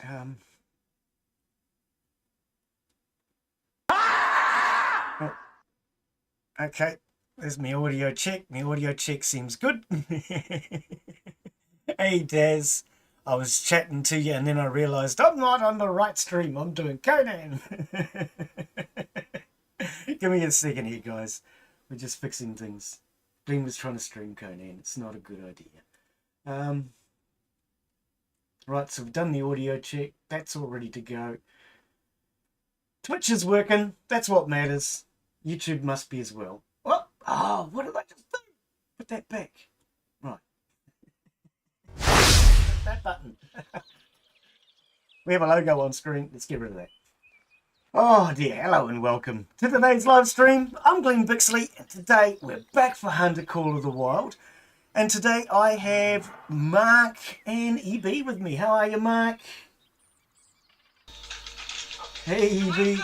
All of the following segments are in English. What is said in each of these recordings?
Oh, okay, there's my audio check. My audio check seems good. Hey, Daz. I was chatting to you and then I realised I'm not on the right stream. I'm doing Conan. Give me a second here, guys. We're just fixing things. Glenn was trying to stream Conan. It's not a good idea. Right, so we've done the audio check. That's all ready to go. Twitch is working. That's what matters. YouTube must be as well. What? Oh, what did I just do? Put that back. Right. That button. We have a logo on screen. Let's get rid of that. Oh dear, hello and welcome to today's live stream. I'm Glenn Bixley and today we're back for Hunter Call of the Wild. And today I have Mark and EB with me. How are you, Mark? Hey, EB.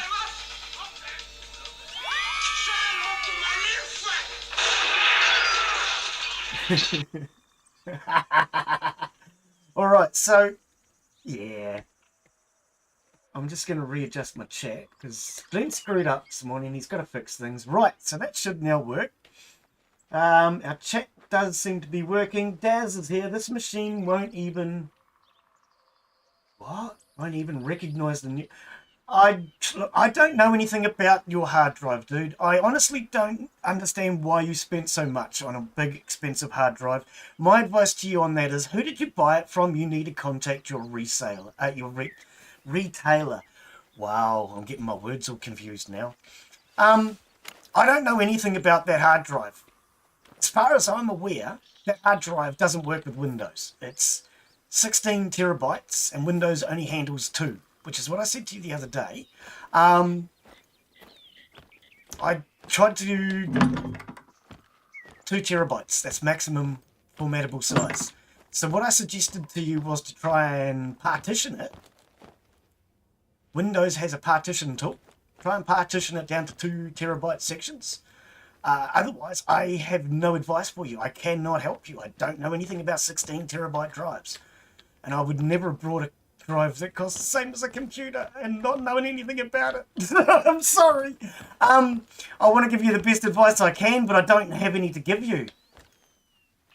All right, so yeah, I'm just going to readjust my chat because Glenn screwed up this morning. He's got to fix things. Right, so that should now work. Our chat does seem to be working. Daz is here. This machine won't even... What? Won't even recognize the new... I don't know anything about your hard drive, dude. I honestly don't understand why you spent so much on a big, expensive hard drive. My advice to you on that is, who did you buy it from? You need to contact your reseller, retailer. Wow, I'm getting my words all confused now. I don't know anything about that hard drive. As far as I'm aware, that hard drive doesn't work with Windows. It's 16 terabytes, and Windows only handles 2. Which is what I said to you the other day. I tried to do 2 terabytes. That's maximum formattable size. So what I suggested to you was to try and partition it. Windows has a partition tool. Try and partition it down to 2 terabyte sections. Otherwise, I have no advice for you. I cannot help you. I don't know anything about 16 terabyte drives. And I would never have brought a drive that costs the same as a computer and not knowing anything about it. I'm sorry. I want to give you the best advice I can, but I don't have any to give you.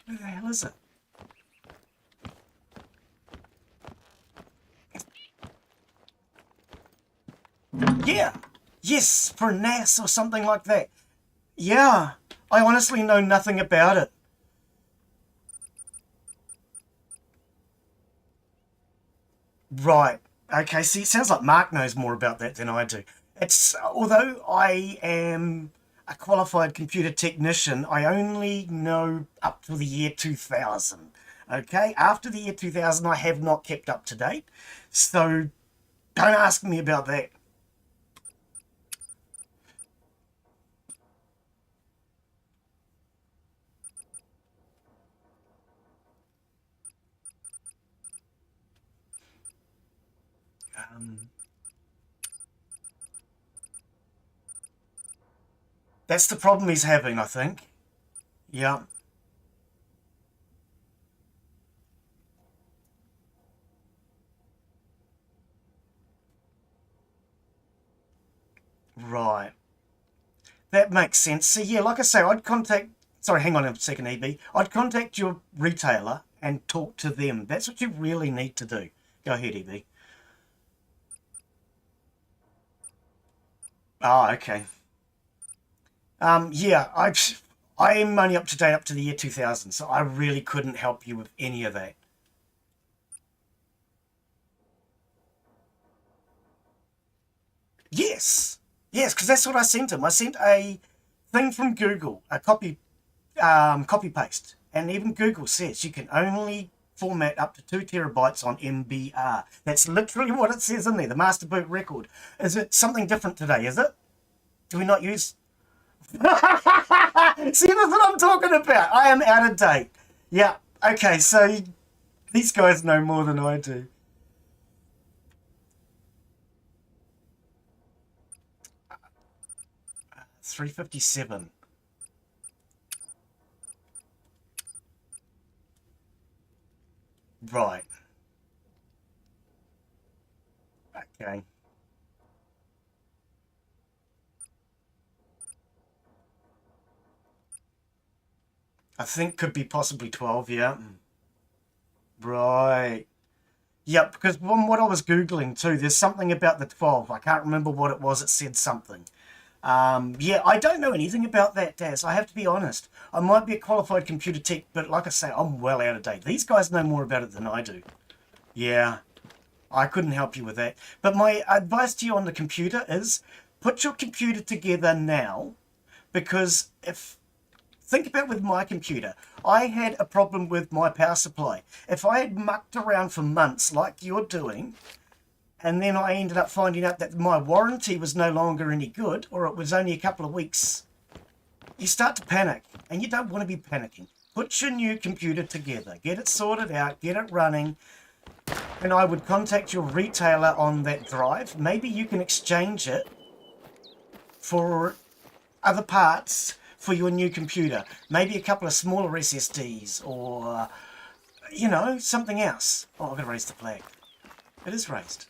Where the hell is it? Yeah. Yes, for NAS or something like that. Yeah. I honestly know nothing about it. Right. Okay, see, it sounds like Mark knows more about that than I do. It's, although I am a qualified computer technician, I only know up to the year 2000. Okay, after the year 2000, I have not kept up to date. So don't ask me about that. That's the problem he's having, I think. Yeah. Right. That makes sense. So yeah, like I say, I'd contact... Sorry, hang on a second, EB. I'd contact your retailer and talk to them. That's what you really need to do. Go ahead, EB. Oh, okay. Yeah, I am only up to date up to the year 2000, so I really couldn't help you with any of that. Yes, yes, because that's what I sent him. I sent a thing from Google, a copy paste, and even Google says you can only format up to 2 terabytes on MBR. That's literally what it says in there, the master boot record. Is it something different today, is it? Do we not use... See, that's what I'm talking about. I am out of date. Yeah, okay, so these guys know more than I do. 357. Right. Okay. I think could be possibly 12, yeah. Right. Yep, because from what I was Googling too, there's something about the 12. I can't remember what it was. It said something. Yeah, I don't know anything about that, Daz. I have to be honest. I might be a qualified computer tech, but like I say, I'm well out of date. These guys know more about it than I do. Yeah, I couldn't help you with that. But my advice to you on the computer is put your computer together now, because if think about with my computer, I had a problem with my power supply. If I had mucked around for months like you're doing, and then I ended up finding out that my warranty was no longer any good, or it was only a couple of weeks, you start to panic, and you don't want to be panicking. Put your new computer together, get it sorted out, get it running, and I would contact your retailer on that drive. Maybe you can exchange it for other parts for your new computer. Maybe a couple of smaller SSDs, or, you know, something else. Oh, I've got to raise the flag. It is raised.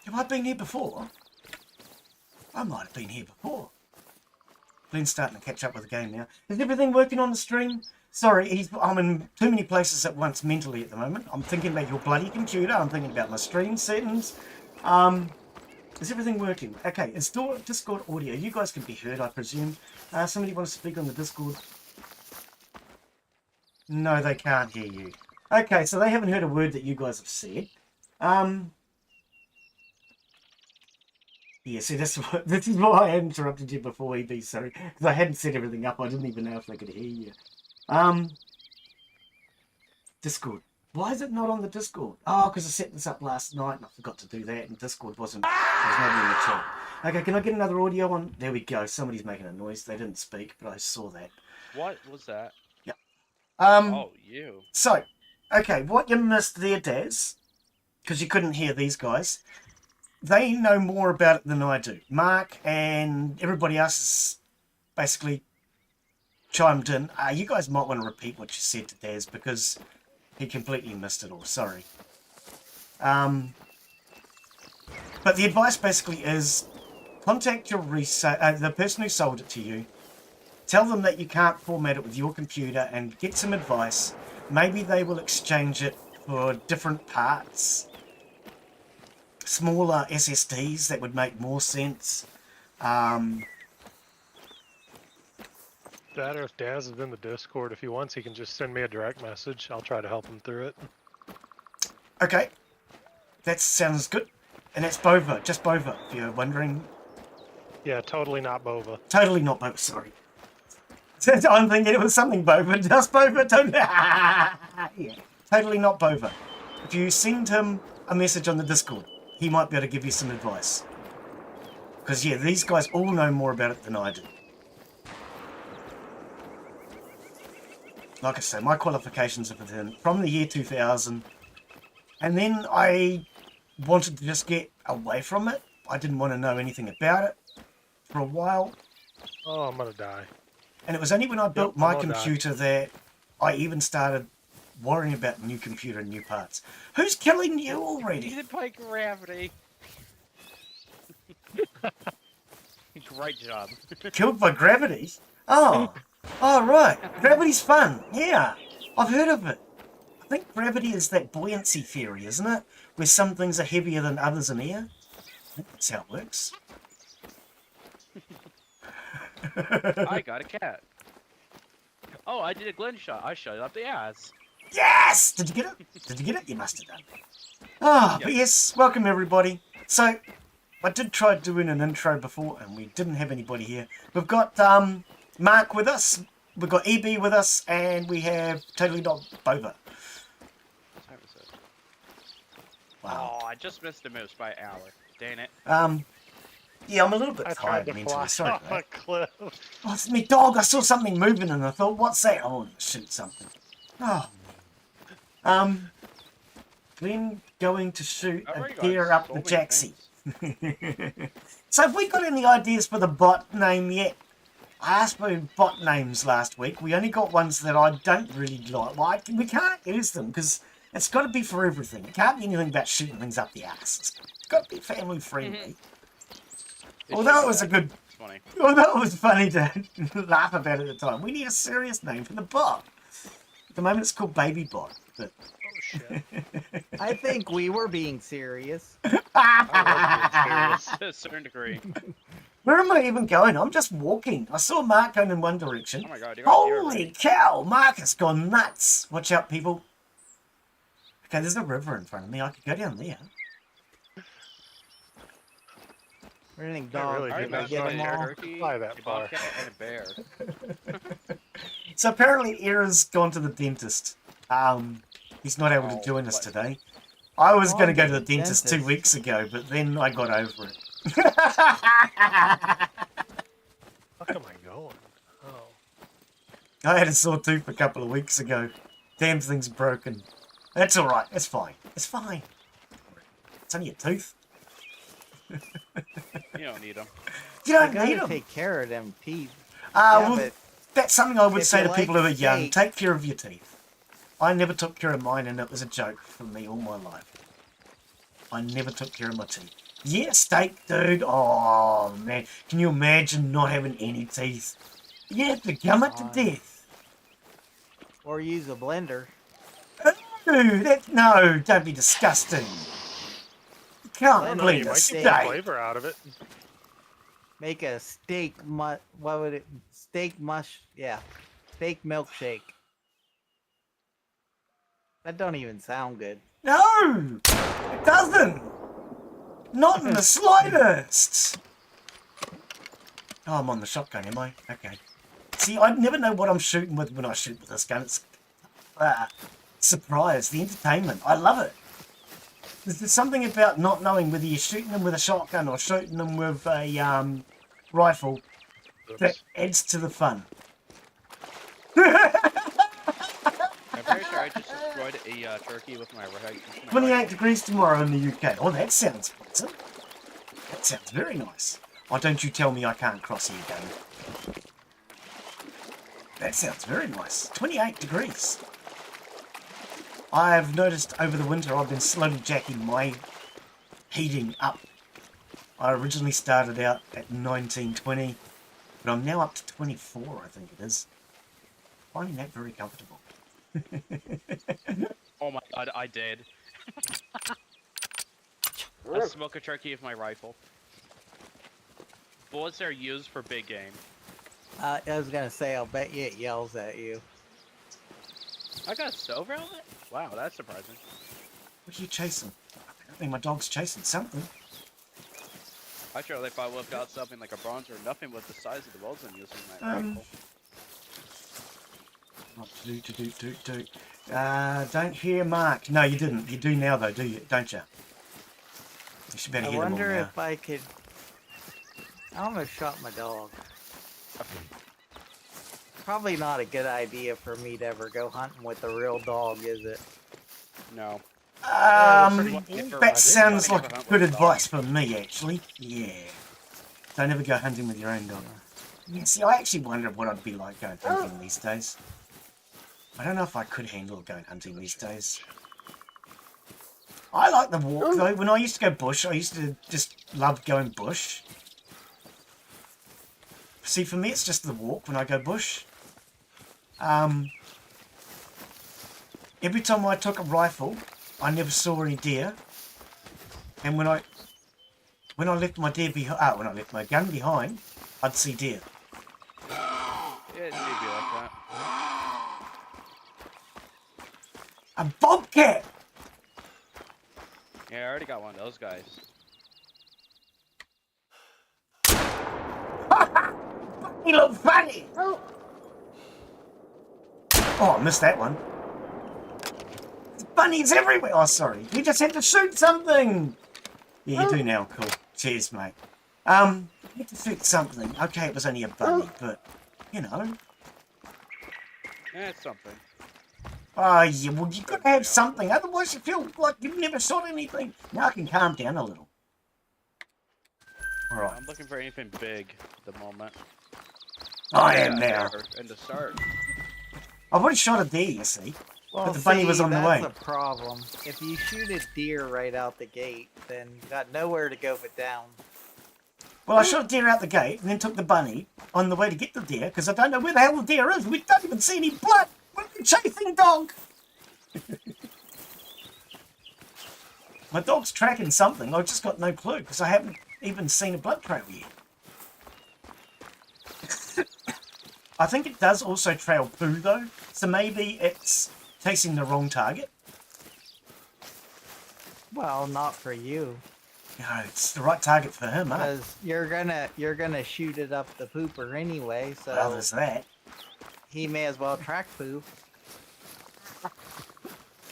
Have I been here before? I might have been here before. Glenn's starting to catch up with the game now. Is everything working on the stream? Sorry, I'm in too many places at once mentally at the moment. I'm thinking about your bloody computer. I'm thinking about my stream settings. Is everything working? Okay, install Discord audio. You guys can be heard, I presume. Somebody wants to speak on the Discord? No, they can't hear you. Okay, so they haven't heard a word that you guys have said. Yeah, see, this is why I interrupted you before, EB, sorry. Because I hadn't set everything up. I didn't even know if they could hear you. Discord. Why is it not on the Discord? Oh, because I set this up last night and I forgot to do that, and Discord wasn't. There's nobody in the chat. Okay, can I get another audio on? There we go. Somebody's making a noise. They didn't speak, but I saw that. What was that? Yeah. Oh, you. So, okay, what you missed there, Daz, because you couldn't hear these guys, they know more about it than I do. Mark and everybody else is basically chimed in. You guys might want to repeat what you said to Daz, because he completely missed it all. Sorry. But the advice basically is contact your the person who sold it to you. Tell them that you can't format it with your computer and get some advice. Maybe they will exchange it for different parts. Smaller SSDs, that would make more sense. That, or if Daz is in the Discord, if he wants, he can just send me a direct message. I'll try to help him through it. Okay. That sounds good. And that's Bova, just Bova, if you're wondering. Yeah, totally not Bova. Totally not Bova, sorry. I'm thinking it was something Bova, just Bova, totally. Yeah, totally not Bova. If you send him a message on the Discord, he might be able to give you some advice. Because, yeah, these guys all know more about it than I do. Like I say, my qualifications are from the year 2000. And then I wanted to just get away from it. I didn't want to know anything about it for a while. Oh, I'm gonna die. And it was only when I built my computer that I even started worrying about new computer and new parts. Who's killing you already? You did by gravity. Great job. Killed by gravity? Oh. Oh, right. Gravity's fun. Yeah. I've heard of it. I think gravity is that buoyancy theory, isn't it? Where some things are heavier than others in air. I think that's how it works. I got a cat. Oh, I did a Glen shot. I shot it up the ass. Yes! Did you get it? Did you get it? You must have done. Ah, but yes, welcome everybody. So, I did try doing an intro before, and we didn't have anybody here. We've got Mark with us, we've got EB with us, and we have Totally Not Bova. What time is it? Wow. Oh, I just missed the moose by an hour. Dang it. Yeah, I'm a little bit I tired tried to mentally. fly Sorry off about a cliff. Oh, it's me dog. I saw something moving and I thought, what's that? Oh, shoot something. Oh. Glenn going to shoot a deer up the Jacksy. So have we got any ideas for the bot name yet? I asked for bot names last week. We only got ones that I don't really like. Well, we can't use them because It's got to be for everything. It can't be anything about shooting things up the ass. It's got to be family friendly. Although it was a good... It's funny. Although it was funny to laugh about it at the time. We need a serious name for the bot. At the moment it's called Baby Bot. But... Oh shit. I think we were being serious. I was serious to a certain degree. Where am I even going? I'm just walking. I saw Mark going in one direction. Oh my god, you got deer Holy already. cow! Mark has gone nuts. Watch out, people. Okay, there's a river in front of me. I could go down there. What do you think, I dog? really I did Did I not get know them you all? could fly that a far. bobcat, and a bear. So apparently Era's gone to the dentist. He's not able to Oh, join us what? today. I was Oh, going to go to to the the dentist 2 dentist. weeks ago, but then I got over it. Fuck am I going? Oh. I had a sore tooth a couple of weeks ago. Damn thing's broken. That's all right. It's fine. It's fine. It's only a tooth. You don't need them. You You don't need gotta them. take care of them teeth. Well, but that's something I would if say you to people like who are young. steak- Take care of your teeth. I never took care of mine, and it was a joke for me all my life. I never took care of my teeth. Yeah, steak, dude. Oh, man. Can you imagine not having any teeth? You have to gum it to Fine. death. or use a blender. Ooh, no, don't be disgusting. You can't I I don't know, bleed you a might get the steak. flavor out of it. Make a steak what would it steak steak milkshake. That don't even sound good. No, it doesn't. Not in the slightest. Oh, I'm on the shotgun, am I? Okay. See, I never know what I'm shooting with when I shoot with this gun. It's surprise, the entertainment. I love it. There's something about not knowing whether you're shooting them with a shotgun or shooting them with a rifle that Oops. adds to the fun. I'm pretty sure I just destroyed a turkey with my right. 28 degrees tomorrow in the UK. Oh, that sounds pleasant. That sounds very nice. Oh, don't you tell me I can't cross here, game. That sounds very nice. 28 degrees. I've noticed over the winter I've been slowly jacking my heating up. I originally started out at 1920, but I'm now up to 24, I think it is. Finding that very comfortable. Oh my god, I did. I smoke a turkey with my rifle. Bullets are used for big game. I was gonna say, I'll bet you it yells at you. I got a stove outlet? Wow, that's surprising. What are you chasing? Apparently my dog's chasing something. I sure if I would have got something like a bronze or nothing with the size of the bullets I'm using my rifle. Not don't hear Mark. No, you didn't. You do now, though, do you? Don't you? You should better I hear them all wonder now. if I could. I almost shot my dog. Probably not a good idea for me to ever go hunting with a real dog, is it? No. That I sounds didn't like hunt good with a advice for me, actually. Yeah. Don't ever go hunting with your own dog. Yeah, see, I actually wonder what I'd be like going hunting these days. I don't know if I could handle going hunting these days. I like the walk, though. When I used to go bush, I used to just love going bush. See, for me, it's just the walk when I go bush. Every time I took a rifle, I never saw any deer. And when I left my deer behind, when I left my gun behind, I'd see deer. Yeah, it should be like that. A bobcat! Yeah, I already got one of those guys. You look funny! Oh, I missed that one. There's bunnies everywhere! Oh, sorry. You just had to shoot something! Yeah, you do now. Cool. Cheers, mate. You had to shoot something. Okay, it was only a bunny, but, you know. Yeah, it's something. Oh, yeah, well, you've got to have something. Otherwise, you feel like you've never shot anything. Now I can calm down a little. All right. I'm looking for anything big at the moment. I Yeah, am now. there, in the start. I've already shot a deer, you see. Well, the bunny was on the way. That's a problem. If you shoot a deer right out the gate, then you got nowhere to go but down. Well, I shot a deer out the gate and then took the bunny on the way to get the deer because I don't know where the hell the deer is. We don't even see any blood. We're a chasing dog. My dog's tracking something. I've just got no clue because I haven't even seen a blood trail yet. I think it does also trail poo though, so maybe it's chasing the wrong target. Well, not for you, No, it's the right target for him, huh? because you're gonna shoot it up the pooper anyway. So Well, there's that. he may as well track poo.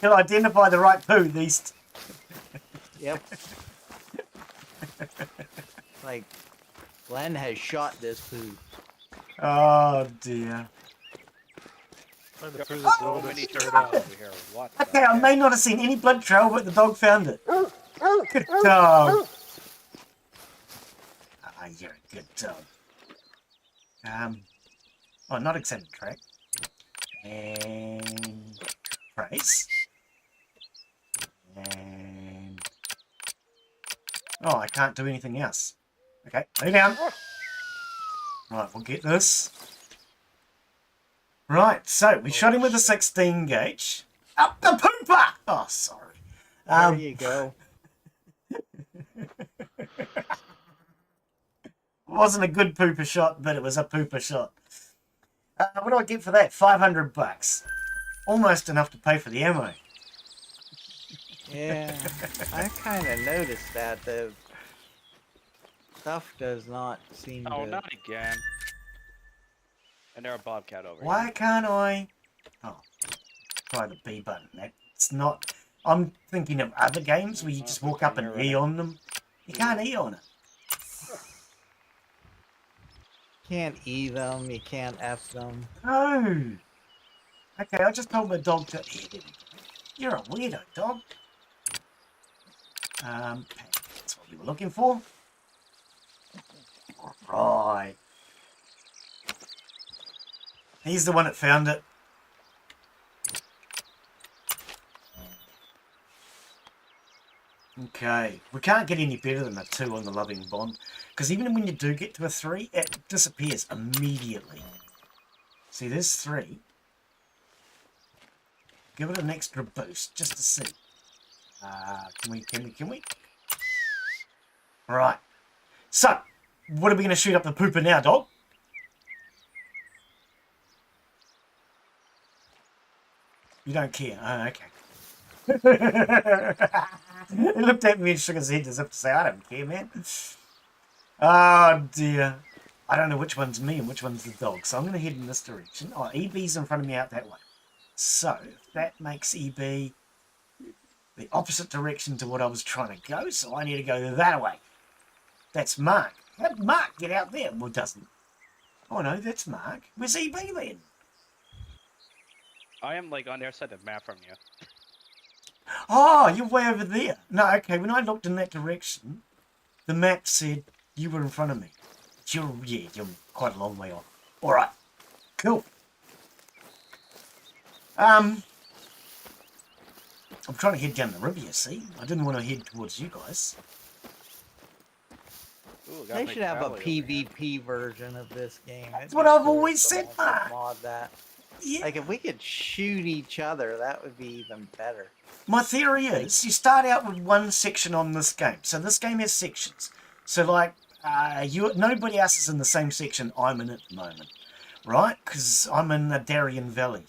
He'll identify the right poo, these... Yep. Like, Glenn has shot this poo. Oh, dear. And the food is a So little many bit stirred turtles out. over here. What? Okay, I may not have seen any blood trail, but the dog found it. Good dog. Ah, you're a good dog. Oh, not accepted track. And trace. And oh, I can't do anything else. Okay, lay down. Right, we'll get this. Right, so we shot him with a 16 gauge. Up the pooper! Oh, sorry. There you go. Wasn't a good pooper shot, but it was a pooper shot. What do I get for that? $500. Almost enough to pay for the ammo. Yeah, I kind of noticed that the stuff does not seem Oh, to. not again. And there's a bobcat over Why here. can't I? Oh, try the B button. That's not... I'm thinking of other games where you just walk up and E on them. You can't E on it. Can't E them, you can't F them. No. Okay, I just told my dog to... You're a weirdo, dog. That's what we were looking for. Right. He's the one that found it. Okay, we can't get any better than a 2 on the loving bond, because even when you do get to a 3, it disappears immediately. See, there's 3. Give it an extra boost just to see. Can we? Right. So, what are we going to shoot up the pooper now, dog? You don't care. Oh, okay. He looked at me and shook his head as if to say, I don't care, man. Oh, dear. I don't know which one's me and which one's the dog, so I'm going to head in this direction. Oh, EB's in front of me out that way. So, that makes EB the opposite direction to what I was trying to go, so I need to go that way. That's Mark. How'd Mark get out there? Well, doesn't. Oh, no, that's Mark. Where's EB then? I am like on the other side of the map from you. Oh, you're way over there. No, okay, when I looked in that direction, the map said you were in front of me. You're quite a long way off. Alright, cool. I'm trying to head down the river, you see. I didn't want to head towards you guys. Ooh, They should have a PvP version of this game. That's what I've always said, Mark. Mod that. Yeah. Like, if we could shoot each other, that would be even better. My theory is you start out with one section on this game. So this game has sections. So like, nobody else is in the same section I'm in at the moment, right? Because I'm in the Darien Valley.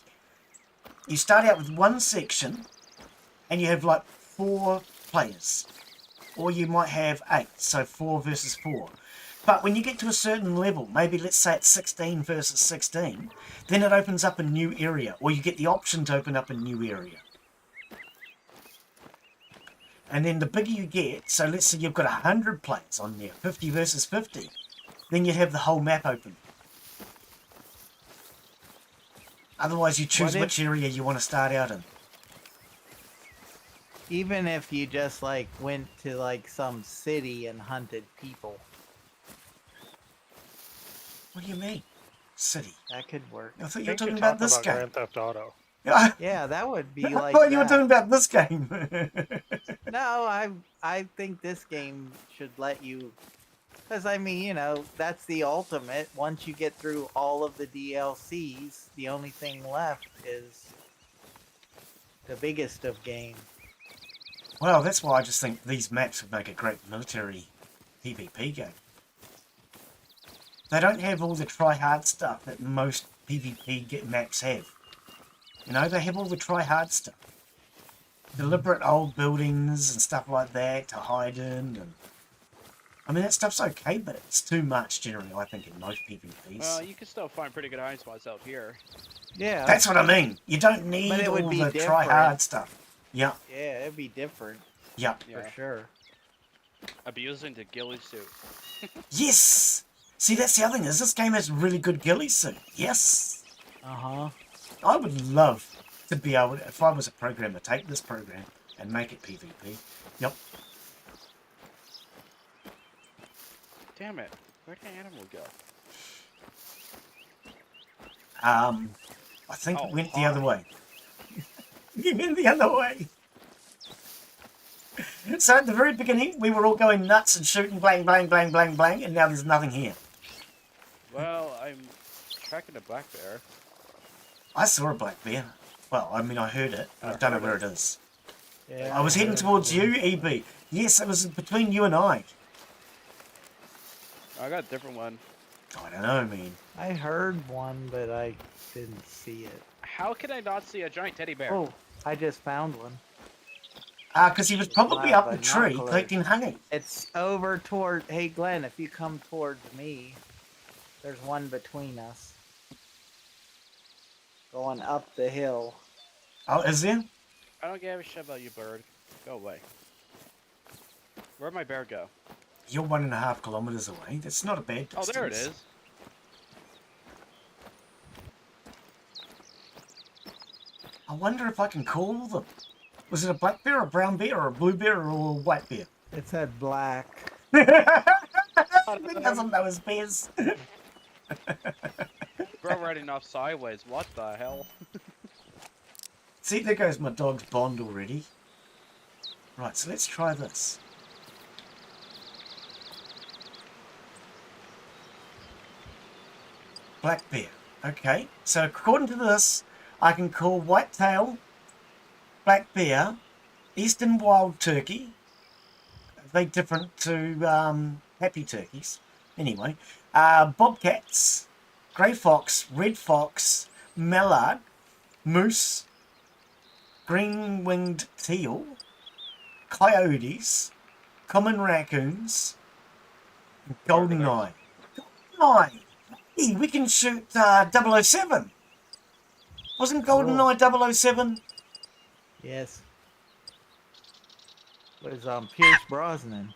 You start out with one section, and you have like 4 players, or you might have 8, so 4 versus 4. But when you get to a certain level, maybe let's say it's 16 versus 16, then it opens up a new area, or you get the option to open up a new area. And then the bigger you get, so let's say you've got 100 players on there, 50 versus 50, then you have the whole map open. Otherwise you choose which area you want to start out in. Even if you just, like, went to, like, some city and hunted people. What do you mean? City? That could work. I thought I you were think you're talking about this talking game. Grand Theft Auto. I Yeah, that would be I like thought you were that. talking about this game. No, I think this game should let you, because I mean, you know, that's the ultimate. Once you get through all of the DLCs, the only thing left is the biggest of game. Well, that's why I just think these maps would make a great military PvP game. They don't have all the try-hard stuff that most PvP maps have. You know, they have all the try-hard stuff. Deliberate old buildings and stuff like that to hide in. And I mean, that stuff's okay, but it's too much generally, I think, in most PvPs. Well, you can still find pretty good hiding spots out here. Yeah, That's what I mean. You don't need it would all be the different. try-hard stuff. Yeah, yeah, it'd be different yeah. Yeah. for sure. Abusing the ghillie suit. Yes! See, that's the other thing, is this game has really good ghillie suit. Yes! Uh-huh. I would love to be able to, if I was a programmer, take this program and make it PvP. Yep. Damn it. Where'd the animal go? I think Oh, it went the other way. It went the other way. So at the very beginning, we were all going nuts and shooting blang, blang, blang, blang, blang, and now there's nothing here. Well, I'm tracking a black bear. I saw a black bear. Well, I mean, I heard it. I don't know where it is. Yeah, I was heading towards you, EB. Yes, it was between you and I. I got a different one. I don't know, man. I heard one, but I didn't see it. How can I not see a giant teddy bear? Oh, I just found one. Because he was probably up the tree Binoculars. collecting honey. It's over toward. Hey, Glenn, if you come towards me, there's one between us. Going up the hill. Oh, is there? I don't give a shit about you, bird. Go away. Where'd my bear go? You're 1.5 kilometers away. That's not a bad distance. Oh, there it is. I wonder if I can call them. Was it a black bear, a brown bear, or a blue bear, or a white bear? It said black. He doesn't know his bears. Bro riding off sideways. What the hell? See, there goes my dog's bond already. Right, so let's try this. Black bear. Okay, so according to this, I can call whitetail, black bear, eastern wild turkey. They're different to happy turkeys. Anyway, bobcats, grey fox, red fox, mallard, moose, green-winged teal, coyotes, common raccoons, and goldeneye. Goldeneye! Hey, we can shoot 007. Wasn't GoldenEye 007? Yes. Was Pierce Brosnan.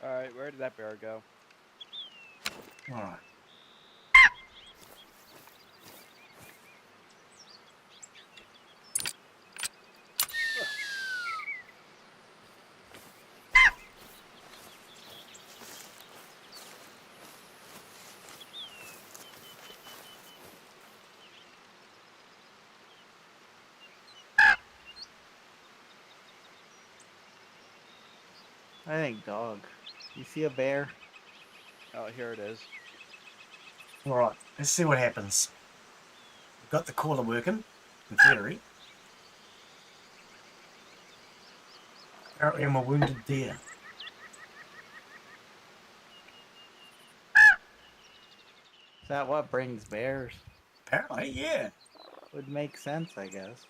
Alright, where did that bear go? Alright. I think dog. You see a bear? Oh, here it is. Alright, let's see what happens. Got the caller working, in theory. Apparently I'm a wounded deer. Is that what brings bears? Apparently, yeah. Would make sense, I guess.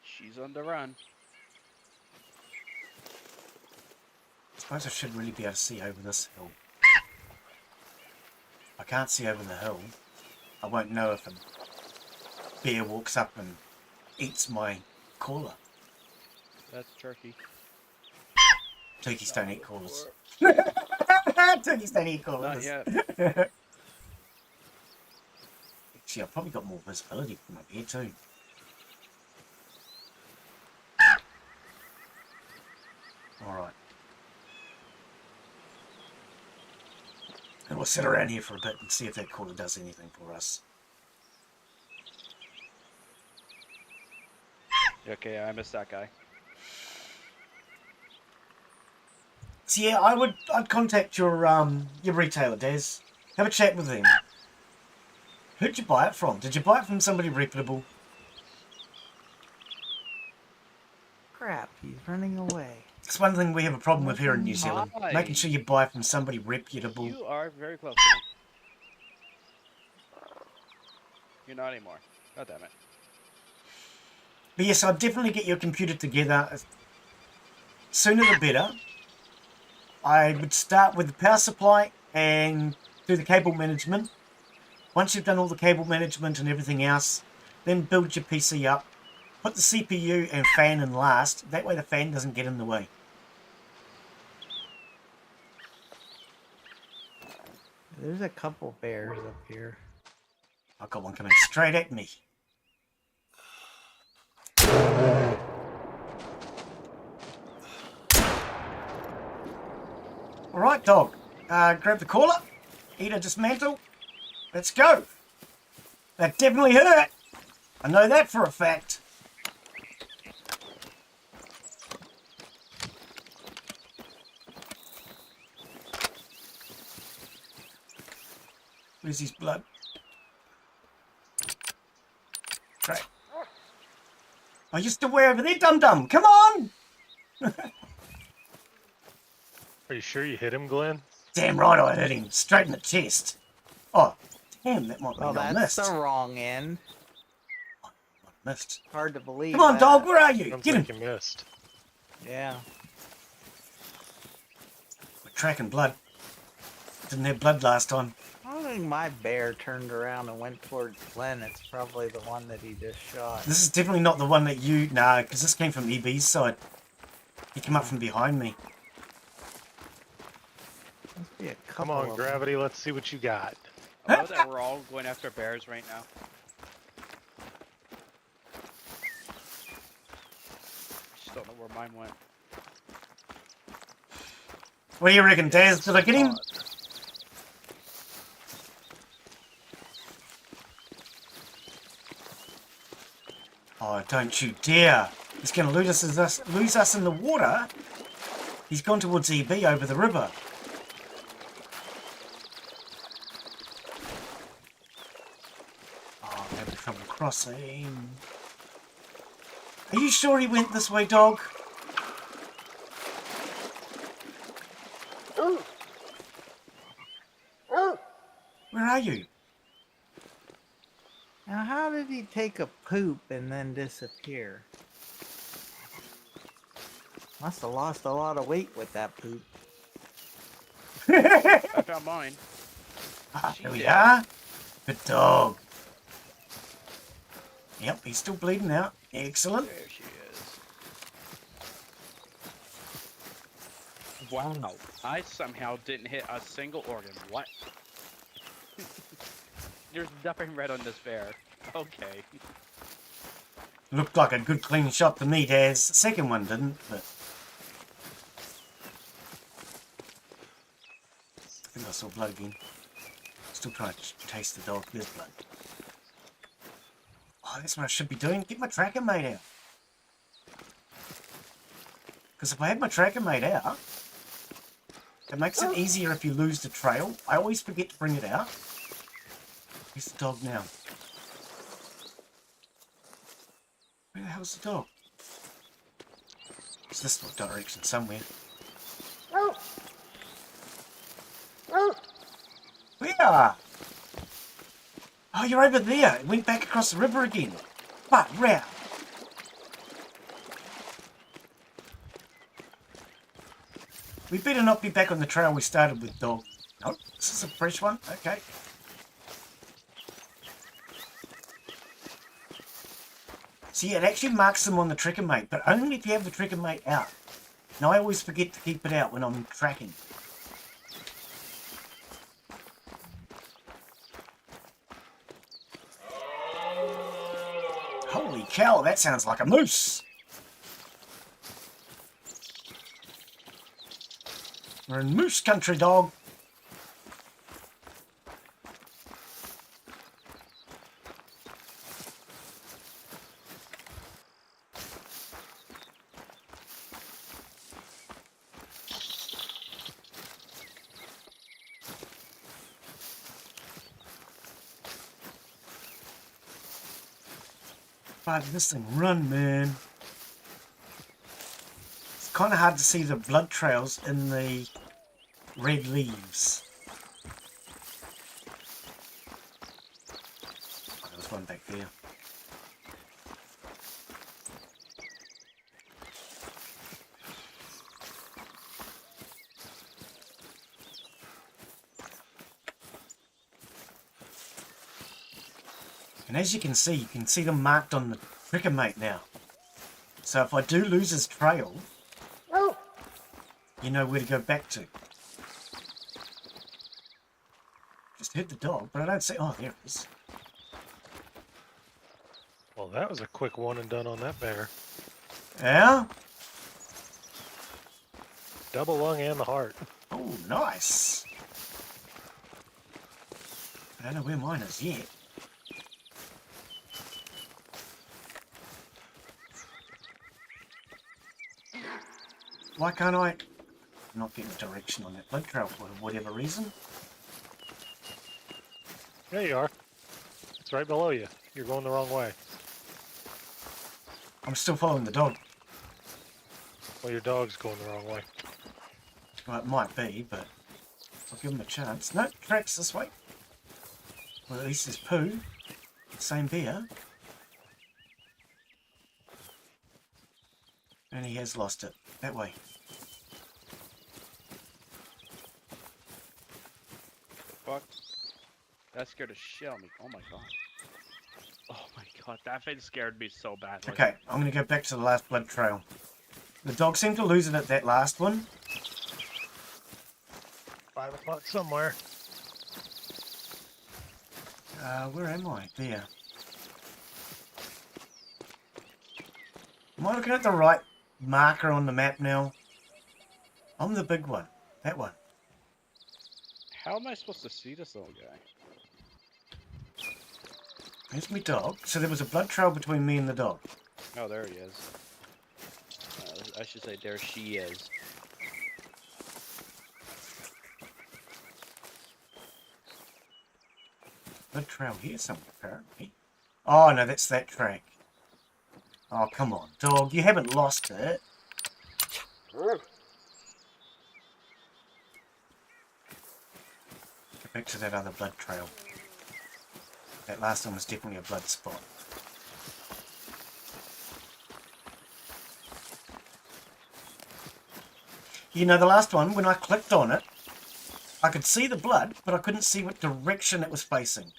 She's on the run. I suppose I should really be able to see over this hill. I can't see over the hill. I won't know if a bear walks up and eats my caller. That's turkey. Turkeys don't eat callers. Turkeys don't eat Not callers. yet. Actually, I've probably got more visibility from up here too. Alright. we'll sit around here for a bit and see if that caller does anything for us. Okay, I missed that guy. So yeah, I'd contact your retailer, Des. Have a chat with them. Who'd you buy it from? Did you buy it from somebody reputable? Crap, he's running away. It's one thing we have a problem with here in New Zealand. Hi. Making sure you buy from somebody reputable. You are very close to me. You're not anymore. God damn it. But yes, I'd definitely get your computer together. Sooner the better. I would start with the power supply and do the cable management. Once you've done all the cable management and everything else, then build your PC up. Put the CPU and fan in last. That way the fan doesn't get in the way. There's a couple bears up here. I've got one coming straight at me. Alright, dog. Grab the caller. Eat a dismantle. Let's go. That definitely hurt. I know that for a fact. Where's his blood? Great. Oh, you're still way over there, dum-dum. Come on! Are you sure you hit him, Glenn? Damn right I hit him. Straight in the chest. Oh, damn, that might be Oh, I that's missed. the wrong end. Missed. Hard to believe. Come on, that. dog, where are you? Sounds Get like him. you missed. Yeah. We're tracking blood. Didn't have blood last time. I don't think my bear turned around and went towards Glenn. It's probably the one that he just shot. This is definitely not the one that you... Nah, because this came from EB's side. He came up from behind me. Must be a Come couple on, of Gravity, let's see what you got. I love that we're all going after bears right now. Just don't know where mine went. What do you reckon, Daz? Did I get him? Oh, don't you dare. He's going to lose us in the water. He's gone towards EB over the river. Oh, I'm having trouble crossing. Are you sure he went this way, dog? Where are you? Now, how did he take a poop and then disappear? Must have lost a lot of weight with that poop. I found mine. There we are. Good dog. Yep, he's still bleeding out. Excellent. There she is. Wow. I somehow didn't hit a single organ. What? There's nothing red on this bear. Okay. Looked like a good clean shot to me, Daz. The second one didn't, but... I think I saw blood again. Still trying to taste the dog. There's blood. Oh, that's what I should be doing. Get my tracker mate out. Because if I had my tracker mate out, it makes it easier if you lose the trail. I always forget to bring it out. Where's the dog now? Where the hell's the dog? It's this direction somewhere. Where? Oh, you're over there. It went back across the river again. But round. We better not be back on the trail we started with, dog. Nope, this is a fresh one. Okay. See, it actually marks them on the trigger mate, but only if you have the trigger mate out. Now, I always forget to keep it out when I'm tracking. Holy cow, that sounds like a moose. We're in moose country, dog. Fuck, this thing run, man. It's kind of hard to see the blood trails in the red leaves. Oh, there was one back there. And as you can see them marked on the cricker mate now. So if I do lose his trail, you know where to go back to. Just heard the dog, but I don't see... Oh, there it is. Well, that was a quick one and done on that bear. Yeah? Double lung and the heart. Oh, nice. I don't know where mine is yet. Why can't I... I'm not getting direction on that blood trail for whatever reason. There you are. It's right below you. You're going the wrong way. I'm still following the dog. Well, your dog's going the wrong way. Well, it might be, but I'll give him a chance. No, tracks this way. Well, at least there's poo. Same bear. And he has lost it. That way. Fuck. That scared the shit out of me. Oh my god. Oh my god, that thing scared me so bad. Like, Okay, I'm going to go back to the last blood trail. The dog seemed to lose it at that last one. 5 o'clock somewhere. Where am I? There. Am I looking at the right marker on the map now? I'm the big one. That one. how am I supposed to see this little guy? There's my dog. So there was a blood trail between me and the dog. Oh, there he is. I should say there she is. Blood trail here somewhere, apparently. Oh, no, that's that track. Oh, come on, dog. You haven't lost it. Go back to that other blood trail. That last one was definitely a blood spot. You know, the last one, when I clicked on it, I could see the blood, but I couldn't see what direction it was facing.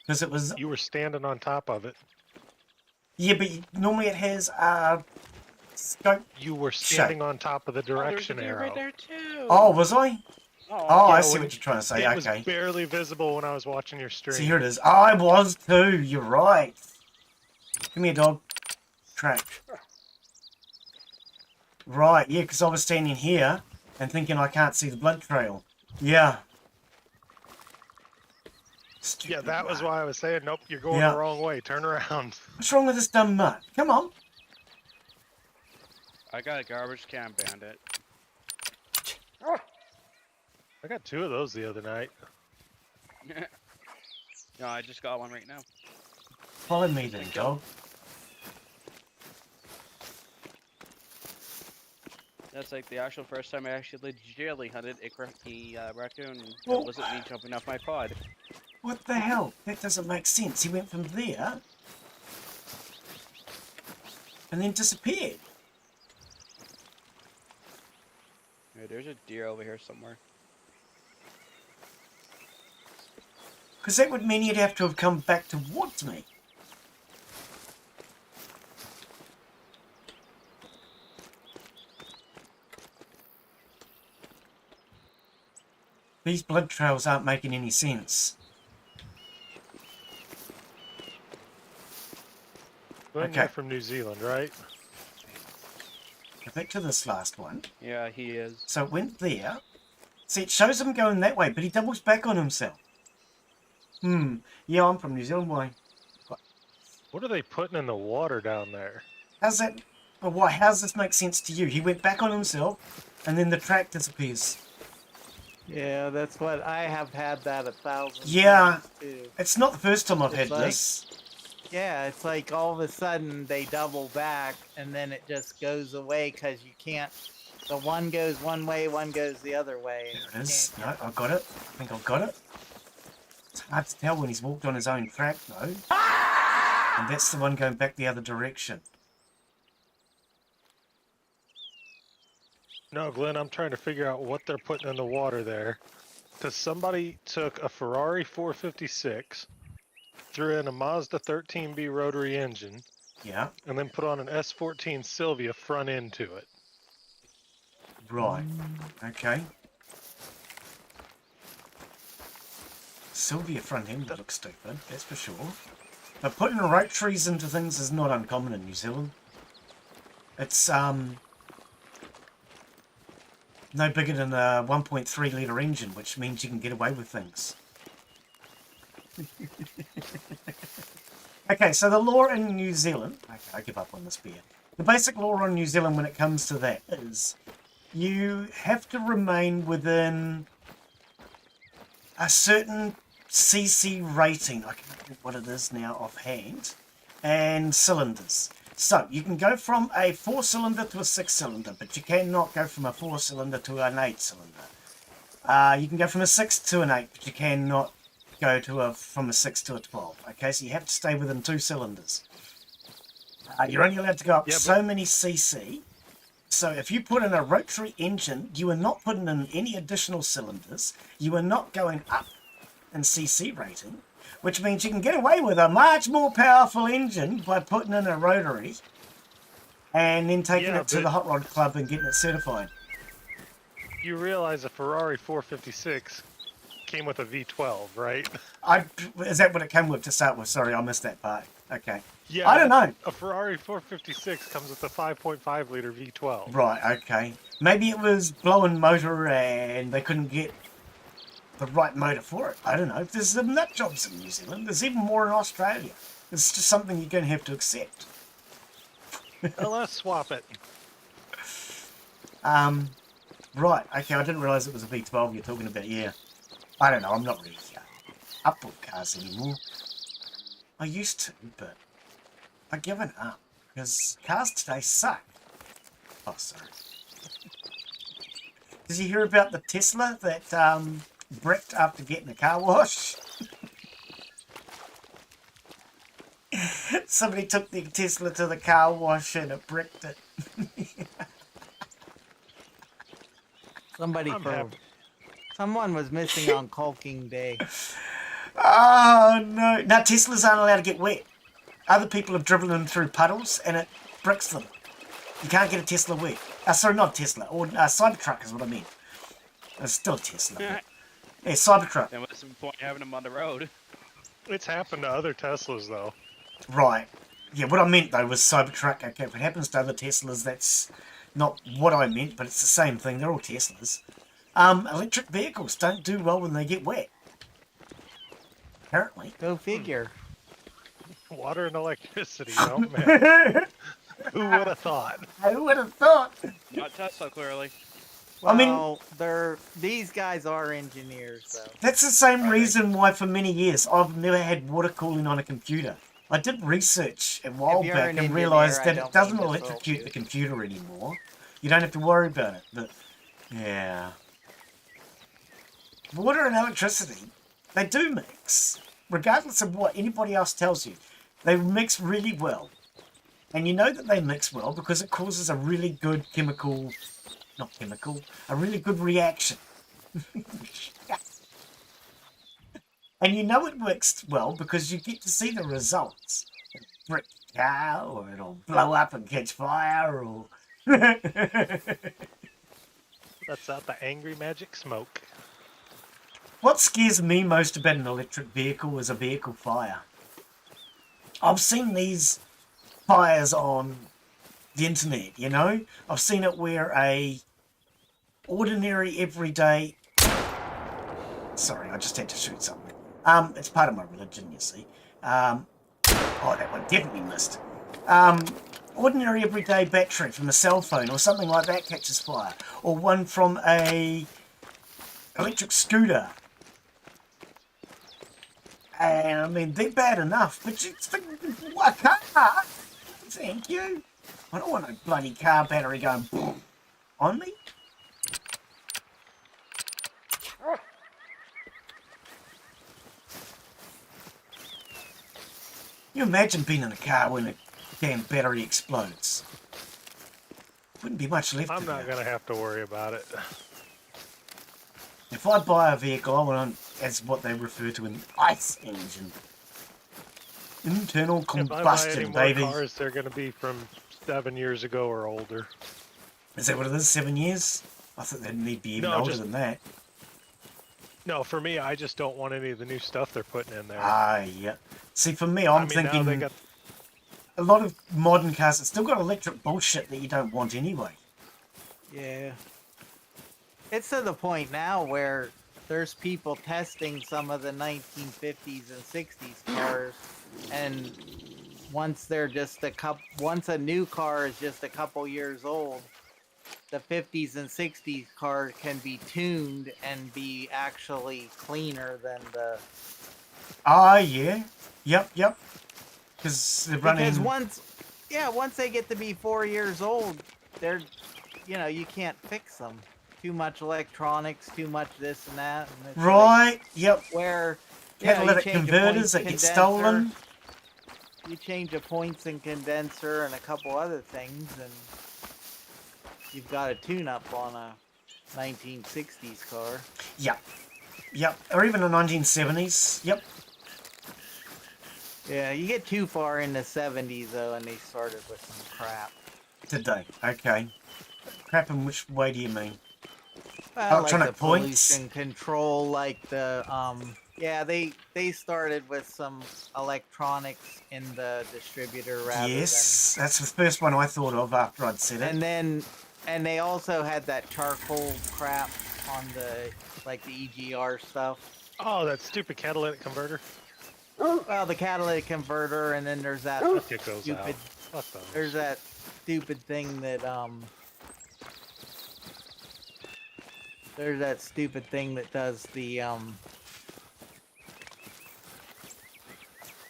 Because it was... You were standing on top of it. Yeah, but normally it has scope. You were standing on top of the direction there's a deer arrow. right there too. Oh, was I? Oh, Oh, Yeah, I see when what you're trying to say. It was Okay. barely visible when I was watching your stream. See, here it is. I was too. You're right. Come here, dog. Track. Right, yeah, because I was standing here and thinking I can't see the blood trail. Yeah. Yeah, that was why I was saying, nope, you're going Yeah. the wrong way. Turn around. What's wrong with this dumb mutt? Come on. I got a garbage can bandit. I got 2 of those the other night. No, I just got one right now. Follow me then, dog. That's like the actual first time I actually legitimately hunted a raccoon. Well- It wasn't me jumping off my pod. What the hell? That doesn't make sense. He went from there and then disappeared. Yeah, there's a deer over here somewhere. Because that would mean he'd have to have come back towards me. These blood trails aren't making any sense. Glenn, Okay. you're from New Zealand, right? Go back to this last one. Yeah, he is. So it went there. See, it shows him going that way, but he doubles back on himself. Yeah, I'm from New Zealand. Why? What are they putting in the water down there? How's that? But why? How does this make sense to you? He went back on himself, and then the track disappears. Yeah, that's what I have had that 1,000 Yeah. times too. It's not the first time I've had It's like- this. Yeah, it's like all of a sudden they double back and then it just goes away because you can't. The one goes one way, one goes the other way. And There it you is. can't No, get I got it. I think I've got it. It's hard to tell when he's walked on his own track, though. And that's the one going back the other direction. No, Glenn, I'm trying to figure out what they're putting in the water there. Because somebody took a Ferrari 456, threw in a Mazda 13B rotary engine, Yeah, and then put on an S14 Sylvia front end to it. right. Okay. Sylvia front end would look stupid, that's for sure. But putting rotaries into things is not uncommon in New Zealand. It's no bigger than a 1.3 litre engine, which means you can get away with things. Okay, so the law in New Zealand... Okay, I give up on this beer. The basic law in New Zealand when it comes to that is you have to remain within a certain CC rating. I can't think what it is now offhand. And cylinders. So, you can go from a 4-cylinder to a 6-cylinder, but you cannot go from a 4-cylinder to an 8-cylinder. You can go from a 6 to an 8, but you cannot go to from a 6 to a 12. Okay, so you have to stay within 2 cylinders. You're only allowed to go up so many cc. So if you put in a rotary engine, you are not putting in any additional cylinders. You are not going up in cc rating, which means you can get away with a much more powerful engine by putting in a rotary and then taking it to the Hot Rod Club and getting it certified. You realize a Ferrari 456 came with a V12, right? Is that what it came with to start with? Sorry, I missed that part. Okay. Yeah. I don't know. A Ferrari 456 comes with a 5.5 liter V12. Right, okay. Maybe it was blowing motor and they couldn't get the right motor for it. I don't know. There's some nut jobs in New Zealand. There's even more in Australia. It's just something you're going to have to accept. Well, let's swap it. Right, okay, I didn't realise it was a V12 you're talking about, yeah. I don't know, I'm not really up with cars anymore. I used to, but I've given up, because cars today suck. Oh, sorry. Did you hear about the Tesla that bricked after getting a car wash? Somebody took the Tesla to the car wash and it bricked it. Someone was missing on Caulking Day. Oh no! Now Teslas aren't allowed to get wet. Other people have driven them through puddles and it bricks them. You can't get a Tesla wet. Sorry, not Tesla. Or Cybertruck is what I mean. It's still a Tesla. Yeah, Cybertruck. Then what's the point having them on the road? It's happened to other Teslas, though. Right. Yeah, what I meant, though, was Cybertruck. Okay, if it happens to other Teslas, that's not what I meant, but it's the same thing. They're all Teslas. Electric vehicles don't do well when they get wet. Apparently. Go figure. Water and electricity, oh man. Who would have thought? Who would have thought? Not Tesla, clearly. Well, I mean, these guys are engineers, though. That's the same reason why for many years I've never had water cooling on a computer. I did research a while back and realised that it doesn't electrocute the computer anymore. You don't have to worry about it, but yeah. Water and electricity, they do mix. Regardless of what anybody else tells you, they mix really well. And you know that they mix well because it causes a really good a really good reaction. And you know it works well because you get to see the results. Brick car, or it'll blow up and catch fire, or... That's out the angry magic smoke. What scares me most about an electric vehicle is a vehicle fire. I've seen these fires on the internet, you know? I've seen it where a ordinary, everyday... Sorry, I just had to shoot something. It's part of my religion, you see. Oh, that one definitely missed. Ordinary, everyday battery from a cell phone or something like that catches fire. Or one from a electric scooter. And I mean, they're bad enough, but it's a car. Thank you. I don't want a bloody car battery going on me. You imagine being in a car when a damn battery explodes. Wouldn't be much left I'm of not you. going to have to worry about it. If I buy a vehicle, I want as what they refer to an ICE engine. Internal If I buy any combustion, more baby. cars, they're going to be from 7 years ago or older. Is that what it is? 7 years? I thought they'd need to be even No, older just- than that. No, for me, I just don't want any of the new stuff they're putting in there. Ah, yeah. See, for me, I I'm mean, now thinking they got a lot of modern cars have still got electric bullshit that you don't want anyway. Yeah. It's to the point now where there's people testing some of the 1950s and 60s cars, and once they're just once a new car is just a couple years old, the 50s and 60s car can be tuned and be actually cleaner than the. Ah, yeah. Yep. Because they're running... Because once they get to be 4 years old, they're, you can't fix them. Too much electronics, too much this and that. And it's Right, yep. where Catalytic converters that get stolen. You change a points and condenser and a couple other things, and you've got a tune-up on a 1960s car. Yep. Or even the 1970s. Yep. Yeah, you get too far in the 70s, though, and they started with some crap. Did they? Okay. Crap in which way do you mean? Well, Electronic like the points? pollution control, like the, they started with some electronics in the distributor rather Yes, that's the first one I thought of after I'd said it. and they also had that charcoal crap on the, like the EGR stuff. Oh, that stupid catalytic converter. Well, the catalytic converter, and then there's that It goes stupid. out. Fuck those. There's that stupid thing that There's that stupid thing that does the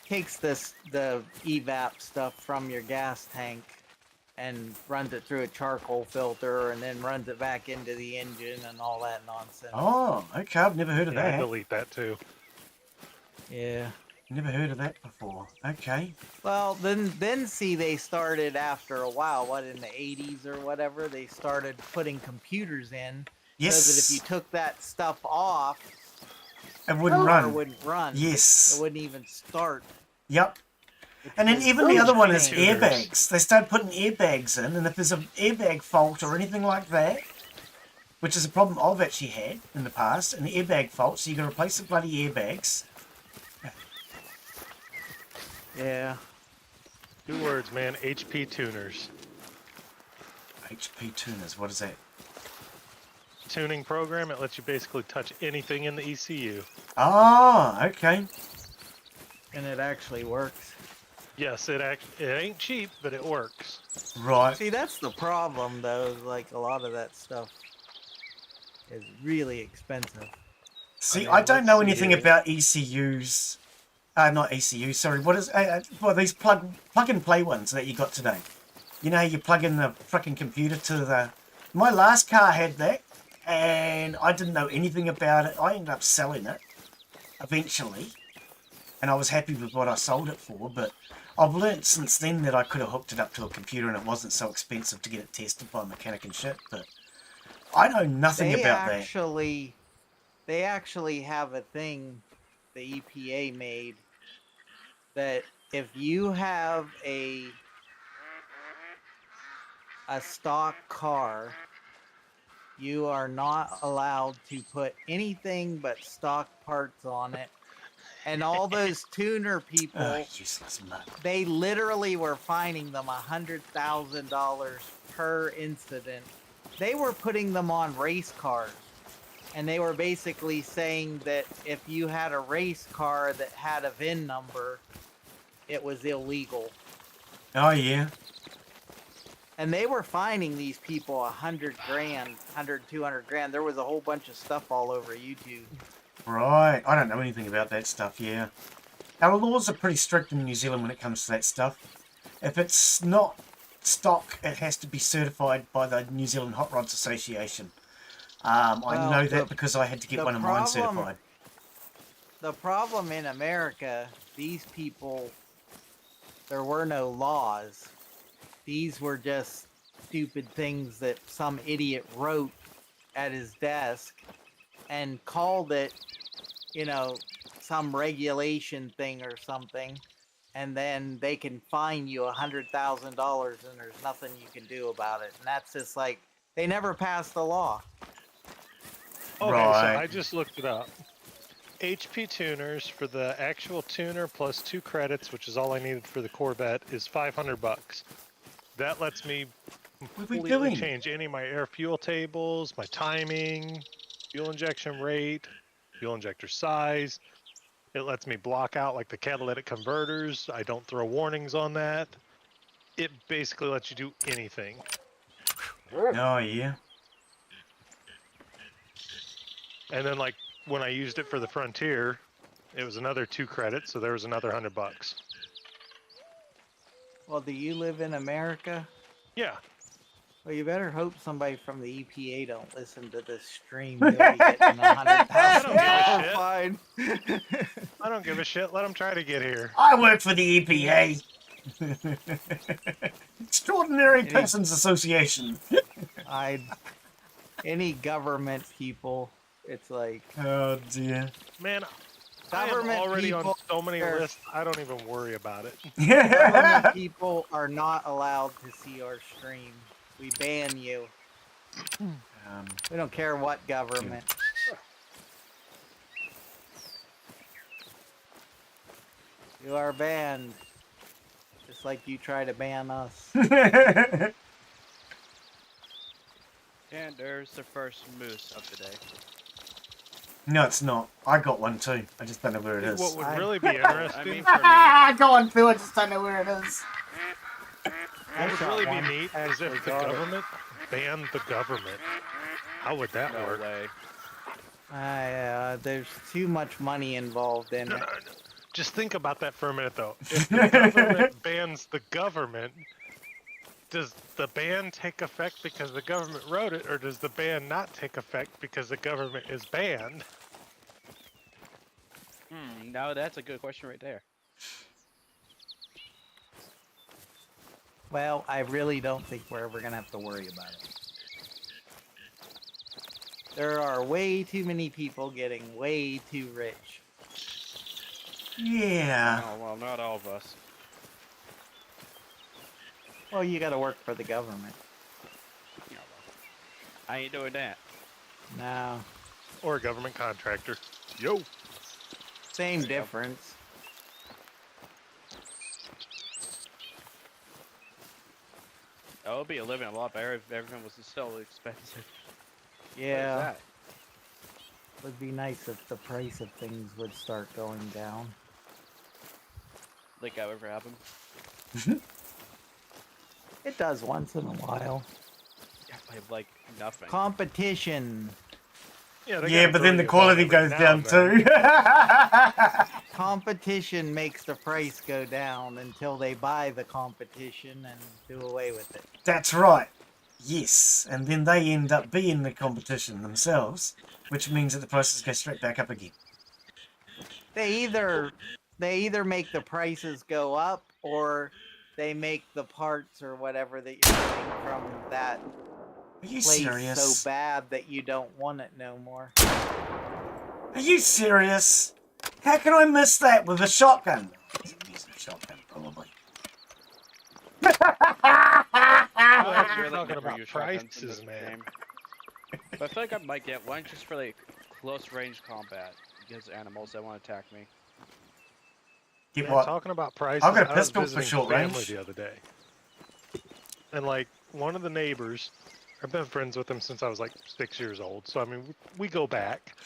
takes the evap stuff from your gas tank and runs it through a charcoal filter and then runs it back into the engine and all that nonsense. Oh, okay. I've never heard of Yeah, I that. delete that too. Yeah. Never heard of that before. Okay. Well, then see, they started after a while, what, in the 80s or whatever, they started putting computers in Yes. so that if you took that stuff off, It wouldn't the car run. wouldn't run. Yes. It wouldn't even start. Yep. which And then was even the other one is strange. airbags. They started putting airbags in, and if there's an airbag fault or anything like that, which is a problem I've actually had in the past, an airbag fault, so you got to replace the bloody airbags. Yeah. 2 words, man. HP tuners. HP tuners, what is that? Tuning program. It lets you basically touch anything in the ECU. Oh, okay. And it actually works. Yes, it ain't cheap, but it works. Right. See, that's the problem, though. Like, a lot of that stuff is really expensive. See, mean, I don't let's know see anything here. about ECUs. Not ECUs, sorry. What is... well, these plug-and-play ones that you got today. You know how you plug in the frickin' computer to the... My last car had that, and I didn't know anything about it. I ended up selling it, eventually. And I was happy with what I sold it for, but I've learnt since then that I could have hooked it up to a computer and it wasn't so expensive to get it tested by a mechanic and shit, but I know nothing about that. They actually have a thing the EPA made that if you have a stock car, you are not allowed to put anything but stock parts on it. And all those tuner people, Oh, useless mutt. they literally were fining them $100,000 per incident. They were putting them on race cars. And they were basically saying that if you had a race car that had a VIN number, it was illegal. Oh, yeah. And they were fining these people $100,000, 200 grand. There was a whole bunch of stuff all over YouTube. Right. I don't know anything about that stuff, yeah. Our laws are pretty strict in New Zealand when it comes to that stuff. If it's not stock, it has to be certified by the New Zealand Hot Rods Association. I Well, know that because I had to get the one of mine problem- certified. The problem in America, these people, there were no laws. These were just stupid things that some idiot wrote at his desk and called it, you know, some regulation thing or something. And then they can fine you $100,000 and there's nothing you can do about it. And that's just like, they never passed the law. Okay, Right. so I just looked it up. HP tuners for the actual tuner plus 2 credits, which is all I needed for the Corvette, is $500. That lets me What are we completely doing? change any of my air fuel tables, my timing, fuel injection rate, fuel injector size. It lets me block out like the catalytic converters. I don't throw warnings on that. It basically lets you do anything. Oh, yeah. And then like when I used it for the Frontier, it was another 2 credits, so there was another $100. Well, do you live in America? Yeah. Well, you better hope somebody from the EPA don't listen to this stream. They'll be getting $100,000 fine. I don't give a shit. Let them try to get here. I work for the EPA. Extraordinary Persons Association. Any government people, it's like Oh, dear. Man, I am government already on people so many are- lists, I don't even worry about it. government people are not allowed to see our stream. We ban you. We don't care what government. You are banned. Just like you try to ban us. And there's the first moose of the day. No, it's not. I got one too. I just don't know where it is. What would I- really be interesting, mean, for me, Go on, Phil. I just don't know where it is. what would shot really be one. neat is Actually if the got it. government banned the government. How would that no work? way. There's too much money involved in No, it. no, no. Just think about that for a minute, though. If the government bans the government, does the ban take effect because the government wrote it, or does the ban not take effect because the government is banned? Now that's a good question right there. Well, I really don't think we're ever gonna have to worry about it. There are way too many people getting way too rich. Yeah. Oh well, not all of us. Well, you gotta work for the government. Yeah, well, I ain't doing that. No. Or a government contractor? Yo! Same There you go. difference. Oh, it would be living a lot better if everything was so expensive. Yeah. What is that? Would be nice if the price of things would start going down. Like that ever happened? It does once in a while. Yeah, by like nothing. Competition. Yeah, they Yeah, gotta but throw then the you a bone quality every goes now down and then. too. Competition makes the price go down until they buy the competition and do away with it. That's right. Yes. And then they end up being the competition themselves, which means that the prices go straight back up again. They either make the prices go up or they make the parts or whatever that you're getting from that Are you place serious? so bad that you don't want it no more. Are you serious? How can I miss that with a shotgun? He's using a shotgun, probably. Well, I you're really talking never about use shotguns in prices, this man. game. But I feel like I might get one just for like close range combat against animals that want to attack me. Get Man, what? talking about prices, I've got a I was pistol for visiting short family range. the other day. And like one of the neighbors, I've been friends with him since I was like 6 years old. So I mean, we go back.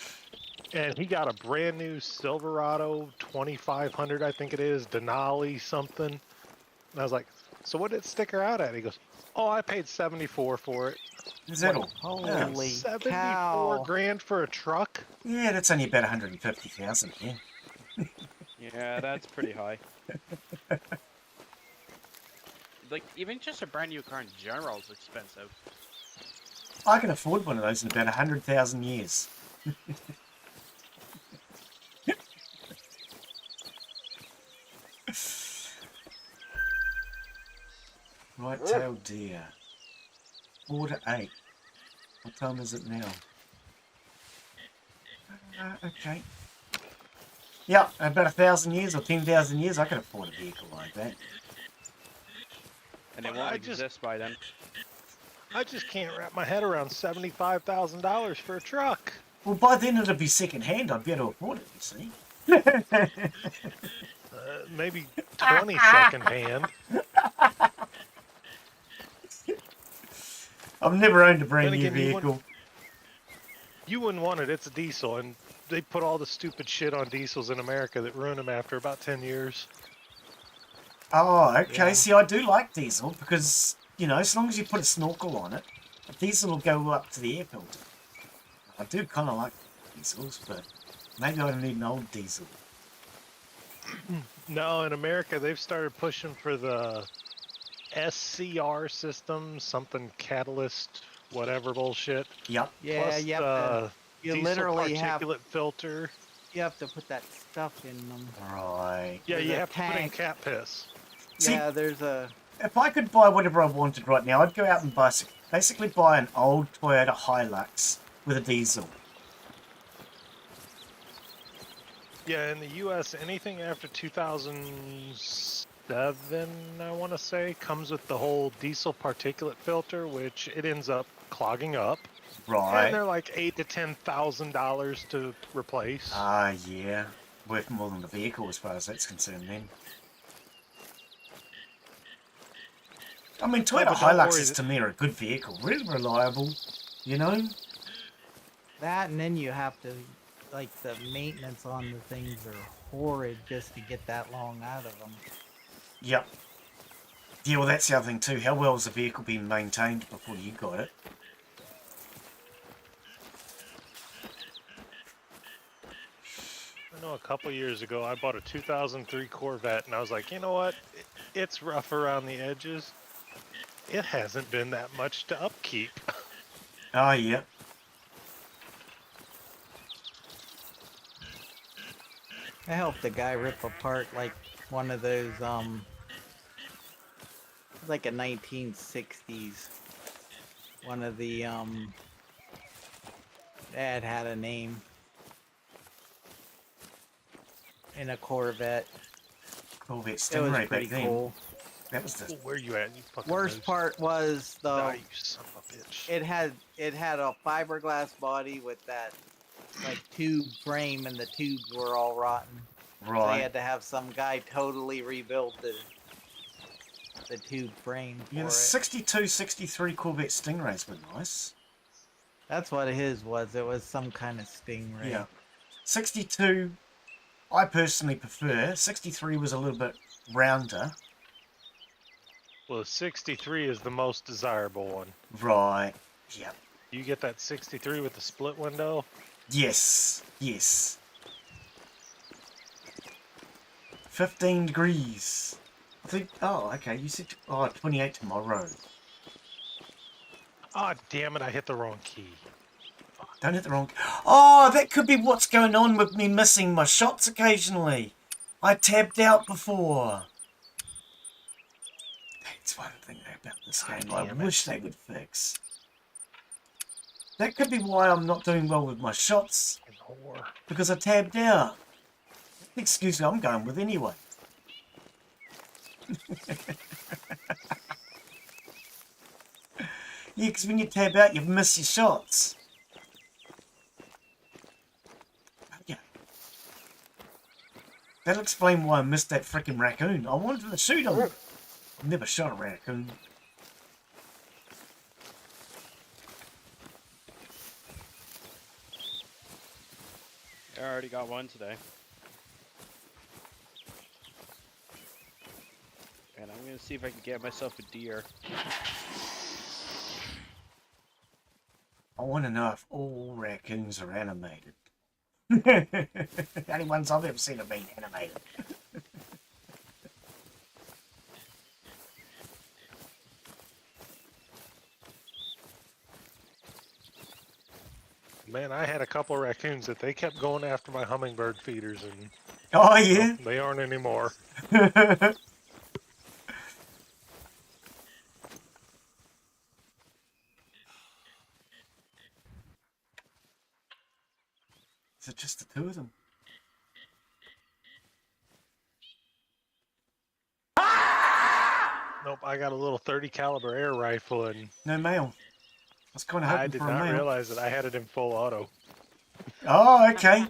And he got a brand new Silverado 2500, I think it is, Denali something. And I was like, So what did it stick her out at? He goes, oh, I paid 74 for it. Is that all? Holy 74 cow! grand for a truck? Yeah, that's only about 150,000. Yeah. Yeah, that's pretty high. Like, even just a brand new car in general is expensive. I can afford one of those in about 100,000 years. Right-tailed deer. 4 to 8. What time is it now? Okay. Yeah, about 1,000 years or 10,000 years, I can afford a vehicle like that. And they But won't I just- exist by then. I just can't wrap my head around $75,000 for a truck. Well, by then it'll be second-hand. I'd be able to afford it, you see. Maybe 20 second hand. I've never owned a brand Then new again, vehicle. You wouldn't want it. It's a diesel, and they put all the stupid shit on diesels in America that ruin them after about 10 years. Oh, okay. Yeah. See, I do like diesel because, you know, as long as you put a snorkel on it, a diesel will go up to the air filter. I do kind of like diesels, but maybe I need an old diesel. No, in America, they've started pushing for the SCR system, something catalyst, whatever bullshit. Yep. Yeah, Plus you have the you diesel literally particulate filter. you have to put that stuff in them. Right. Yeah, There's you a have to put in tank. cat piss. See- Yeah, there's a If I could buy whatever I wanted right now, I'd go out and basically buy an old Toyota Hilux with a diesel. Yeah, in the U.S., anything after 2007, I want to say, comes with the whole diesel particulate filter, which it ends up clogging up. And Right. they're like $8,000 to $10,000 to replace. Ah, yeah. Worth more than the vehicle as far as that's concerned then. I mean, Toyota but don't worry Hiluxes to me are a good vehicle. Really reliable, you know? that, and then you have to like the maintenance on the things are horrid just to get that long out of them. Yep. Yeah, well, that's the other thing too. How well has the vehicle been maintained before you got it? I know a couple years ago, I bought a 2003 Corvette, and I was like, you know what? It's rough around the edges. It hasn't been that much to upkeep. Oh, yeah. I helped a guy rip apart like one of those like a 1960s one of the it had a name in a Corvette. Corvette It was Stingray back pretty then. cool. That was the... Where you at, you fucking Worst moose? part was Ah, the you son of a bitch. it had a fiberglass body with that like tube frame, and the tubes were all rotten. So they Right. had to have some guy totally rebuild the tube frame for Yeah, the it. 62, 63 Corvette Stingrays were nice. That's what his was. It was some kind of Stingray. Yeah. 62, I personally prefer. 63 was a little bit rounder. Well, 63 is the most desirable one. Right. Yeah. You get that 63 with the split window. Yes. Yes. 15 degrees. I think... Oh, okay. You said... Oh, 28 tomorrow. Ah, damn it! I hit the wrong key. Don't hit the wrong... Oh, that could be what's going on with me missing my shots occasionally. I tabbed out before. That's one thing about this game I damn it. wish they would fix. That could be why I'm not doing well with my shots, Whore. because I tabbed out. Excuse me, I'm going with anyway. Yeah, because when you tab out, you miss your shots. Yeah. That'll explain why I missed that freaking raccoon. I wanted to shoot him. I've never shot a raccoon. I already got one today. And I'm gonna see if I can get myself a deer. I want to know if all raccoons are animated. The only ones I've ever seen have been animated. Man, I had a couple of raccoons that they kept going after my hummingbird feeders, and Oh, well, yeah? they aren't anymore. Is it just the two of them? Nope, I got a little 30 caliber air rifle, and No male. I was kind of I hoping did for a not male. realize that I had it in full auto. Oh, okay.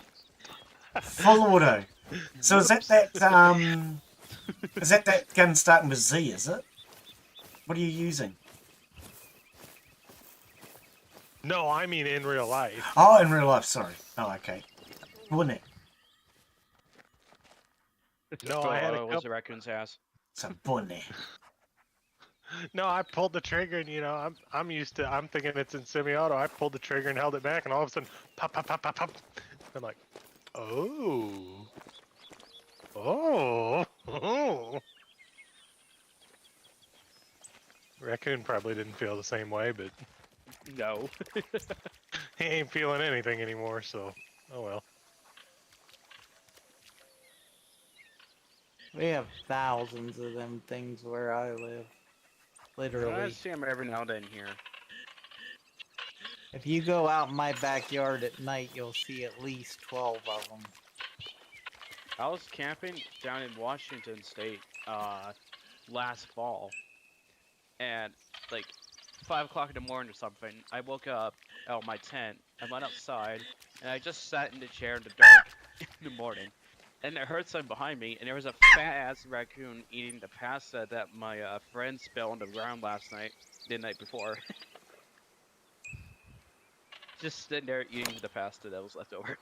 Full auto. So is that gun starting with Z, is it? What are you using? No, I mean in real life. Oh, in real life, sorry. Oh, okay. Wouldn't it? No, I had a What's couple. the raccoon's house? It's a bunny. No, I pulled the trigger, and I'm used to. I'm thinking it's in semi-auto. I pulled the trigger and held it back, and all of a sudden, pop, pop, pop, pop, pop. I'm like, oh, oh. Raccoon probably didn't feel the same way, but No. he ain't feeling anything anymore. So, oh well. We have thousands of them things where I live. I Literally. see him every now and then here. If you go out in my backyard at night, you'll see at least 12 of them. I was camping down in Washington State last fall, and like 5 o'clock in the morning or something, I woke up out of my tent. I went outside, and I just sat in the chair in the dark in the morning. And I heard something behind me, and there was a fat-ass raccoon eating the pasta that my friend spilled on the ground the night before. Just sitting there eating the pasta that was left over.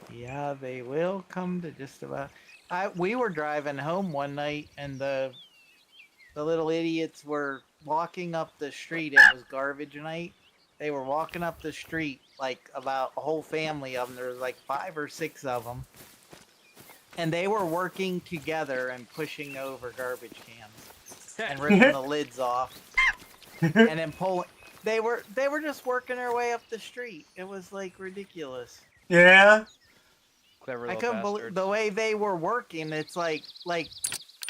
Yeah, they will come to just about. We were driving home one night, and the little idiots were walking up the street. It was garbage night. They were walking up the street, like about a whole family of them. There was like 5 or 6 of them, and they were working together and pushing over garbage cans and ripping the lids off, and then pulling. They were just working their way up the street. It was like ridiculous. Yeah. Clever I little couldn't believe bastards. the way they were working. It's like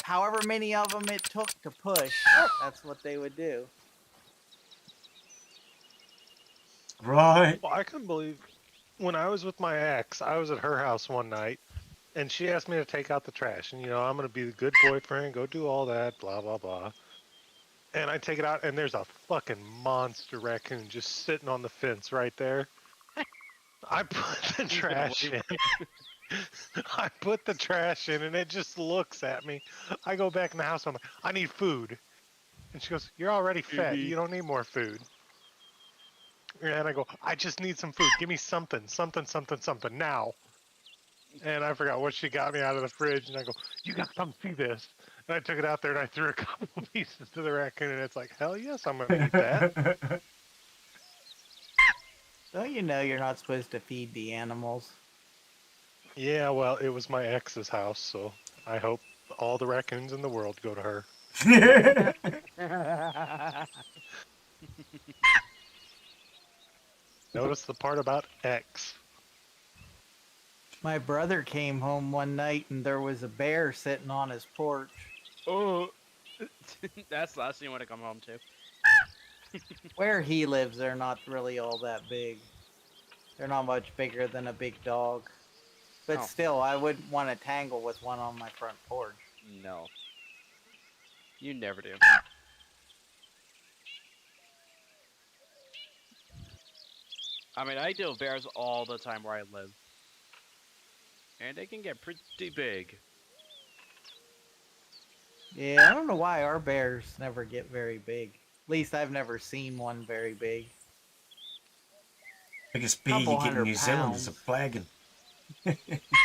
however many of them it took to push, that's what they would do. Right. Well, I couldn't believe when I was with my ex. I was at her house one night, and she asked me to take out the trash, and I'm gonna be the good boyfriend, go do all that, blah blah blah. And I take it out, and there's a fucking monster raccoon just sitting on the fence right there. I put the trash in. I put the trash in, and it just looks at me. I go back in the house, and I'm like, I need food. And she goes, you're already fat. You don't need more food. And I go, I just need some food. Give me something, something, something, something, now. And I forgot what she got me out of the fridge, and I go, you got to come see this. And I took it out there, and I threw a couple of pieces to the raccoon, and it's like, hell yes, I'm going to eat that. Don't you know you're not supposed to feed the animals? Yeah, well, it was my ex's house, so I hope all the raccoons in the world go to her. Notice the part about X. My brother came home one night and there was a bear sitting on his porch. Oh, that's the last thing you want to come home to. Where he lives, they're not really all that big. They're not much bigger than a big dog. But Oh. still, I wouldn't want to tangle with one on my front porch. No. You never do. I mean, I deal with bears all the time where I live. And they can get pretty big. Yeah, I don't know why our bears never get very big. At least I've never seen one very big. Biggest bear you Couple get in hundred New Zealand is a pounds. flagon.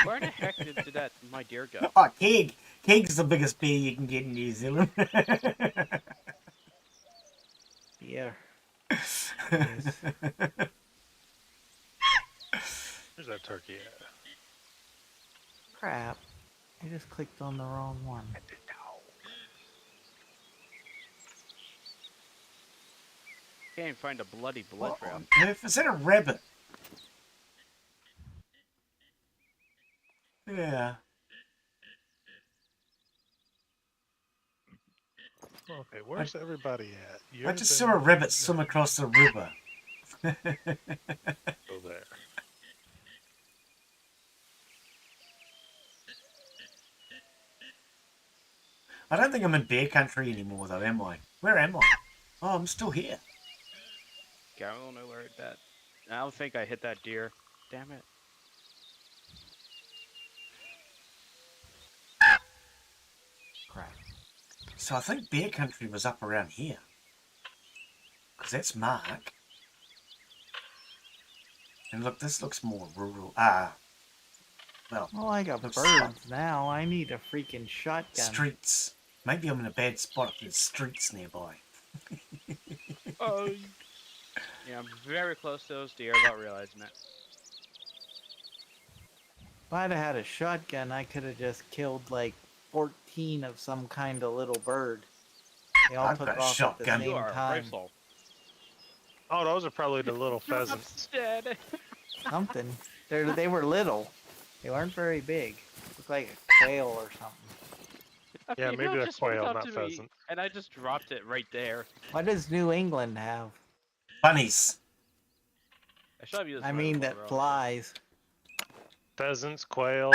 Where the heck did that my deer go? Oh, Keg Keg's the biggest bear you can get in New Zealand. Yeah. Where's that turkey at? Crap. I just clicked on the wrong one. Can't even find a bloody blood What trail. on earth? Is that a rabbit? Yeah. Okay, where's everybody at? I just saw a rabbit swim across the river. Go there. I don't think I'm in bear country anymore, though, am I? Where am I? Oh, I'm still here. Okay, I don't know where it's at. I don't think I hit that deer. Damn it. Crap. So I think bear country was up around here. Because that's Mark. And look, this looks more rural. Well, Well, I got looks birds like now. I need a freaking shotgun. streets. Maybe I'm in a bad spot if there's streets nearby. Oh. Yeah, I'm very close to those deer without realizing it. If I'd have had a shotgun, I could have just killed like 14 of some kind of little bird. They all I've took got a off shotgun. at the You same are a time. rifle. Oh, those are probably the little pheasants. Dead. Something. They were little. They weren't very big. Looked like a quail or something. Yeah, maybe they're just walked quail, up not to me, pheasant. and I just dropped it right there. What does New England have? Bunnies. I should have used I my mean, revolver that also. flies. Pheasants, quail.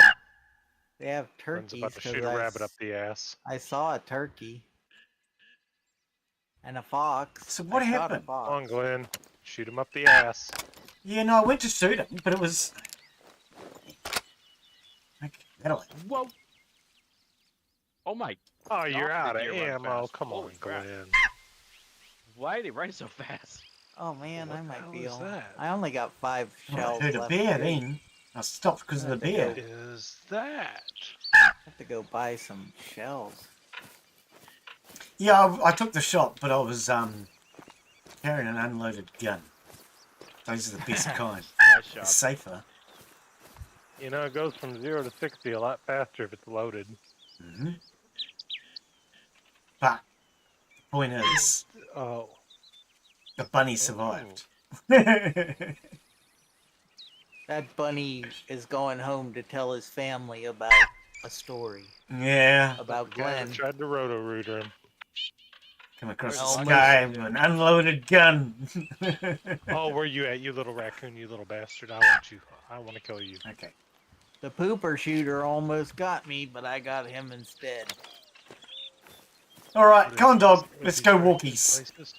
They have One's turkeys. about to 'cause shoot a rabbit up the ass. I saw a turkey. And a fox. So what I shot a happened? fox. Come on, Glenn. Shoot him up the ass. Yeah, no, I went to shoot him, but it was... Okay, that'll... Whoa! Oh my! Oh, you're God, out the of deer run ammo. fast. Come on, Holy crap. Glenn. Why did he run so fast? Oh man, What I the might hell be is on. that? I only got 5 Oh, shells I heard a left. bear to then. I stopped because of the bear. What is that? have to go buy some shells. Yeah, I took the shot, but I was carrying an unloaded gun. Those are the best kind. Nice It's job. safer. You know, it goes from 0 to 60 a lot faster if it's loaded. Hmm. But the point is, Oh. the bunny survived. That bunny is going home to tell his family about a story Yeah. about The guy that Glenn. tried to roto-rooter him. Come across There's the a sky bunny. with an unloaded gun. Oh, where you at, you little raccoon, you little bastard? I want you. I want to kill you. Okay. The pooper shooter almost got me, but I got him instead. All right, What come on, is dog. this? What Let's is go these walkies. places?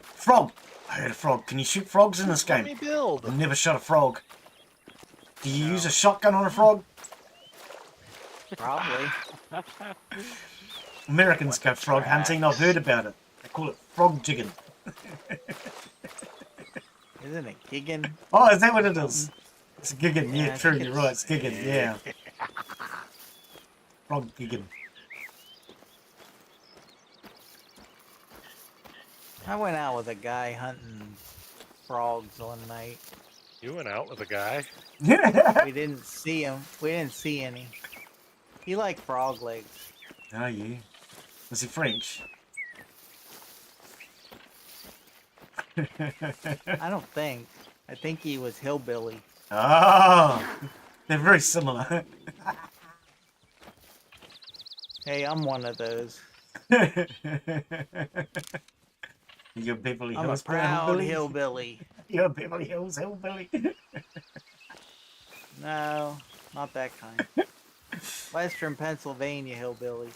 Frog. I heard a frog. Can you shoot frogs in this Let game? me build. I've never shot a frog. Do you use No. a shotgun on a frog? Probably. Americans go frog hunting. I've heard about it. They call it frog jigging. Isn't it gigging? Oh, is that what it is? It's gigging. Yeah, Yeah, I true. think You're it's- right. It's gigging. Yeah. Frog gigging. I went out with a guy hunting frogs one night. You went out with a guy. We didn't see him. We didn't see any. He liked frog legs. Oh, yeah. Was he French? I don't think. I think he was hillbilly. Oh, they're very similar. Hey, I'm one of those. You're Beverly I'm a Hills proud hillbilly. hillbilly. You're Beverly Hills hillbilly. No, not that kind. Western Pennsylvania hillbilly.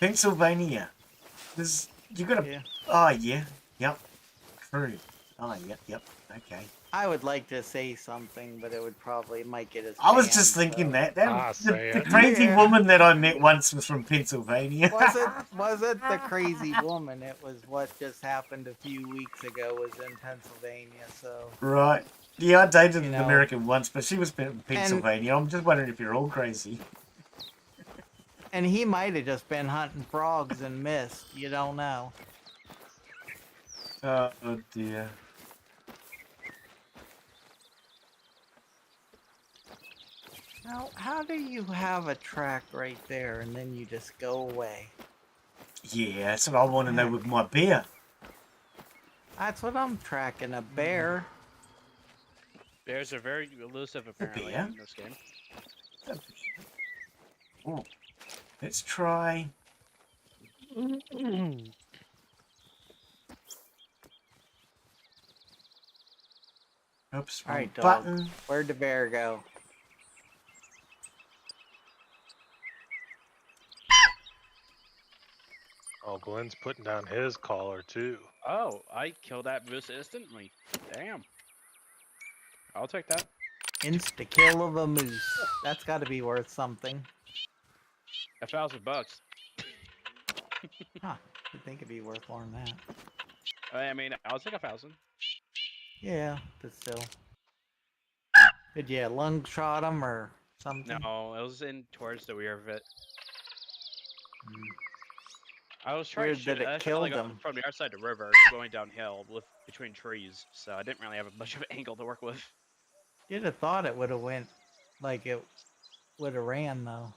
Pennsylvania. There's you got a. Yeah. Oh yeah. Yep. True. Oh yep. Yep. Okay. I would like to say something, but it might get us. I was just banned, thinking so- that. Say The it. crazy Yeah. woman that I met once was from Pennsylvania. wasn't the crazy woman. It was what just happened a few weeks ago was in Pennsylvania. So Right. Yeah, I dated You an know. American once, but she was from Pennsylvania. I'm just wondering if you're all crazy. and he might have just been hunting frogs and missed. You don't know. Oh, dear. Now, how do you have a track right there and then you just go away? Yeah, that's what I want to know with my beer. That's what I'm tracking. A bear. Bears are very elusive apparently bear? in this game. Oh, let's try. Oops, All wrong right, dog. button. Where'd the bear go? Oh, Glenn's putting down his collar too. Oh, I killed that moose instantly. Damn. I'll take that. Insta kill of a moose. That's got to be worth something. $1,000. Huh. I think it'd be worth more than that. I mean, I'll take 1,000. Yeah, but still. Did you lung shot him or something? No, it was in towards the rear of it. Mm. I was trying Weird to shoot that it I shot, killed like, him. from the other side of the river, going downhill with between trees, so I didn't really have much of an angle to work with. You'd have thought it would have went like it would have ran though.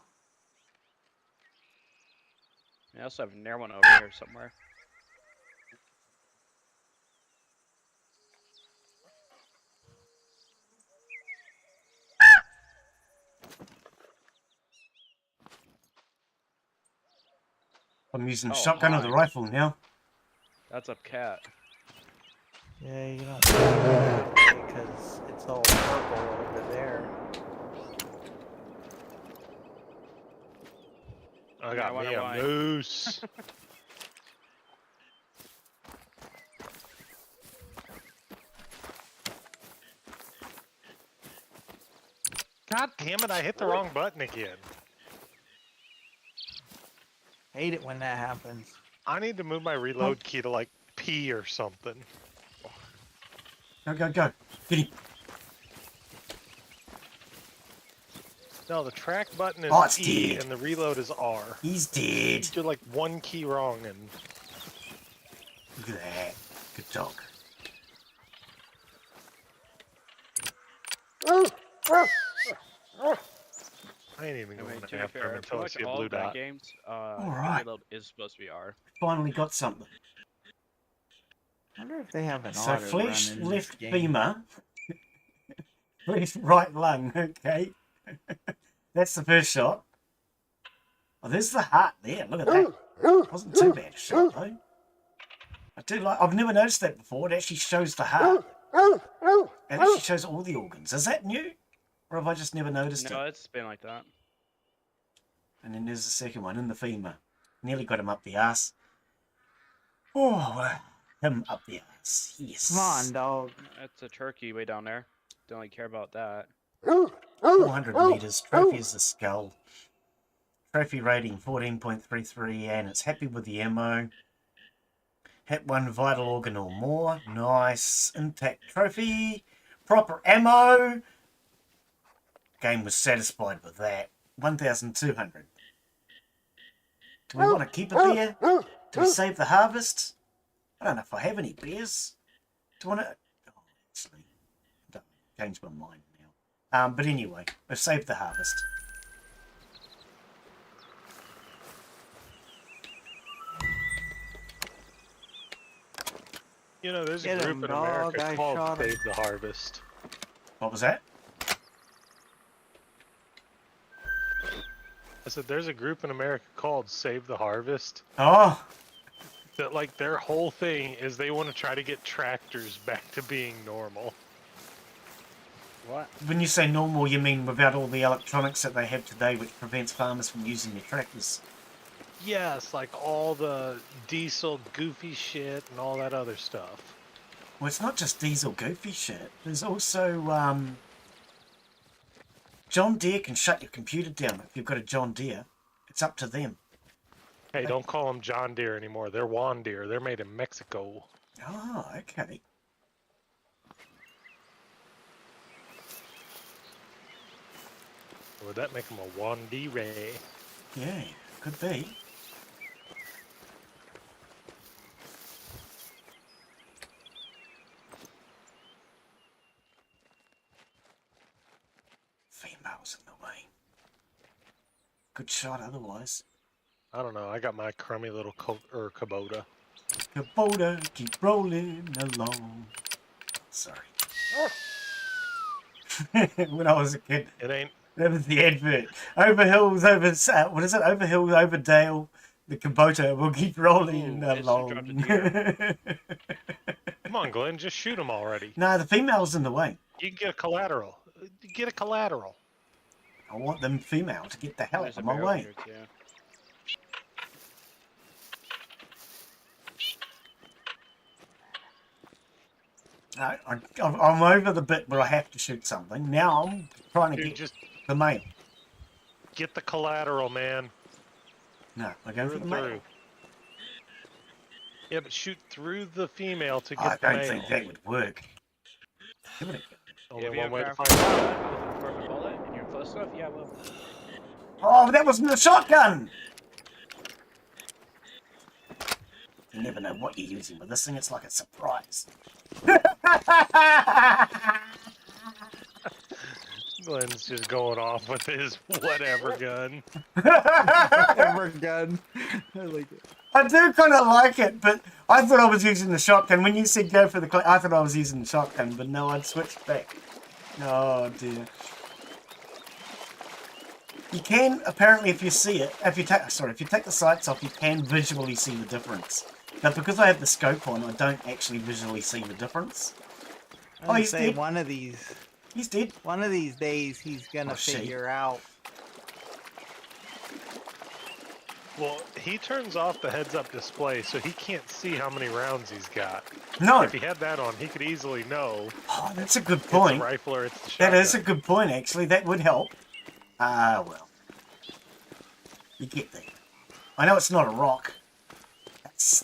I also have a near one over here somewhere. I'm using the Oh, shotgun or the hi. rifle now. That's a cat. Yeah, you don't because it's all purple over there. I Yeah, I got me wonder a why. moose. God damn it, I hit the wrong button again. Hate it when that happens. I need to move my reload key to like P or something. Go, go, go. Get him. No, the track button is Oh, it's E dead. and the reload is R. He's dead. You're like one key wrong and Look at that. Good dog. I ain't even I mean, going to be after him fair, until pretty I much see a all blue bad dot. games, Alright. reload is supposed to be R. Finally got something. I wonder if they have an So auto flesh, run in this left game. femur. Flesh, right lung. Okay. That's the first shot. Oh, there's the heart there. Look at that. Wasn't too bad a shot, though. I do like... I've never noticed that before. It actually shows the heart. It actually shows all the organs. Is that new? Or have I just never noticed No, it? it's been like that. And then there's the second one in the femur. Nearly got him up the ass. Oh, him up the ass. Yes. Come on, dog. It's a turkey way down there. Don't really care about that. 400 meters. Trophy is the skull. Trophy rating 14.33, and it's happy with the ammo. Hit one vital organ or more. Nice. Intact trophy. Proper ammo. Game was satisfied with that. 1,200. Do we want to keep a beer? Do we save the harvest? I don't know if I have any beers. Do you want to... Oh, actually, I changed my mind now. But anyway, we've saved the harvest. You know, there's a Get group him, in dog. America I called shot him. Save the Harvest. What was that? I said there's a group in America called Save the Harvest. Oh, That like their whole thing is they want to try to get tractors back to being normal. What? when you say normal, you mean without all the electronics that they have today, which prevents farmers from using their tractors. Yes, like all the diesel goofy shit and all that other stuff. Well, it's not just diesel goofy shit. There's also, John Deere can shut your computer down if you've got a John Deere. It's up to them. Hey, don't call them John Deere anymore. They're Juan Deere. They're made in Mexico. Oh, okay. Would that make them a Juan Deere? Yeah, could be. Females in the way. Good shot otherwise. I don't know. I got my crummy little Kubota. Kubota, keep rolling along. Sorry. When I was a kid, It ain't. that was the advert. Over hills, over what is it? Over hills, over dale. The Kubota will keep rolling Ooh, it's dropped a along. Come on, Glenn. Just shoot them already. No, the female's in the way. You can get a collateral. Get a collateral. I want them female to get the hell out There's a of my bear way. here, too. I'm over the bit where I have to shoot something. Now I'm trying to Dude, get just the male. get the collateral, man. No, I go for Through the and through. male. Yeah, but shoot through the female to get I the don't male. think that would work. Give it a go. Only If you one way to have find out. with a perfect bullet and you're close enough, yeah, well. Oh, that wasn't a shotgun! You never know what you're using with this thing. It's like a surprise. Glenn's just going off with his whatever gun. Ever gun. I like it. I do kind of like it, but I thought I was using the shotgun. When you said go for the I thought I was using the shotgun, but no, I'd switched back. Oh, dear. You can, apparently, if you see it, if you take the sights off, you can visually see the difference. But because I have the scope on, I don't actually visually see the difference. I would he's say dead. one of these days he's gonna Oh, shit. figure out. Well, he turns off the heads-up display, so he can't see how many rounds he's got. No. If he had that on, he could easily know Oh, that's a good it's point. the rifle or it's the That shotgun. is a good point, actually. That would help. Ah, well. You get there. I know it's not a rock.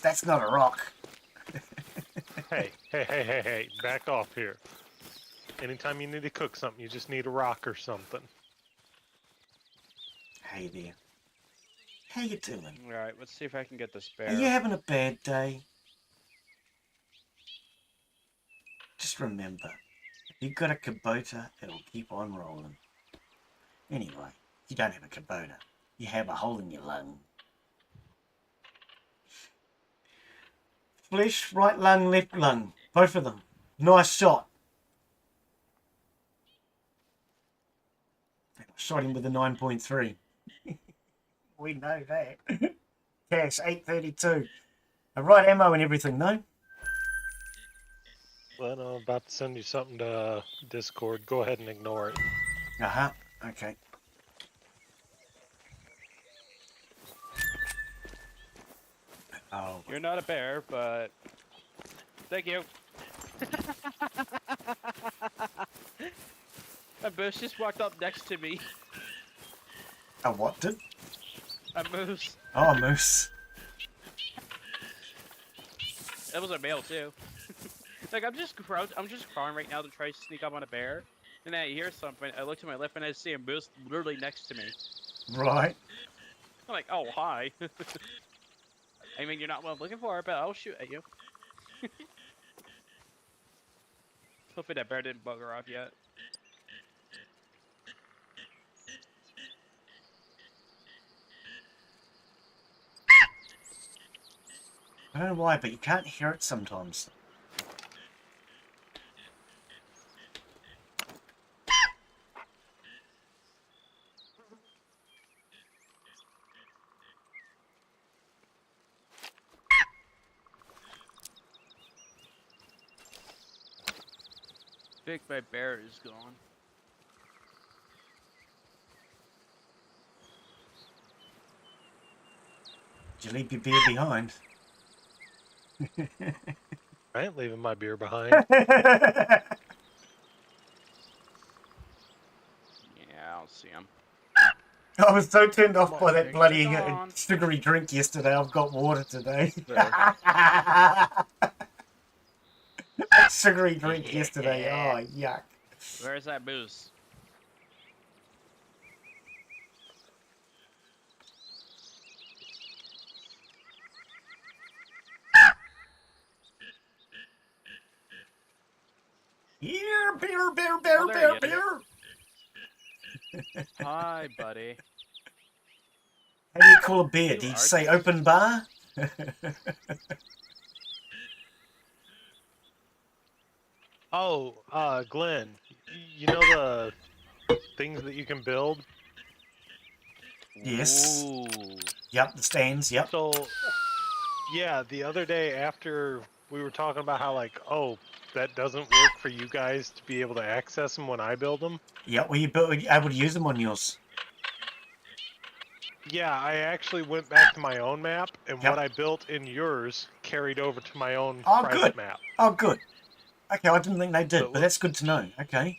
That's not a rock. Hey, back off here. Anytime you need to cook something, you just need a rock or something. Hey there. How you doing? Alright, let's see if I can get this bear. Are you having a bad day? Just remember, if you've got a Kubota, it'll keep on rolling. Anyway, you don't have a Kubota. You have a hole in your lung. Flesh, right lung, left lung. Both of them. Nice shot. I shot him with a 9.3. We know that. Cash, 832. Right ammo and everything, no? Well, I'm about to send you something to Discord. Go ahead and ignore it. Uh-huh. Okay. Oh. You're not a bear, but thank you. A moose just walked up next to me. A what did? A moose. Oh, a moose. It was a male too. Like I'm just crawling right now to try to sneak up on a bear, and then I hear something. I look to my left and I see a moose literally next to me. Right. I'm like, oh hi. I mean, you're not what I'm looking for, but I'll shoot at you. Hopefully that bear didn't bugger off yet. I don't know why, but you can't hear it sometimes. I think my bear is gone. Did you leave your beer behind? I ain't leaving my beer behind. Yeah, I don't see him. I was so turned off Come by on, that Take bloody it on. sugary drink yesterday. I've got water today. There. That sugary drink yesterday. Oh, yuck. Where's that booze? Here, beer, beer, Oh, beer, there beer, he is. beer. Hi, buddy. How do you call a beer? You Do you are say just- open bar? Oh, Glenn, you know the things that you can build? Yes. Ooh. Yep, the stands, yep. So, yeah, the other day after we were talking about how, like, oh, that doesn't work for you guys to be able to access them when I build them. Yep, were you able to use them on yours? Yeah, I actually went back to my own map, and Yep. what I built in yours carried over to my own Oh, private good. map. Oh, good. Okay, I didn't think they did, So it but that's good to know. Okay.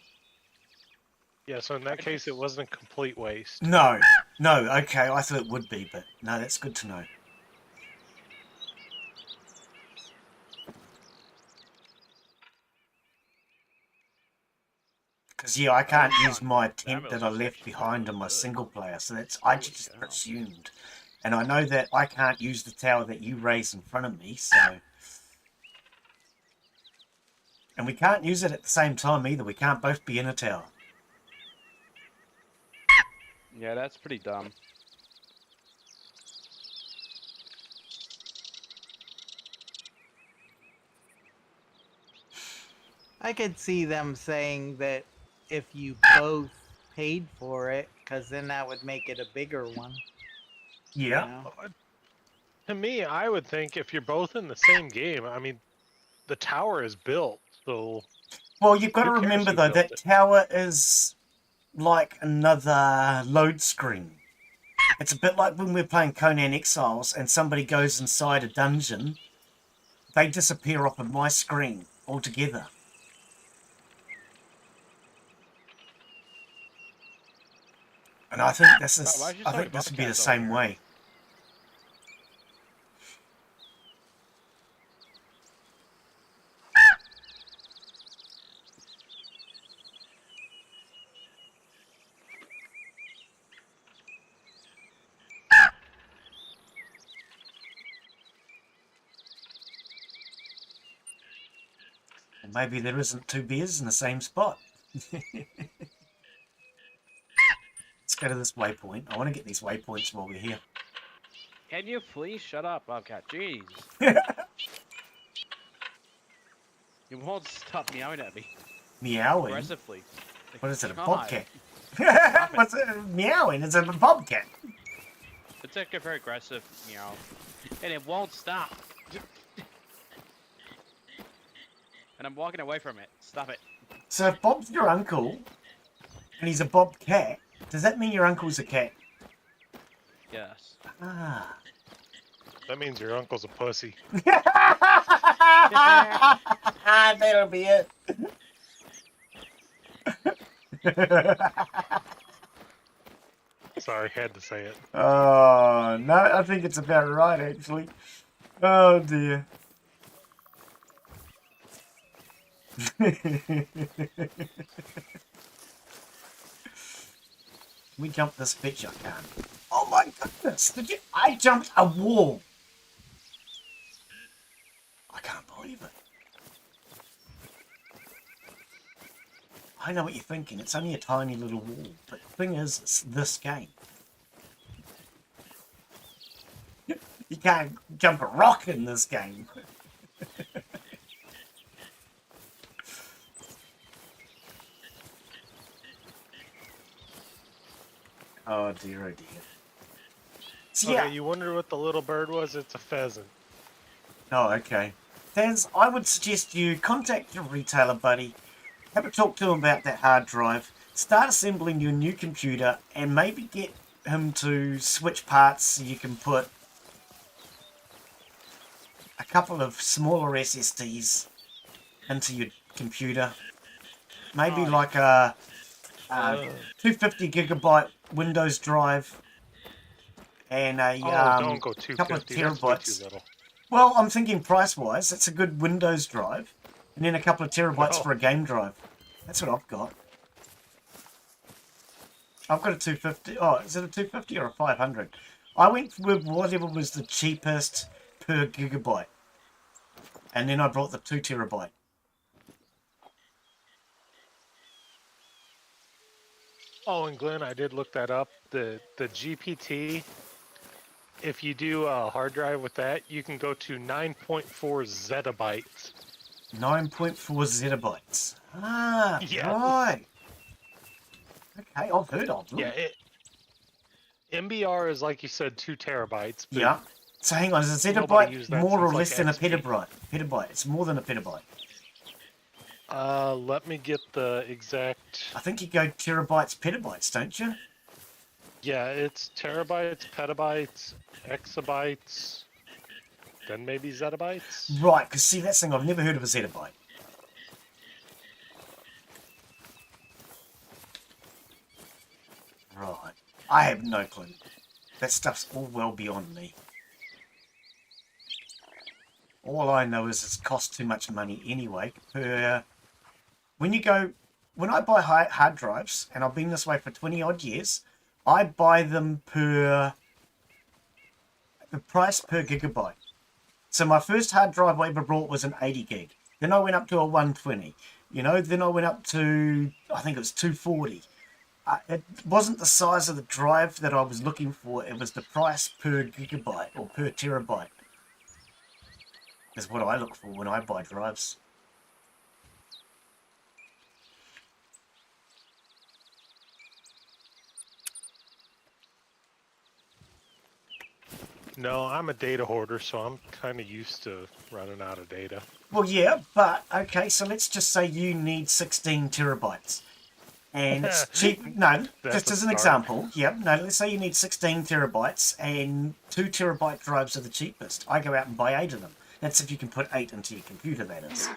Yeah, so in that case, it wasn't a complete waste. No, no, okay, I thought it would be, but no, that's good to know. Because, yeah, I can't use my tent that I left behind on my single player, so that's, I just assumed. And I know that I can't use the tower that you raise in front of me, so... And we can't use it at the same time either, we can't both be in a tower. Yeah, that's pretty dumb. I could see them saying that if you both paid for it, because then that would make it a bigger one. Yeah. You know? To me, I would think if you're both in the same game, I mean, the tower is built, so Well, you've got to Who cares remember, who though, built that it? tower is like another load screen. It's a bit like when we're playing Conan Exiles and somebody goes inside a dungeon, they disappear off of my screen altogether. And I think this is, why'd you I start think this would be the bobcats over same here? way. Or maybe there isn't two beers in the same spot. Let's go to this waypoint. I want to get these waypoints while we're here. Can you please shut up, Bobcat? Jeez. You won't stop meowing at me Meowing? aggressively. What is it, a God. bobcat? Stop it. What's it? Meowing? It's a bobcat. It's like a very aggressive meow. And it won't stop. And I'm walking away from it. Stop it. So if Bob's your uncle, and he's a bobcat, does that mean your uncle's a cat? Yes. Ah. that means your uncle's a pussy. That'll be it. Sorry, had to say it. Oh, no, I think it's about right, actually. Oh, dear. Can we jump this bitch? I can't. Oh my goodness! Did you? I jumped a wall. I can't believe it. I know what you're thinking. It's only a tiny little wall, but the thing is, it's this game. You can't jump a rock in this game. Oh dear, oh dear. So, yeah. Okay, you wonder what the little bird was? It's a pheasant. Oh, okay. Taz, I would suggest you contact your retailer buddy, have a talk to him about that hard drive, start assembling your new computer, and maybe get him to switch parts so you can put a couple of smaller SSDs into your computer. Maybe Oh, like a Uh, 250 gigabyte Windows drive and a oh, don't go couple of 250. That's way too terabytes. little. Well, I'm thinking price-wise, it's a good Windows drive, and then a couple of terabytes No. for a game drive. That's what I've got. I've got a 250. Oh, is it a 250 or a 500? I went with whatever was the cheapest per gigabyte, and then I brought the 2 terabyte. Oh, and Glenn, I did look that up. The GPT, if you do a hard drive with that, you can go to 9.4 zettabytes. 9.4 zettabytes. Ah, Yeah. right. Okay, I've heard of them. Yeah, MBR is like you said, 2 terabytes. But Yeah. So hang on, is a nobody zettabyte used that more or since, like, less than a XP. petabyte? Petabyte. It's more than a petabyte. Let me get the exact. I think you go terabytes, petabytes, don't you? Yeah, it's terabytes, petabytes, exabytes, then maybe zettabytes. Right, because see, that's the thing, I've never heard of a zettabyte. Right. I have no clue. That stuff's all well beyond me. All I know is it costs too much money anyway. When I buy hard drives, and I've been this way for 20 odd years, I buy them the price per gigabyte. So my first hard drive I ever bought was an 80 gig. Then I went up to a 120. Then I went up to, I think it was 240. It wasn't the size of the drive that I was looking for. It was the price per gigabyte or per terabyte. Is what I look for when I buy drives. No, I'm a data hoarder, so I'm kind of used to running out of data. Well, yeah, but okay, so let's just say you need 16 terabytes. And it's cheap. No, That's just a as an start. example. Yep, no, let's say you need 16 terabytes and 2 terabyte drives are the cheapest. I go out and buy 8 of them. That's if you can put 8 into your computer, that is.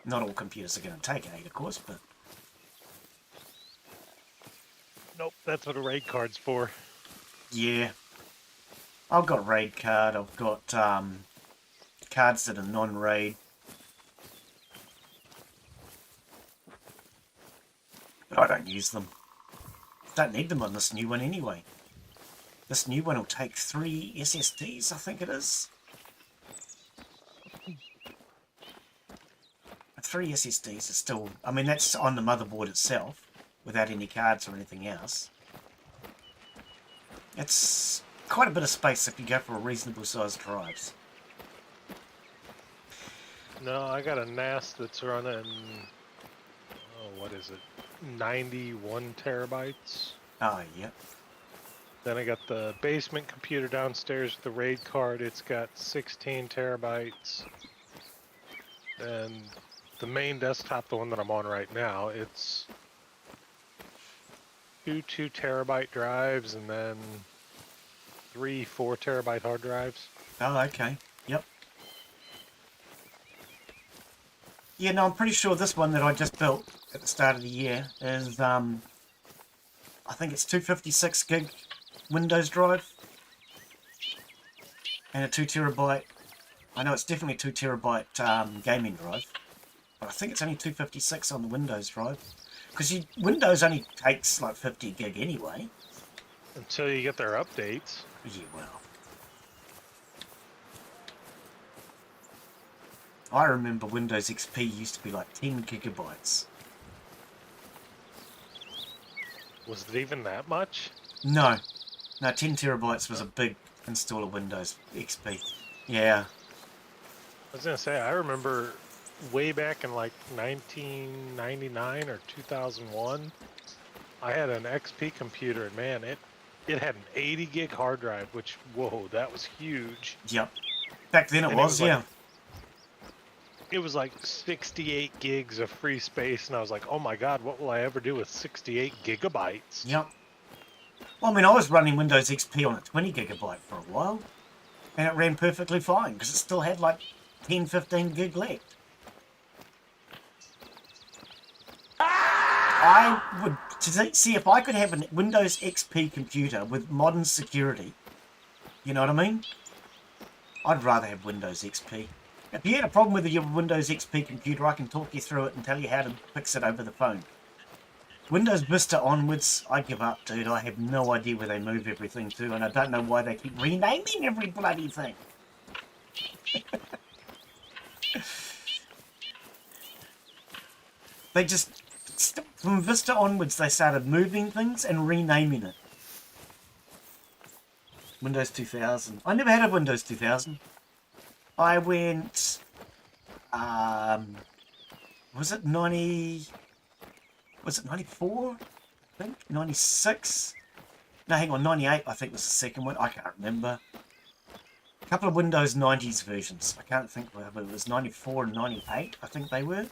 Not all computers are going to take 8, of course, but... Nope, that's what a RAID card's for. Yeah. I've got RAID card, I've got cards that are non-RAID. But I don't use them. Don't need them on this new one anyway. This new one will take 3 SSDs, I think it is. 3 SSDs is still... I mean, that's on the motherboard itself, without any cards or anything else. It's quite a bit of space if you go for a reasonable sized drives. No, I got a NAS that's running, oh, what is it? 91 terabytes. Oh, yeah. Then I got the basement computer downstairs with the RAID card. It's got 16 terabytes. And the main desktop, the one that I'm on right now, it's 2 2-terabyte drives and then 3 4-terabyte hard drives. Oh, okay. Yep. Yeah, no, I'm pretty sure this one that I just built at the start of the year is, I think it's 256 gig Windows drive. And a 2 terabyte, I know it's definitely 2 terabyte gaming drive. But I think it's only 256 on the Windows drive. Because Windows only takes like 50 gig anyway. Until you get their updates. Yeah, well. I remember Windows XP used to be like 10 gigabytes. Was it even that much? No. No, 10 terabytes was a big install of Windows XP. Yeah. I was going to say, I remember way back in like 1999 or 2001, I had an XP computer and man, it had an 80 gig hard drive, which, whoa, that was huge. Yep. Back then it And was, yeah. It was like 68 gigs of free space, and I was like, oh my god, what will I ever do with 68 gigabytes? Yep. Well, I mean, I was running Windows XP on a 20 gigabyte for a while, and it ran perfectly fine because it still had like 10, 15 gig left. I would see if I could have a Windows XP computer with modern security. You know what I mean? I'd rather have Windows XP. If you had a problem with your Windows XP computer, I can talk you through it and tell you how to fix it over the phone. Windows Vista onwards, I give up, dude. I have no idea where they move everything to, and I don't know why they keep renaming every bloody thing. They just, from Vista onwards, they started moving things and renaming it. Windows 2000. I never had a Windows 2000. I went, was it 90, was it 94? I think 96? No, hang on, 98 I think was the second one. I can't remember. A couple of Windows 90s versions. I can't think whether it was 94 and 98, I think they were.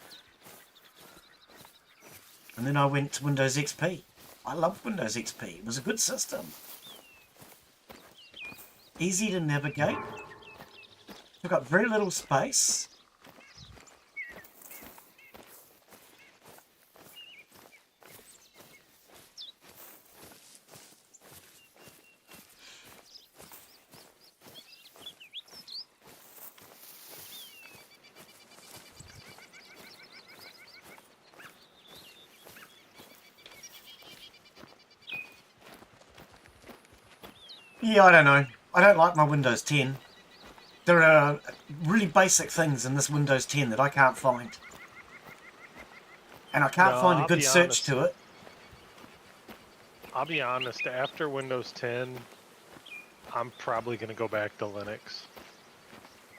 And then I went to Windows XP. I loved Windows XP. It was a good system. Easy to navigate. Took up very little space. Yeah, I don't know. I don't like my Windows 10. There are really basic things in this Windows 10 that I can't find. And I can't find a good search to it. I'll be honest, after Windows 10, I'm probably going to go back to Linux.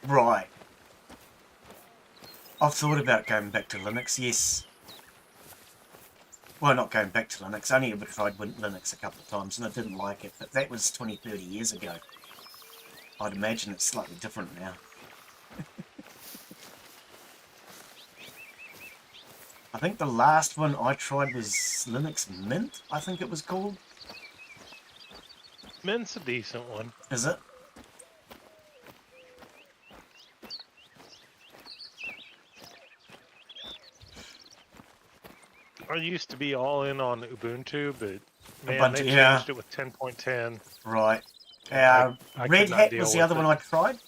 Right. I've thought about going back to Linux, yes. Well, not going back to Linux. I only ever tried Linux a couple of times and I didn't like it, but that was 20, 30 years ago. I'd imagine it's slightly different now. I think the last one I tried was Linux Mint, I think it was called. Mint's a decent one. Is it? I used to be all in on Ubuntu, but man, Ubuntu, they yeah. changed it with 10.10. Right. I Red could not Hat deal was the with other it. one I tried.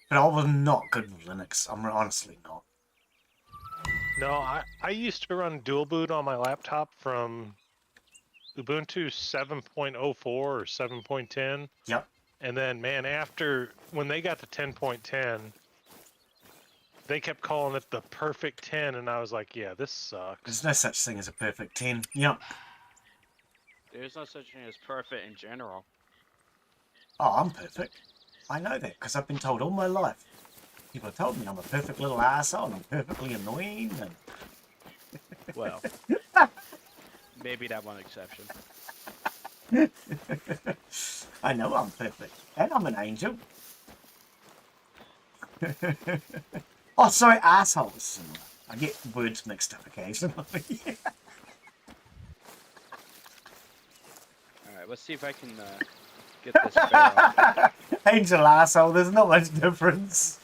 But I was not good with Linux. I'm honestly not. No, I used to run dual boot on my laptop from Ubuntu 7.04 or 7.10. Yep. And then, man, when they got to 10.10, they kept calling it the perfect 10, and I was like, yeah, this sucks. There's no such thing as a perfect 10. Yep. There's no such thing as perfect in general. Oh, I'm perfect. I know that because I've been told all my life. People have told me I'm a perfect little arsehole and I'm perfectly annoying. And... Well, maybe that one exception. I know I'm perfect. And I'm an angel. Oh, sorry, assholes. I get words mixed up occasionally. Alright, let's see if I can get this barrel. Angel asshole, there's not much difference.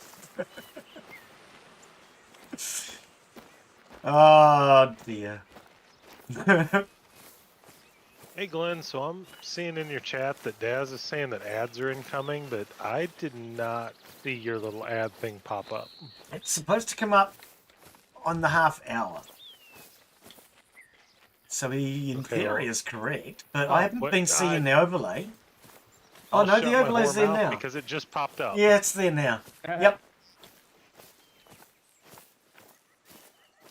Oh dear. Hey, Glenn, so I'm seeing in your chat that Daz is saying that ads are incoming, but I did not see your little ad thing pop up. It's supposed to come up on the half hour. So he, in theory, is correct, but I haven't been seeing the overlay. Oh no, the overlay's there now. Because it just popped up. Yeah, it's there now. Yep.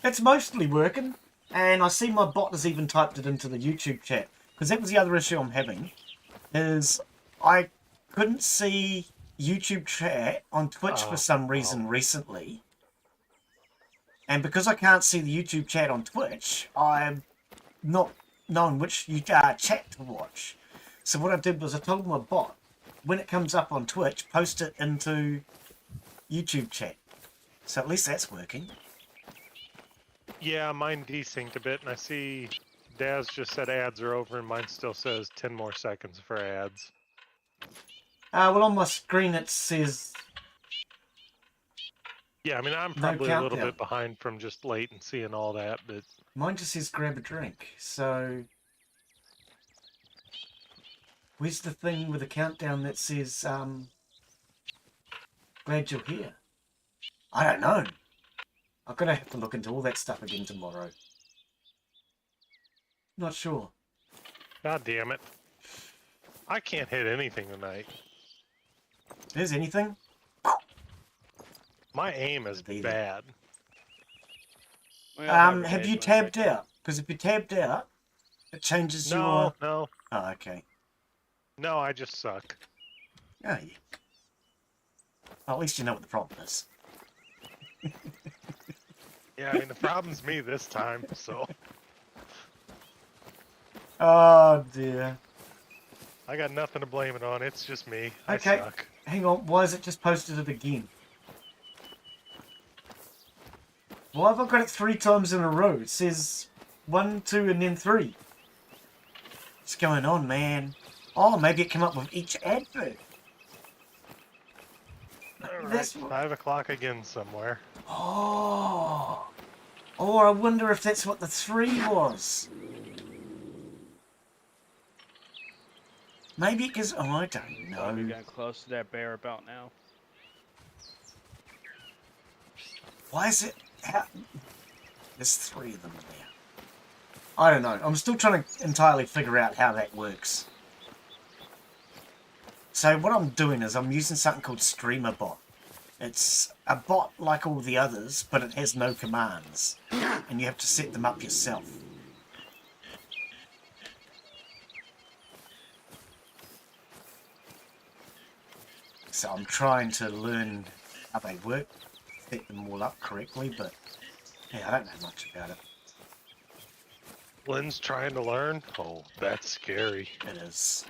It's mostly working, and I see my bot has even typed it into the YouTube chat. Because that was the other issue I'm having, is I couldn't see YouTube chat on Twitch for some reason recently. And because I can't see the YouTube chat on Twitch, I'm not knowing which chat to watch. So what I did was I told my bot, when it comes up on Twitch, post it into YouTube chat. So at least that's working. Yeah, mine desynced a bit, and I see Daz just said ads are over, and mine still says 10 more seconds for ads. Well, on my screen it says Yeah, I mean, I'm no probably a little countdown. bit behind from just latency and all that, but Mine just says grab a drink. So where's the thing with the countdown that says glad you're here? I don't know. I'm gonna have to look into all that stuff again tomorrow. Not sure. god damn it. I can't hit anything tonight. There's anything? My aim is Either. bad. Well, Have you tabbed out? Because if you tabbed out, it changes your... No, Oh, okay. no, I just suck. Oh, yeah. Well, at least you know what the problem is. Yeah, I mean, the problem's me this time, so Oh, dear. I got nothing to blame it on. It's just me. Okay. I suck. Hang on, why is it just posted it again? Why have I got it 3 times in a row? It says 1, 2, and then 3. What's going on, man? Oh, maybe it came up with each advert. All That's right, what... 5 o'clock again somewhere. Oh. Or I wonder if that's what the 3 was. Maybe because... Oh, I don't We're know. getting close to that bear about now. Why is it... How... There's 3 of them there. I don't know. I'm still trying to entirely figure out how that works. So what I'm doing is I'm using something called Streamer Bot. It's a bot like all the others, but it has no commands. And you have to set them up yourself. So I'm trying to learn how they work, set them all up correctly, but yeah, I don't know much about it. Lynn's trying to learn? Oh, that's scary. It is.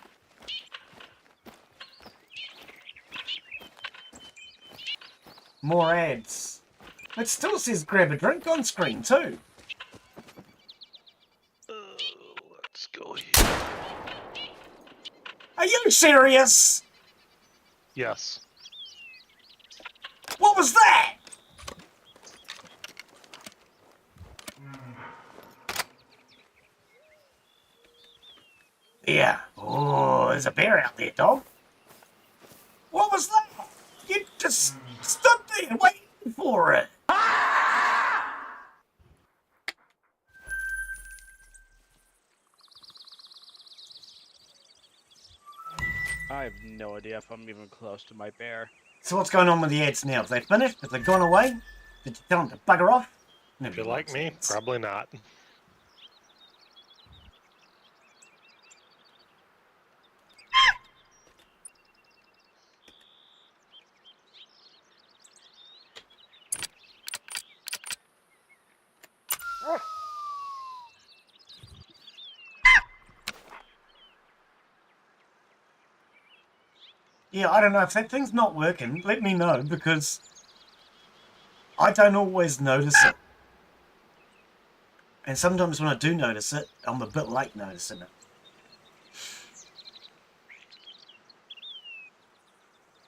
More ads. It still says grab a drink on screen too. Let's go here. Are you serious? Yes. What was that? Yeah. Oh, there's a bear out there, dog. What was that? You just stood there waiting for it. I have no idea if I'm even close to my bear. So what's going on with the ads now? Have they finished? Have they gone away? Did you tell them to bugger off? If you're like me, probably not. Yeah, I don't know. If that thing's not working, let me know, because I don't always notice it. And sometimes when I do notice it, I'm a bit late noticing it.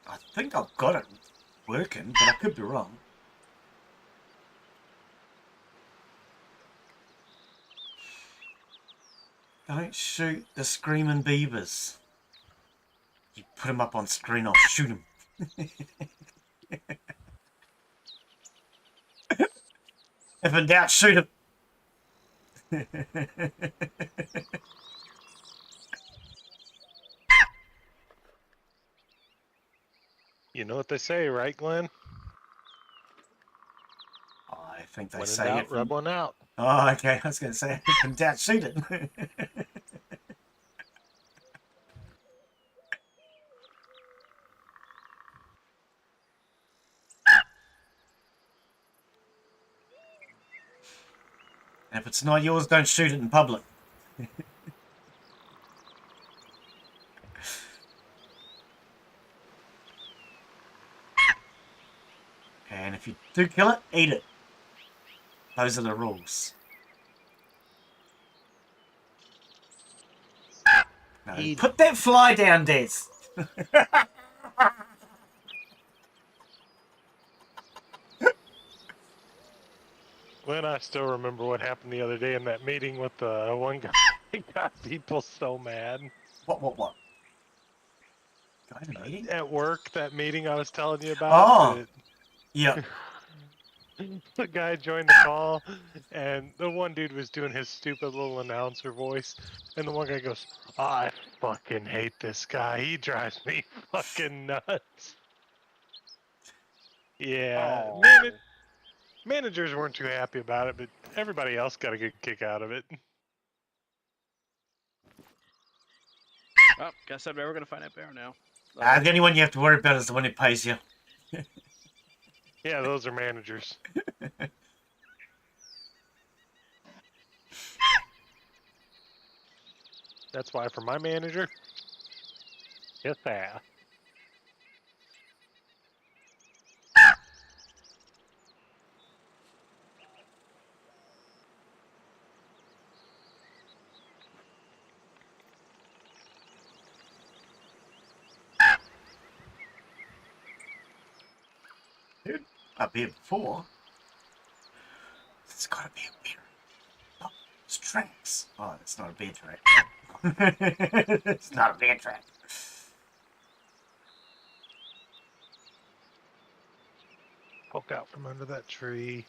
I think I've got it working, but I could be wrong. Don't shoot the screaming beavers. You put them up on screen, I'll shoot them. If in doubt, shoot him. You know what they say, right, Glenn? I think they When in say doubt, it. rub one out. Oh, okay. I was going to say, if in doubt, shoot it. And if it's not yours, don't shoot it in public. And if you do kill it, eat it. Those are the rules. No, Eat. put that fly down, Des. When I still remember what happened the other day in that meeting with the one guy. He got people so mad. What? Go to the meeting? At work, that meeting I was telling you about. Oh. Yep. The guy joined the call, and the one dude was doing his stupid little announcer voice, and the one guy goes, "I fucking hate this guy. He drives me fucking nuts." Yeah, Oh. managers weren't too happy about it, but everybody else got a good kick out of it. Oh, guess I'm never gonna find that bear now. The only one you have to worry about is the one who pays you. Yeah, those are managers. That's why for my manager, yes, sir. Dude, a bear before. It's gotta be a bear. Oh, it's tracks. Oh, it's not a bear track. It's not a bear track. Poke out from under that tree.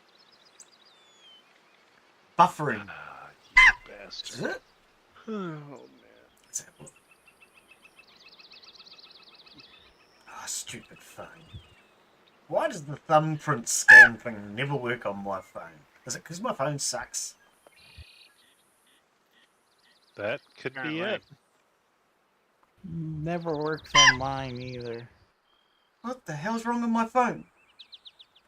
Buffering. Ah, you Is bastard. it? Oh man. Let's have a look. Oh, stupid phone. Why does the thumbprint scan thing never work on my phone? Is it because my phone sucks? That could be Apparently. it. Never works on mine either. What the hell's wrong with my phone?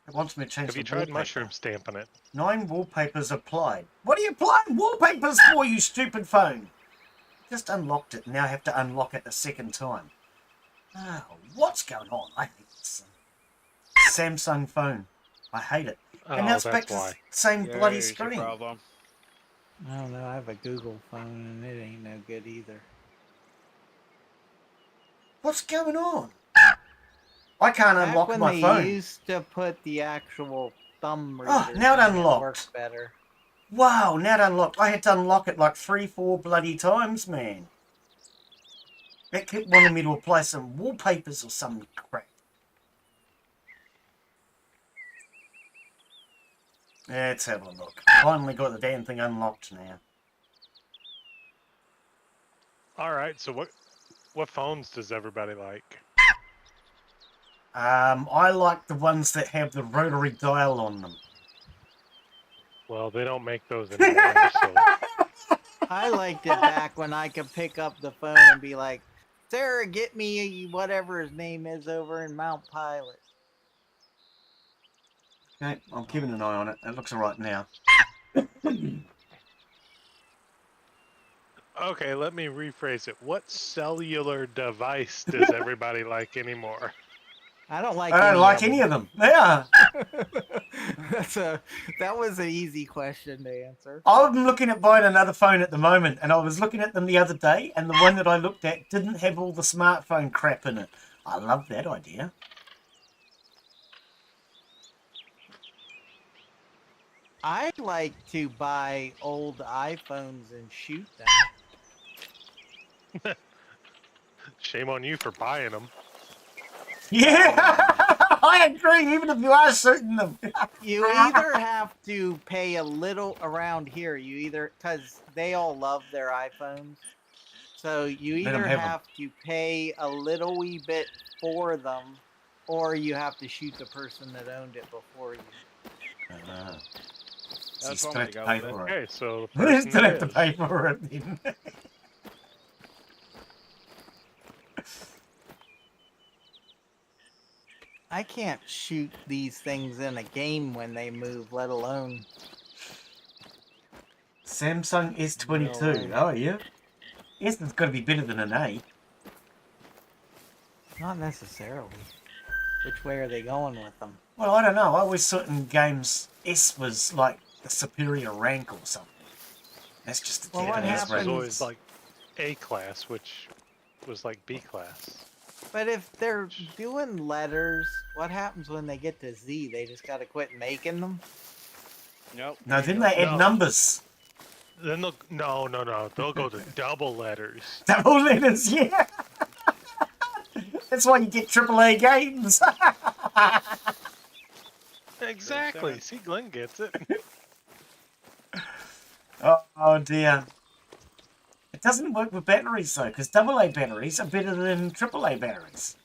It wants me to change Have the you tried wallpaper. mushroom stamping it? 9 wallpapers applied. What are you applying wallpapers for, you stupid phone? Just unlocked it. Now I have to unlock it a second time. Oh, what's going on? I hate this Samsung phone. I hate it. Oh, And now it's back that's to why. the same Yeah, bloody here's your screen. problem. I don't know. I have a Google phone and it ain't no good either. What's going on? I can't Back unlock when my they phone. used to put the actual thumb reader, Oh, now it thing, unlocked. worked better. Wow, now it unlocked. I had to unlock it like 3-4 bloody times, man. It kept wanting me to apply some wallpapers or some crap. Let's have a look. Finally got the damn thing unlocked now. All right. So what phones does everybody like? I like the ones that have the rotary dial on them. Well, they don't make those anymore. So I liked it back when I could pick up the phone and be like, "Sarah, get me whatever his name is over in Mount Pilot." Okay, I'm keeping an eye on it. It looks alright now. okay, let me rephrase it. What cellular device does everybody like anymore? I don't like. I don't like any of them. Yeah. That was an easy question to answer. I'm looking at buying another phone at the moment, and I was looking at them the other day, and the one that I looked at didn't have all the smartphone crap in it. I love that idea. I like to buy old iPhones and shoot them. Shame on you for buying them. Yeah, I agree, even if you are shooting them. You either have to pay a little around here, because they all love their iPhones. So you Let 'em either have 'em. have to pay a little wee bit for them, or you have to shoot the person that owned it before you. So you That's still one way have to to go pay with it. for it. Okay, so the You person still that have to is. pay for it then. I can't shoot these things in a game when they move, let alone. Samsung S22. No way. Oh, yeah. S has got to be better than an A. Not necessarily. Which way are they going with them? Well, I don't know. I always thought in games S was like the superior rank or something. That's just a Well, what Japanese It was rank. always like A class, which was like B class. But if they're doing letters, what happens when they get to Z? They just got to quit making them? Nope. No, you then go- they add No. numbers. Then they'll no. They'll go to double letters. Double letters, yeah. That's why you get AAA games. Exactly. See, Glenn gets it. Oh dear. It doesn't work with batteries though, because AA batteries are better than AAA batteries.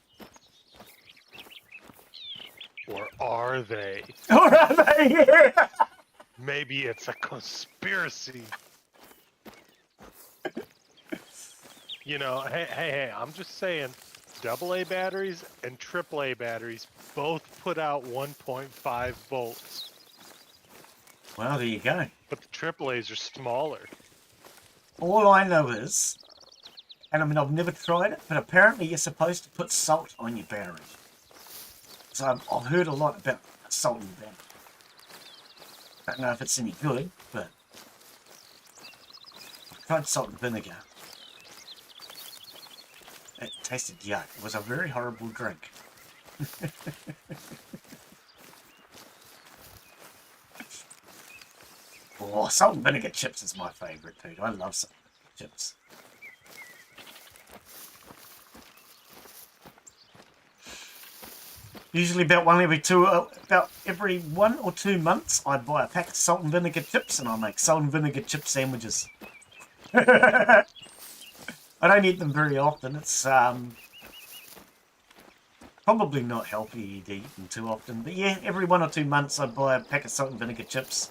Or are they? Or are they? Yeah. Maybe it's a conspiracy. You know, hey, I'm just saying, AA batteries and AAA batteries both put out 1.5 volts, Well, there you go. but the AAAs are smaller. All I know is, and I mean I've never tried it, but apparently you're supposed to put salt on your battery. So I've heard a lot about salt in your battery. Don't know if it's any good, but I've tried salt and vinegar. It tasted yuck. It was a very horrible drink. Oh, salt and vinegar chips is my favourite food. I love salt and vinegar chips. Usually about every 1 or 2 months, I buy a pack of salt and vinegar chips and I make salt and vinegar chip sandwiches. I don't eat them very often. It's probably not healthy to eat them too often. But yeah, every 1 or 2 months I buy a pack of salt and vinegar chips.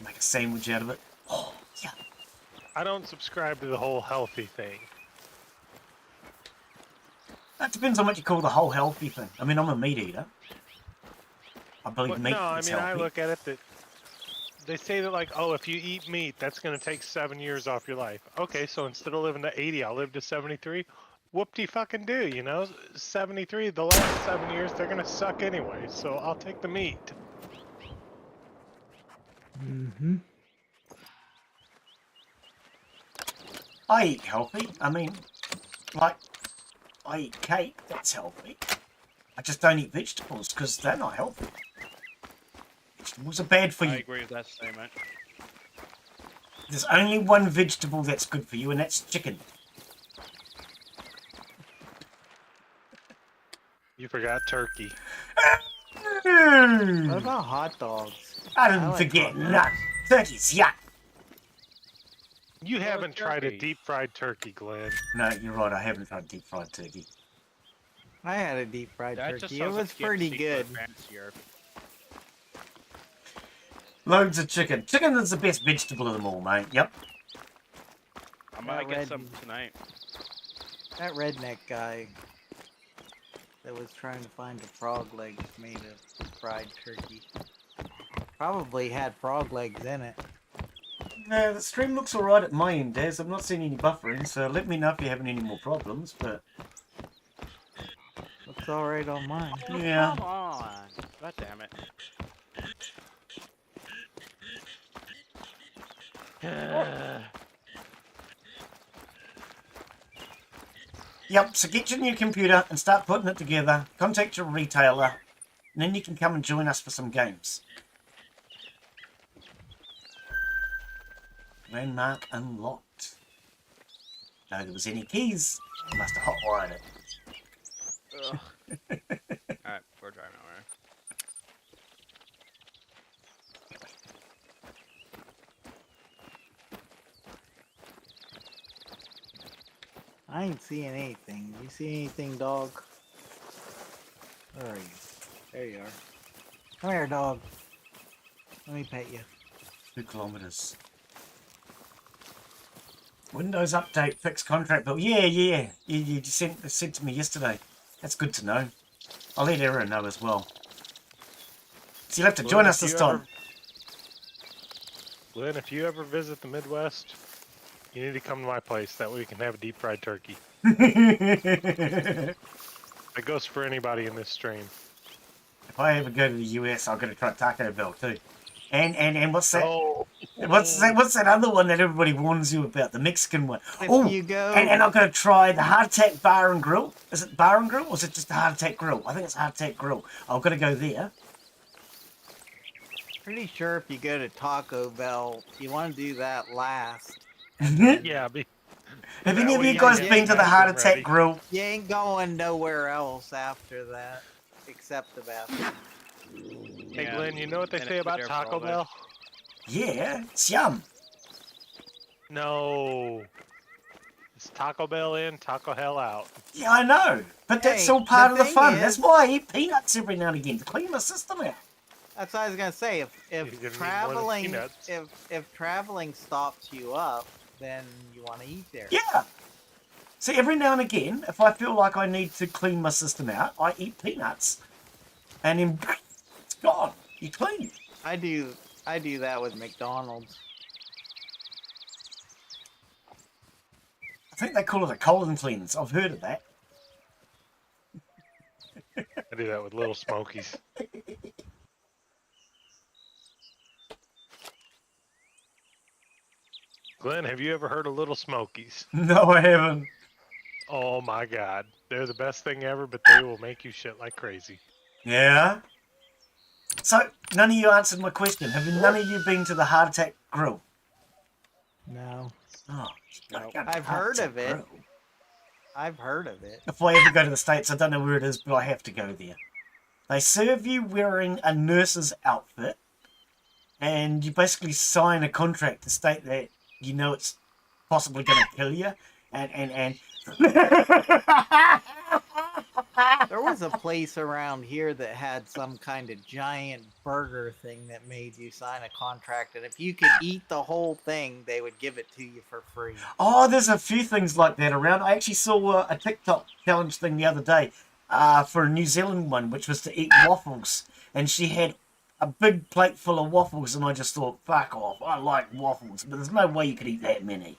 Make a sandwich out of it. Oh, yeah. I don't subscribe to the whole healthy thing. That depends on what you call the whole healthy thing. I mean, I'm a meat eater. I believe But meat no, I is mean, I healthy. look at it that they say that, like, oh, if you eat meat, that's going to take 7 years off your life. Okay, so instead of living to 80, I'll live to 73. Whoop-de-fucking-do, you know? 73, the last 7 years, they're going to suck anyway, so I'll take the meat. Mm-hmm. I eat healthy. I mean, like, I eat cake. That's healthy. I just don't eat vegetables because they're not healthy. Vegetables are bad for I you. agree with that statement. There's only one vegetable that's good for you, and that's chicken. You forgot turkey. What about hot dogs? I didn't like forget hot dogs. none. Turkey's yuck. You haven't tried a turkey. deep-fried turkey, Glenn. No, you're right. I haven't tried deep fried turkey. I had a deep fried That just turkey. It sounds was like pretty KFC, good. but fancier. Loads of chicken. Chicken is the best vegetable of them all, mate. Yep. I might red- get some tonight. That redneck guy that was trying to find a frog legs made a fried turkey. Probably had frog legs in it. No, the stream looks alright at my end, Daz. I'm not seeing any buffering, so let me know if you're having any more problems, but Looks alright on mine. yeah. Come on. God damn it. Yep, so get your new computer and start putting it together. Contact your retailer, and then you can come and join us for some games. Landmark unlocked. No, there was any keys. I must have hotwired it. Ugh. Alright, we're driving over. I ain't seeing anything. You see anything, dog? Where are you? There you are. Come here, dog. Let me pet you. 2 kilometers. Windows update, fixed contract bill. Yeah. You just sent to me yesterday. That's good to know. I'll let Era know as well. So you'll have to join us this time. Glenn, if you ever visit the Midwest, you need to come to my place. That way we can have a deep-fried turkey. That goes for anybody in this stream. If I ever go to the US, I'm going to try Taco Bell too. And what's that? Oh, What's that other one that everybody warns you about? The Mexican one. If Oh, you go, and I'm going to try the Heart Attack Bar and Grill. Is it Bar and Grill or is it just the Heart Attack Grill? I think it's Heart Attack Grill. I've got to go there. pretty sure if you go to Taco Bell, you want to do that last. Have yeah. any of way you you guys can been get to the Heart everything Attack ready. Grill? You ain't going nowhere else after that, except the bathroom. Hey, Yeah, Glenn, you know what they and say it's about there for Taco all day. Bell? Yeah, it's yum. No. It's Taco Bell in, Taco Hell out. Yeah, I know. But that's Hey, all part of the the thing fun. is- That's why I eat peanuts every now and again to clean my system out. That's what I was gonna say. You're gonna If need more than traveling, peanuts. if traveling stops you up, then you want to eat there. Yeah. See, every now and again, if I feel like I need to clean my system out, I eat peanuts. And then it's gone. You clean. I do that with McDonald's. I think they call it a colon cleanse. I've heard of that. I do that with Little Smokies. Glenn, have you ever heard of Little Smokies? No, I haven't. Oh my God. They're the best thing ever, but they will make you shit like crazy. Yeah. So, none of you answered my question. Have none of you been to the Heart Attack Grill? No, Oh, No. I've heard of it. I've heard of it. If I ever go to the States, I don't know where it is, but I have to go there. They serve you wearing a nurse's outfit, and you basically sign a contract to state that you know it's possibly going to kill you, and There was a place around here that had some kind of giant burger thing that made you sign a contract, and if you could eat the whole thing, they would give it to you for free. Oh, there's a few things like that around. I actually saw a TikTok challenge thing the other day for a New Zealand one, which was to eat waffles. And she had a big plate full of waffles, and I just thought, fuck off, I like waffles. But there's no way you could eat that many.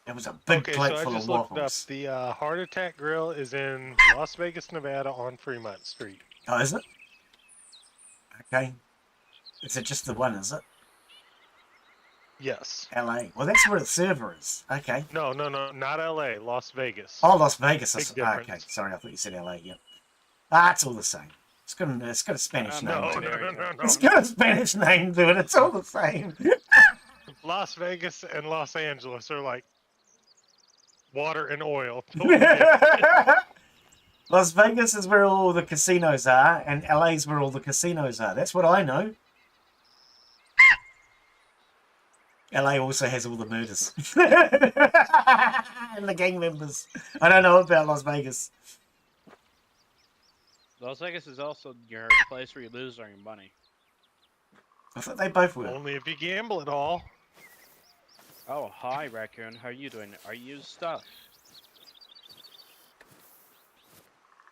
It was a big Okay, plate so I full just of looked up. waffles. The Heart Attack Grill is in Las Vegas, Nevada on Fremont Street. Oh, is it? Okay. Is it just the one, is it? Yes. LA. Well, that's where the server is. Okay. No, not LA, Las Vegas. Oh, Las Vegas. Big Okay. difference. Sorry, I thought you said LA. Yep. Ah, it's all the same. It's got a Spanish name No, to no, it. no, no, no. It's got a Spanish name to it. It's all the same. Las Vegas and Los Angeles are like water and oil. Totally different. Las Vegas is where all the casinos are, and LA is where all the casinos are. That's what I know. LA also has all the murders and the gang members. I don't know about Las Vegas. Las Vegas is also your place where you lose all your money. I thought they both were. Only if you gamble it all. Oh, hi, Raccoon. How are you doing? Are you stuck?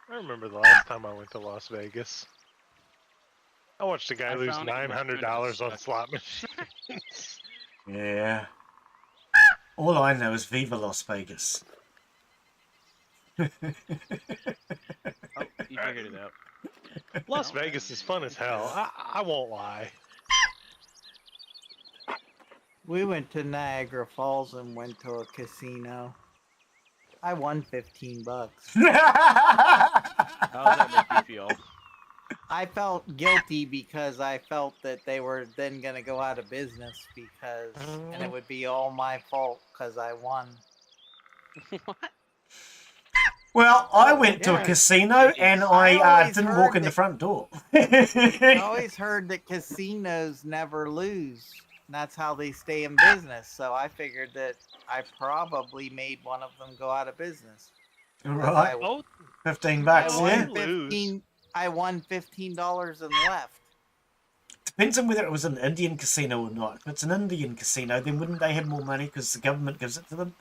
I remember the last time I went to Las Vegas. I watched a guy I lose found it. $900 on slot machines. Yeah. All I know is Viva Las Vegas. Oh, you figured it out. Las Vegas is fun as hell. I won't lie. We went to Niagara Falls and went to a casino. I won $15. How does that make you feel? I felt guilty because I felt that they were then going to go out of business and it would be all my fault because I won. What? Well, I went to a Yeah. casino and I always didn't heard walk in the that- front door. I always heard that casinos never lose. And that's how they stay in business. So I figured that I probably made one of them go out of business. 'Cause Right. Oh, $15, I Oh, yeah. won lose. I won $15 and left. Depends on whether it was an Indian casino or not. If it's an Indian casino, then wouldn't they have more money because the government gives it to them?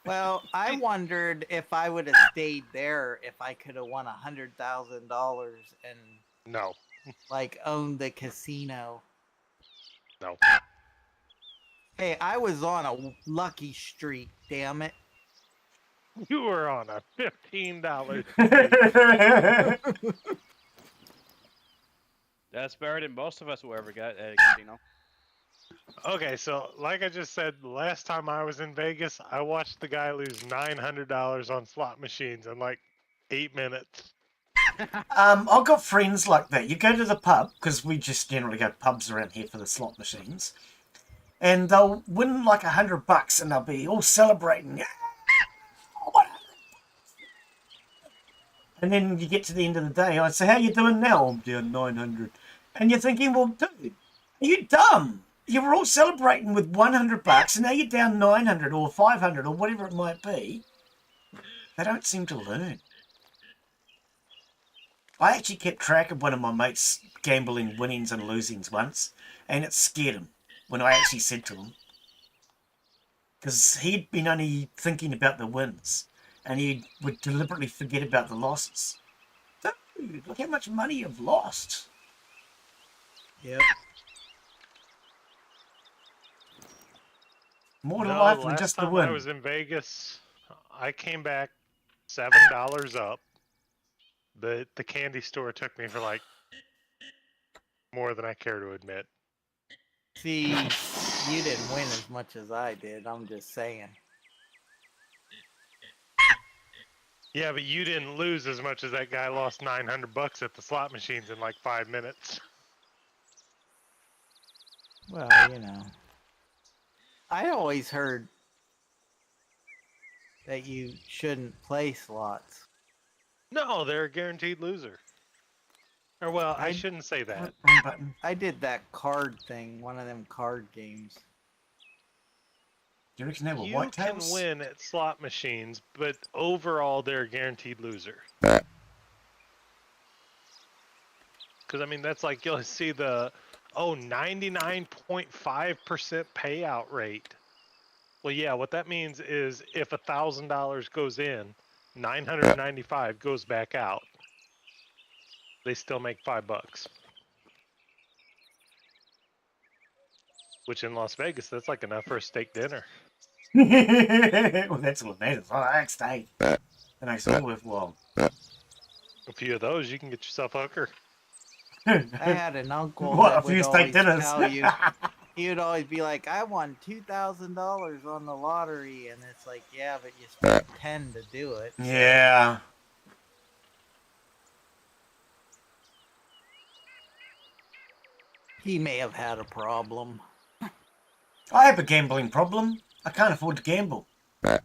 Well, I wondered if I would have stayed there if I could have won $100,000 and no. like owned the casino. No. Hey, I was on a lucky streak, damn it. You were on a $15. That's better than most of us will ever get at a casino. Okay, so like I just said, the last time I was in Vegas, I watched the guy lose $900 on slot machines in like 8 minutes. I've got friends like that. You go to the pub, because we just generally go to pubs around here for the slot machines, and they'll win like $100 and they'll be all celebrating. "Yeah, what?" And then you get to the end of the day, I say, how you doing now? I'm down 900. And you're thinking, well, dude, are you dumb? You were all celebrating with $100 and now you're down 900 or 500 or whatever it might be. They don't seem to learn. I actually kept track of one of my mates' gambling winnings and losings once, and it scared him when I actually said to him, because he'd been only thinking about the wins, and he would deliberately forget about the losses. Dude, look how much money you've lost. Yep. More to No, life the than last just the time win. I was in Vegas, I came back $7 up. The candy store took me for like more than I care to admit. See, you didn't win as much as I did. I'm just saying. Yeah, but you didn't lose as much as that guy lost $900 at the slot machines in like 5 minutes. Well, you know. I always heard that you shouldn't play slots. No, they're a guaranteed loser. Or well, I I- shouldn't say that. Wrong button. I did that card thing, one of them card games. Do you reckon they were You white can tails? win at slot machines, but overall they're a guaranteed loser. Because I mean, that's like you'll see the 99.5% payout rate. Well, yeah, what that means is if $1,000 goes in, 995 goes back out. They still make $5. Which in Las Vegas, that's like enough for a steak dinner. Well, that's what matters. Oh, next day. The next all worthwhile. A few of those, you can get yourself a hooker. I had an uncle What, a that few would steak always dinners? tell you. He would always be like, "I won $2,000 on the lottery," and it's like, "Yeah, but you spent 10 to do it." so- Yeah. He may have had a problem. I have a gambling problem. I can't afford to gamble. That's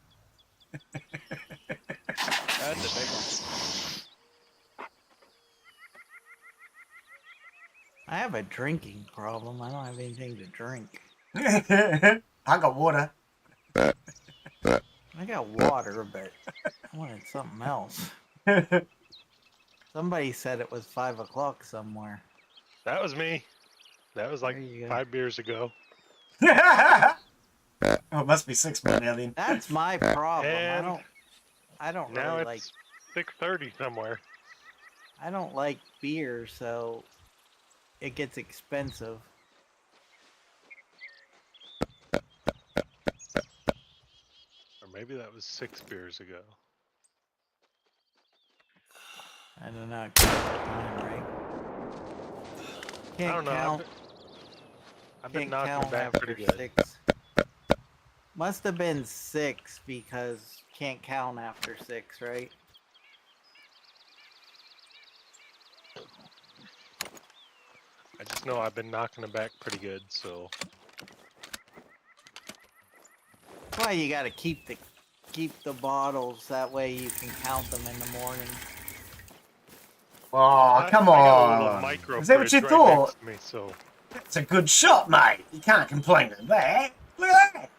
a big one. I have a drinking problem. I don't have anything to drink. I got water. I got water, but I wanted something else. Somebody said it was 5 o'clock somewhere. That was me. That was like There you go. 5 beers ago. Oh, it must be 6 by now then. That's my problem. And I don't Now really it's 6:30 somewhere. I don't like beer, so it gets expensive. Or maybe that was 6 beers ago. I don't know. Time, right? Can't I don't know. count. I've been Can't knocking count back after pretty good. 6. Must have been 6 because can't count after 6, right? I just know I've been knocking them back pretty good, so Well, you got to keep the bottles that way you can count them in the morning. Oh, come I got a little on. micro Is that what you fridge right thought? next to me, so That's a good shot, mate. You can't complain of that. Look at that.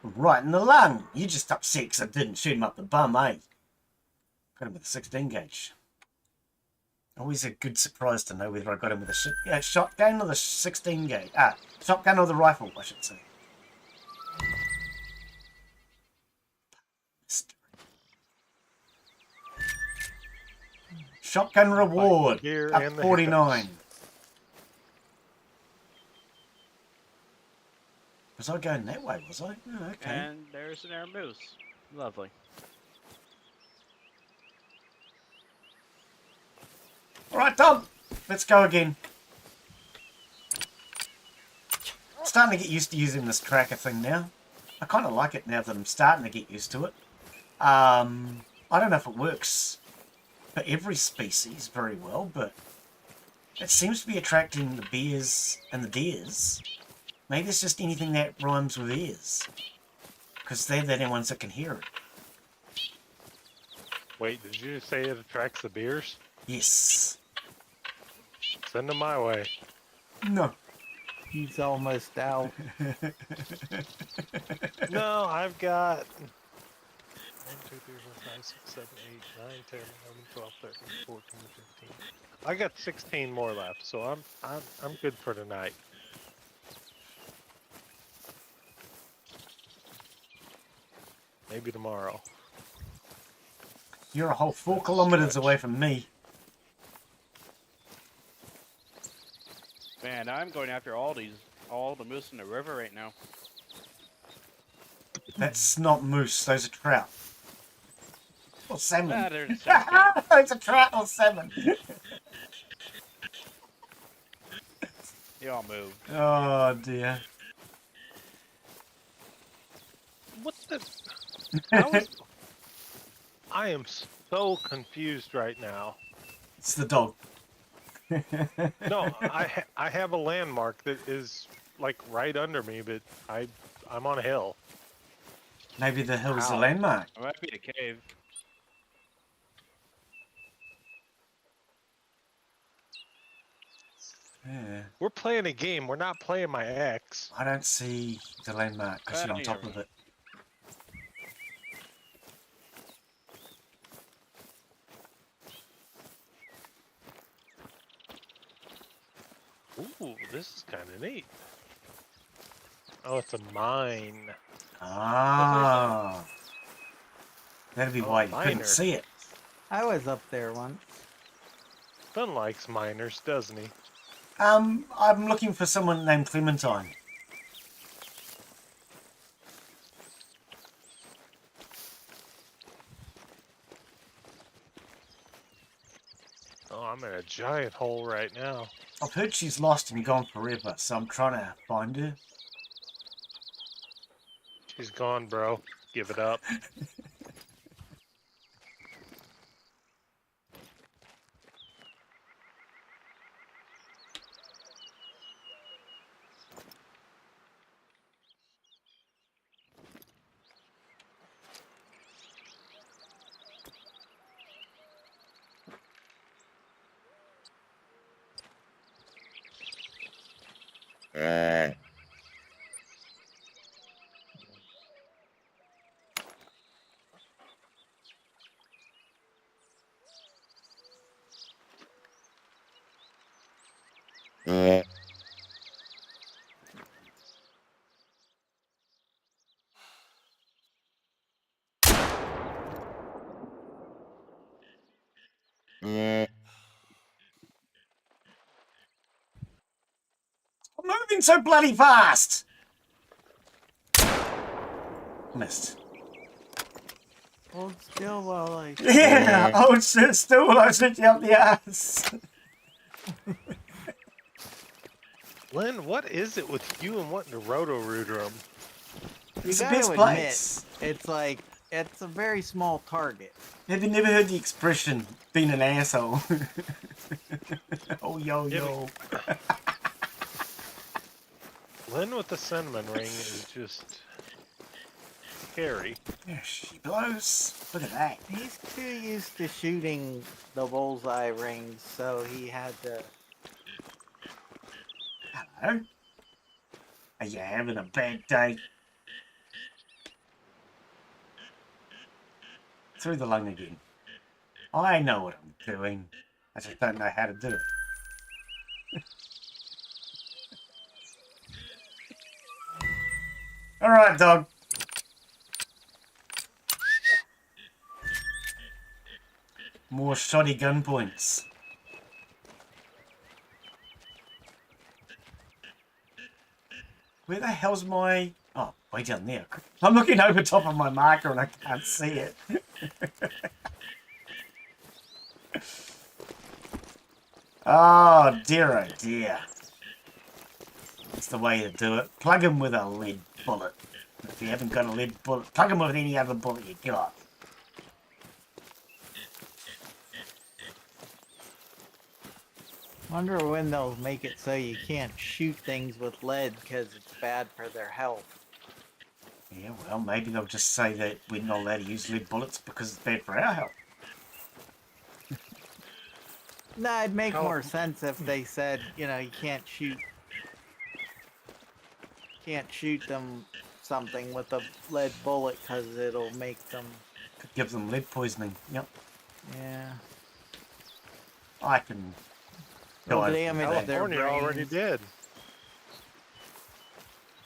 Right in the lung. You just upset because I didn't shoot him up the bum, eh? Got him with a 16 gauge. Always a good surprise to know whether I got him with a shotgun or the 16 gauge. Shotgun or the rifle, I should say. Shotgun reward. here Up and the 49. hiccups. Was I going that way, was I? Oh, okay. And there's an air moose. Lovely. Alright, Tom. Let's go again. starting to get used to using this tracker thing now. I kind of like it now that I'm starting to get used to it. I don't know if it works for every species very well, but it seems to be attracting the bears and the deers. Maybe it's just anything that rhymes with ears, because they're the only ones that can hear it. Wait, did you say it attracts the bears? Yes. Send them my way. No. He's almost out. No, I've got 1, 2, 3, 4, 5, 6, 7, 8, 9, 10, 11, 12, 13, 14, 15. I got 16 more left, so I'm good for tonight. Maybe tomorrow. You're a whole 4 That's a kilometers stretch. away from me. Man, I'm going after all the moose in the river right now. That's not moose, those are trout. Or salmon. Ah, they're the same thing. Those are trout or salmon. They all move. Oh dear. What the? How is... I am so confused right now. It's the dog. No, I have a landmark that is like right under me, but I'm on a hill. Maybe the hill's the Ow. landmark. It might be a cave. Yeah. We're playing a game. We're not playing my ex. I don't see the landmark because you're on top of it. Ooh, this is kind of neat. Oh, it's a mine. Ah. That'd be Oh, why you couldn't miner. see it. I was up there once. Fun likes miners, doesn't he? I'm looking for someone named Clementine. Oh, I'm in a giant hole right now. I've heard she's lost and gone forever, so I'm trying to find her. She's gone, bro. Give it up. I'm moving so bloody fast! Missed. Hold still while I. Yeah! Oh, shit, still I shoot you up the ass. Lynn, what is it with you and wanting to roto-rooter them? It's the gotta best admit, place. It's like it's a very small target. Have you never heard the expression, being an asshole? Oh, yo, Yeah, yo. Lynn with the cinnamon ring is just scary. Yeah, she blows. Look at that. He's too used to shooting the bullseye rings, so he had to. Hello? Are you having a bad day? Through the lung again. I know what I'm doing. I just don't know how to do it. Alright, dog. More shoddy gun points. Where the hell's my... Oh, way down there. I'm looking over top of my marker and I can't see it. Oh dear, oh dear. is the way to do it. Plug him with a lead bullet. If you haven't got a lead bullet, plug him with any other bullet you got. Wonder when they'll make it so you can't shoot things with lead because it's bad for their health. Yeah, well, maybe they'll just say that we're not allowed to use lead bullets because it's bad for our health. No, it'd make How- more sense if they said, you know, you can't shoot them something with a lead bullet because it'll make them. Could give them lead poisoning. Yep, Yeah. I can. It'll go over damage that. their California already brains. did.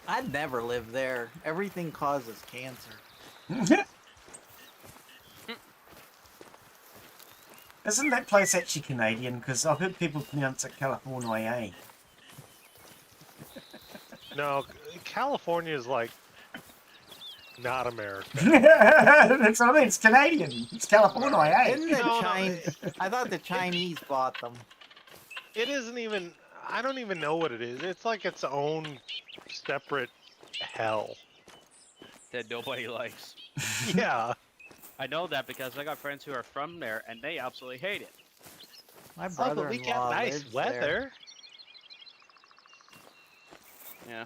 I'd never live there. Everything causes cancer. Isn't that place actually Canadian? Because I've heard people pronounce it California. No, California is like not America. That's what I mean. It's Canadian. It's California. Isn't the No, no, Chinese? I thought the Chinese bought them. It isn't even. I don't even know what it is. It's like its own separate hell. That nobody likes. Yeah. I know that because I got friends who are from there and they absolutely hate it. My Oh, brother-in-law but we got nice lives weather. there. Yeah.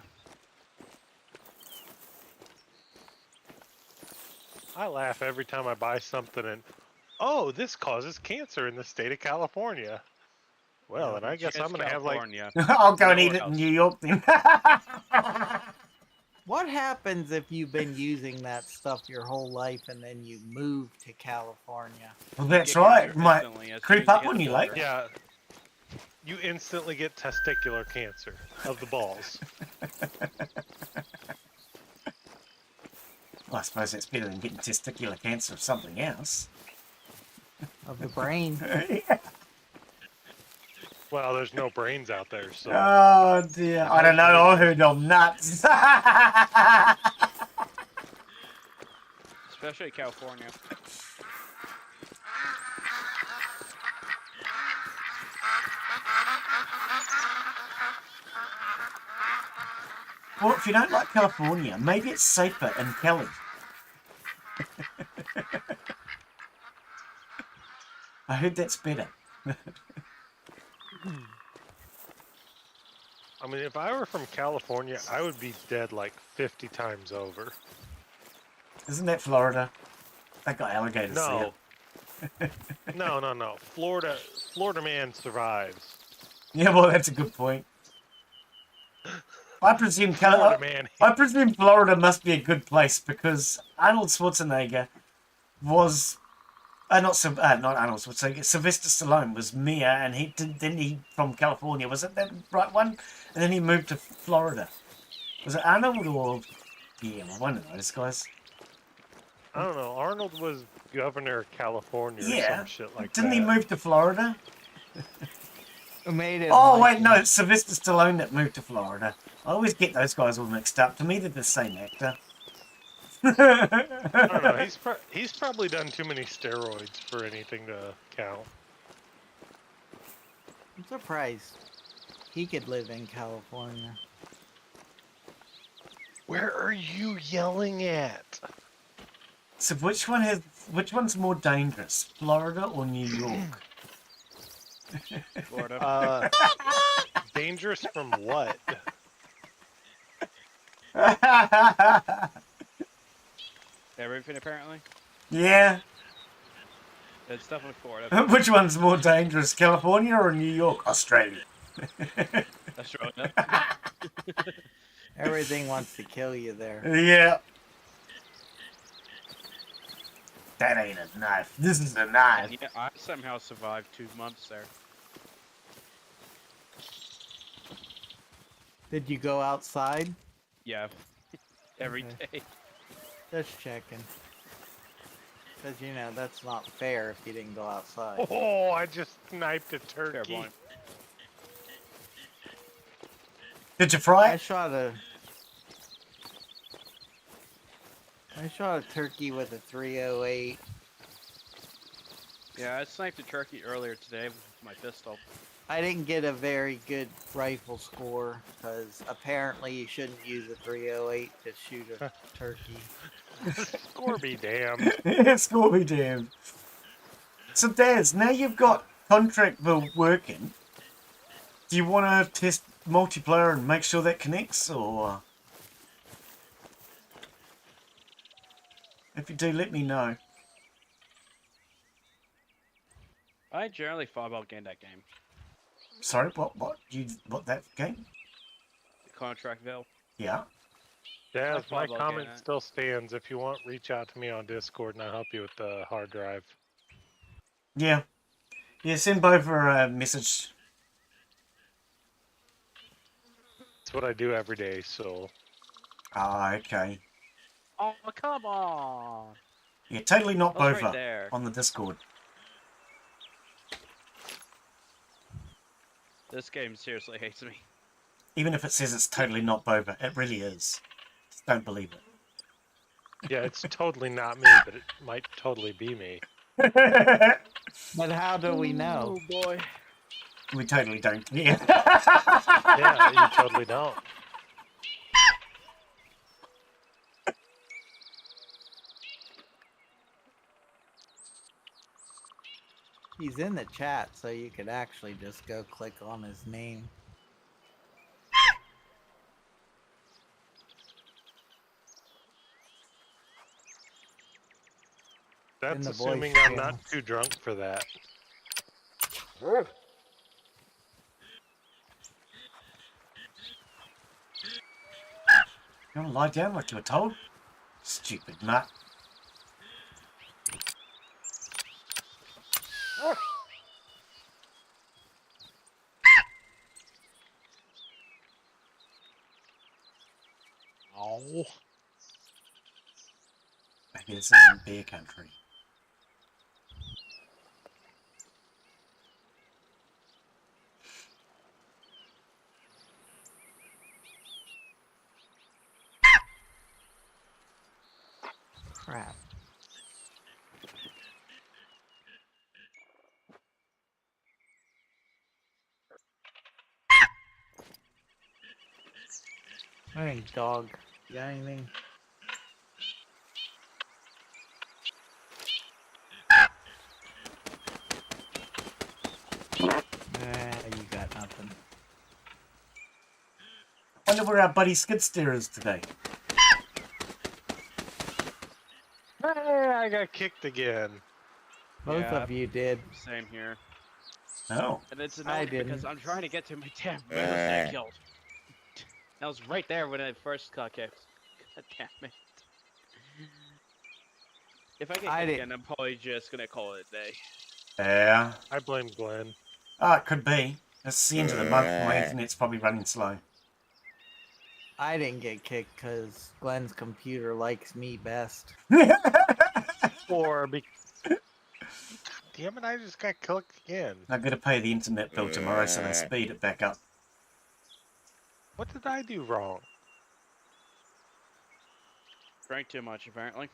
I laugh every time I buy something and, oh, this causes cancer in the state of California. Well, and I guess I'm Just gonna have like, California. I'll go and Nowhere eat it in else. New York then. What happens if you've been using that stuff your whole life and then you move to California? Well, that's Get right. cancer Might instantly as soon creep as you up hit on the you, border. like. yeah, you instantly get testicular cancer of the balls. Well, I suppose that's better than getting testicular cancer of something else. Of the brain. Well, there's no brains out there, so Oh dear. I don't know. I heard I'm nuts. Especially California. Well, if you don't like California, maybe it's safer in Cali. I heard that's better. I mean, if I were from California, I would be dead like 50 times over. Isn't that Florida? They got alligators No. No. Florida man survives. there. Yeah, well, that's a good point. I presume Florida man. I presume Florida must be a good place because Arnold Schwarzenegger was not Arnold Schwarzenegger. Sylvester Stallone was mayor, and didn't he from California? Was it that right one? And then he moved to Florida. Was it Arnold or one of those guys? I don't know. Arnold was governor of California or Yeah. some shit like Didn't that. he move to Florida? Who made it? Oh like- wait, no, it's Sylvester Stallone that moved to Florida. I always get those guys all mixed up. To me, they're the same actor. I don't know. He's probably done too many steroids for anything to count. I'm surprised he could live in California. Where are you yelling at? So which one's more dangerous, Florida or New York? Florida. Dangerous from what? Everything apparently. Yeah. It's definitely Florida. Which one's more dangerous, California or New York? Australia. Australia. Everything wants to kill you there. Yeah. That ain't a knife. This is a knife. Yeah, I somehow survived 2 months there. Did you go outside? Yeah. Every Okay. day. Just checking. Because, you know, that's not fair if you didn't go outside. Oh, I just sniped a Fair turkey. point. Did you fry I it? shot a turkey with a 308. Yeah, I sniped a turkey earlier today with my pistol. I didn't get a very good rifle score because apparently you shouldn't use a 308 to shoot a turkey. Score be damned. Score be damned. So, Daz, now you've got Contractville working, do you want to test multiplayer and make sure that connects, or if you do, let me know. I generally thought about getting that game. Sorry, what that game? Contractville. Yeah. Yeah, thought my about comment getting it. still stands. If you want, reach out to me on Discord and I'll help you with the hard drive. Yeah. Yeah, send over a message. It's what I do every day, so Ah, okay. Oh, come on! Yeah, totally not I was right Bova there. on the Discord. This game seriously hates me. Even if it says it's totally not Bova, it really is. Just don't believe yeah, it's totally not me, but it might totally be me. it. But how do we know? Oh boy. We totally don't. Yeah. Yeah, you totally don't. He's in the chat, so you could actually just go click on his name. That's the assuming voice I'm channel. not too drunk for that. You want to lie down like you were told? Stupid nut. Oh. Maybe this isn't bear country. Crap. Hey, dog. You got anything? You got nothing. Wonder where our buddy Skidsteer is today. Hey, I got kicked again. Both Yeah, of you did. Same here. Oh. And it's I annoying because didn't. I'm trying to get to my damn moose that I killed. I was right there when I first got kicked. God damn it. If I get I kicked did- again, I'm probably just gonna call it a day. Yeah. I blame Glenn. Oh, it could be. It's the end of the month. My internet's probably running slow. I didn't get kicked because Glenn's computer likes me best. Or be... Damn it, I just got clicked again. I've got to pay the internet bill tomorrow so they speed it back up. What did I do wrong? Drank too much, apparently.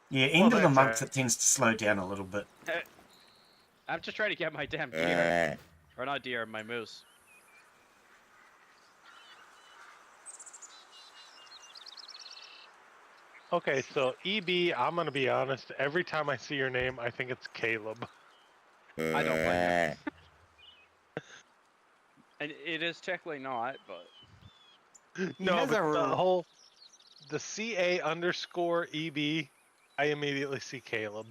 Yeah, end of the that's month it. it tends to slow down a little bit. I'm just trying to get my damn deer. Or not deer, my moose. Okay, so EB, I'm gonna be honest. Every time I see your name, I think it's Caleb. I don't blame you. And it is technically not, but No, has but a the r- whole the CA_EB, I immediately see Caleb.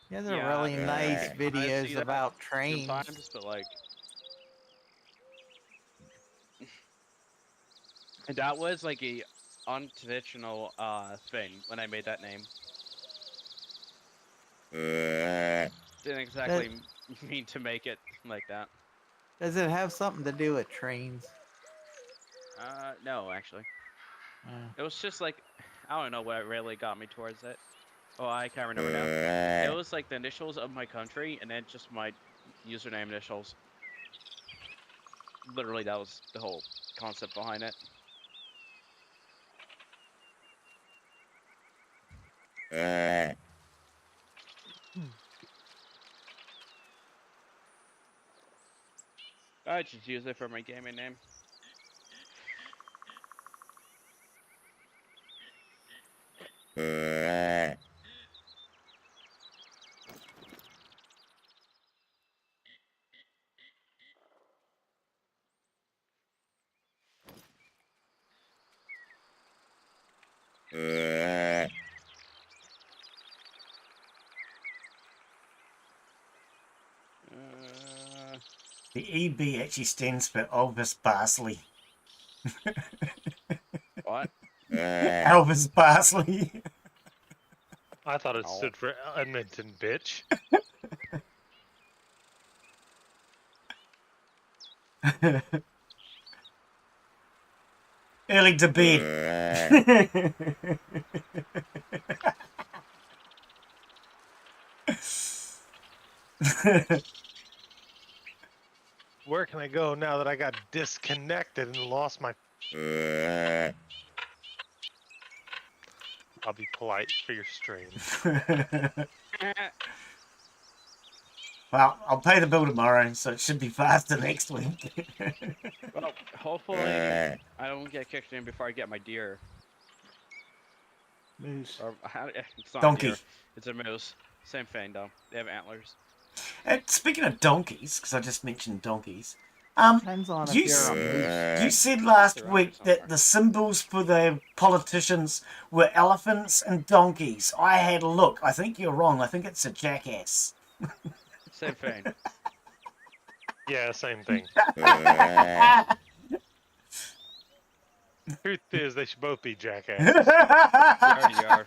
He has a yeah, really nice I see videos that about trains. sometimes, but like, and that was like a unintentional thing when I made that name. Didn't exactly mean to make it like that. Does it have something to do with trains? No, actually. Uh, It was just like, I don't know what really got me towards it. Oh, I can't remember now. It was like the initials of my country and then just my username initials. Literally, that was the whole concept behind it. I just use it for my gaming name. The EB actually stands for Elvis Parsley. What? Elvis Parsley. I thought it Oh. stood for Edmonton, bitch. Early to bed. Where can I go now that I got disconnected and lost my... I'll be polite for your stream. Well, I'll pay the bill tomorrow, so it should be faster next week. Well, hopefully I don't get kicked in before I get my deer. Moose. Or it's not Donkey. a deer. It's a moose. Same thing though. They have antlers. And speaking of donkeys, because I just mentioned donkeys, Depends on if you, you're a moose. you said last They're week under that somewhere. the symbols for the politicians were elephants and donkeys. I had a look. I think you're wrong. I think it's a jackass. Same thing. Yeah, same thing. Truth is, they should both be jackasses. They already are.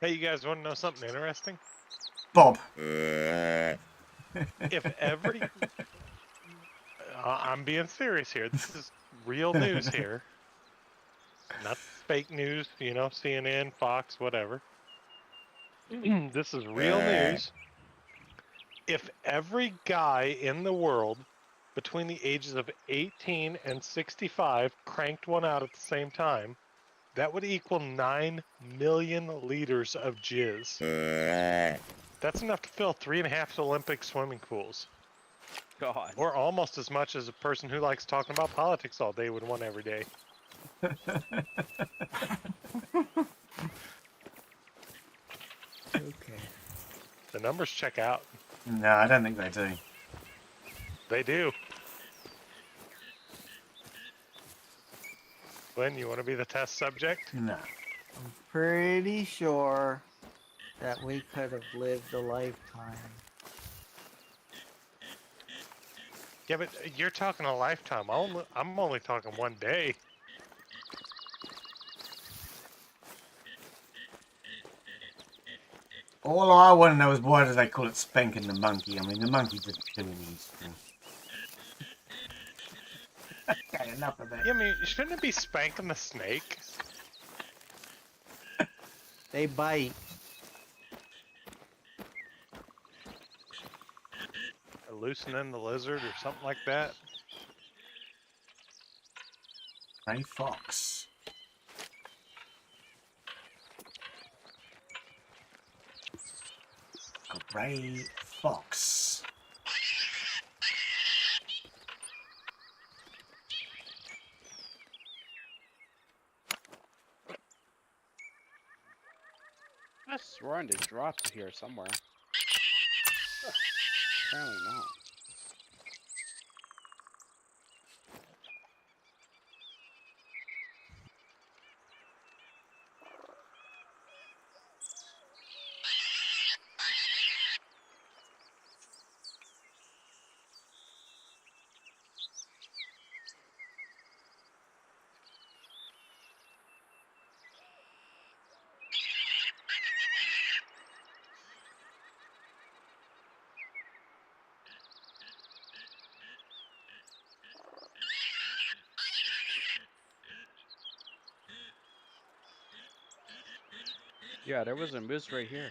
Hey, you guys want to know something interesting? Bob. If every... I'm being serious here. This is real news here. Not fake news, you know, CNN, Fox, whatever. This is real news. If every guy in the world between the ages of 18 and 65 cranked one out at the same time, that would equal 9 million liters of jizz. That's enough to fill 3.5 Olympic swimming pools. God. Or almost as much as a person who likes talking about politics all day would want every day. Okay. The numbers check out. No, I don't think they do. They do. Glenn, you want to be the test subject? No. I'm pretty sure that we could have lived a lifetime. Yeah, but you're talking a lifetime. I'm only talking one day. All I want to know is why do they call it spanking the monkey? I mean, the monkey didn't do anything. Okay, enough of that. Yeah, I mean, shouldn't it be spanking the snake? They bite. Or loosening the lizard or something like that? Gray fox. Gray fox. I swear they dropped here somewhere. Apparently not. Yeah, there was a moose right here.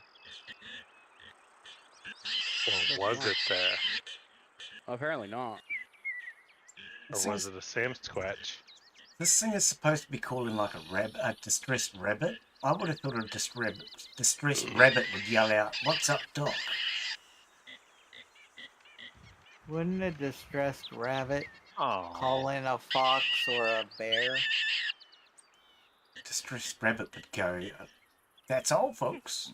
Well, was it there? Apparently not. Or was it a Sasquatch? This thing is supposed to be calling like a distressed rabbit. I would have thought a distressed rabbit would yell out, "What's up, Doc?" Wouldn't a distressed rabbit Oh. call in a fox or a bear? Distressed rabbit would go, "That's all, folks."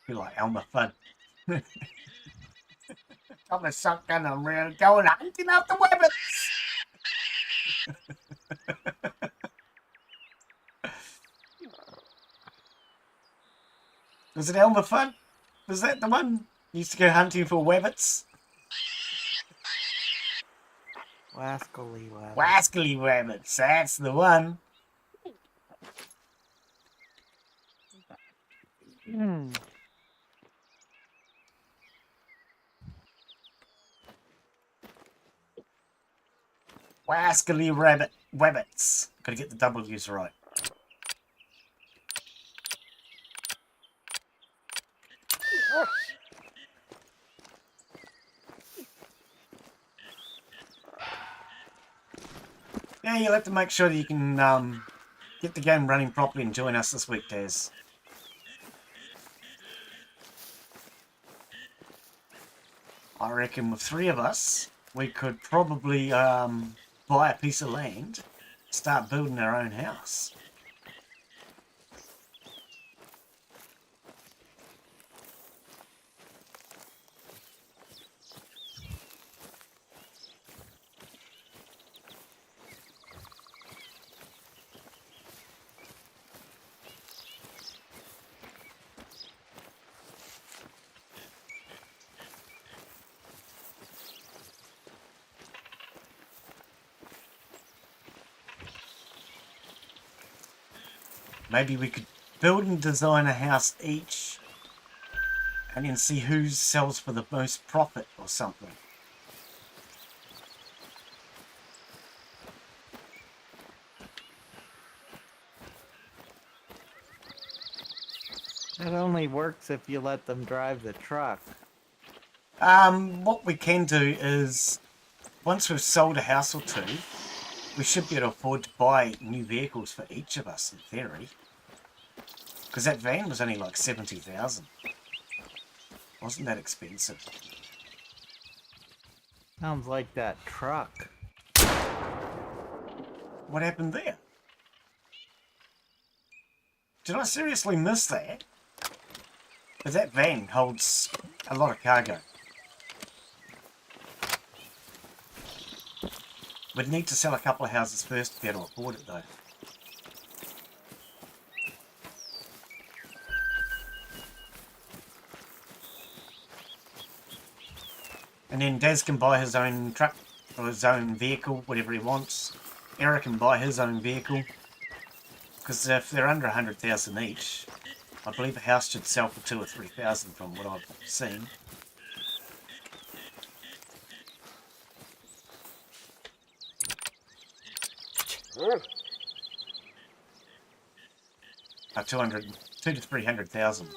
Be like Elmer Fudd. I'm a shotgun, I'm really going hunting after rabbits. Was it Elmer Fudd? Was that the one? He used to go hunting for rabbits? Wascally rabbit. Wascally rabbits, that's the one. Wascally rabbits. Gotta get the W's right. Yeah, you'll have to make sure that you can get the game running properly and join us this week, Daz. I reckon with 3 of us, we could probably buy a piece of land, start building our own house. Maybe we could build and design a house each and then see who sells for the most profit or something. It only works if you let them drive the truck. What we can do is, once we've sold a house or 2, we should be able to afford to buy new vehicles for each of us, in theory. Because that van was only like 70,000. Wasn't that expensive. Sounds like that truck. What happened there? Did I seriously miss that? But that van holds a lot of cargo. We'd need to sell a couple of houses first to be able to afford it, though. And then Daz can buy his own truck, or his own vehicle, whatever he wants. Eric can buy his own vehicle. Because if they're under 100,000 each, I believe a house should sell for 2,000 or 3,000 from what I've seen. $200,000 to 300,000.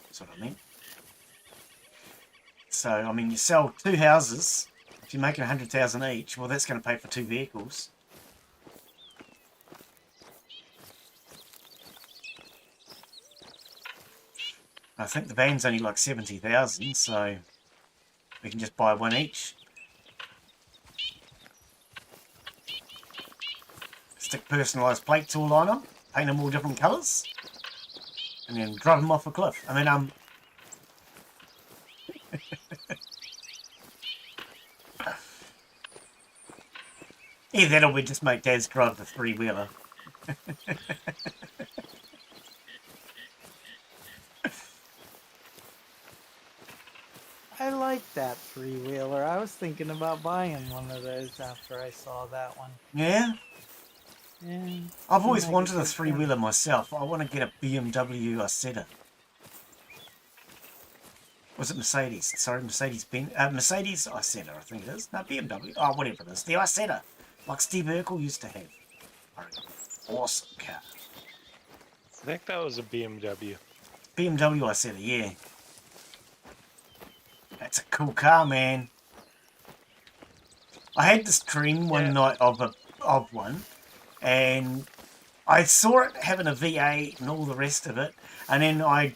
That's what I mean. So, I mean, you sell 2 houses. If you're making 100,000 each, well, that's going to pay for 2 vehicles. I think the van's only like 70,000, so we can just buy 1 each. Stick personalised plates all on them, paint them all different colours, and then drive them off a cliff. I mean, either that or we just make Daz drive the 3-wheeler. I like that 3-wheeler. I was thinking about buying one of those after I saw that one. Yeah? Yeah. I've always Seemed like wanted a good 3-wheeler myself. I want to get a BMW Isetta. Was it Mercedes? Sorry, Mercedes Benz. Mercedes Isetta, I think it is. No, BMW. Oh, whatever it is. The Isetta, like Steve Urkel used to have. Awesome car. I think that was a BMW. BMW Isetta, yeah. That's a cool car, man. I had this dream one night of one, and I saw it having a V8 and all the rest of it, and then I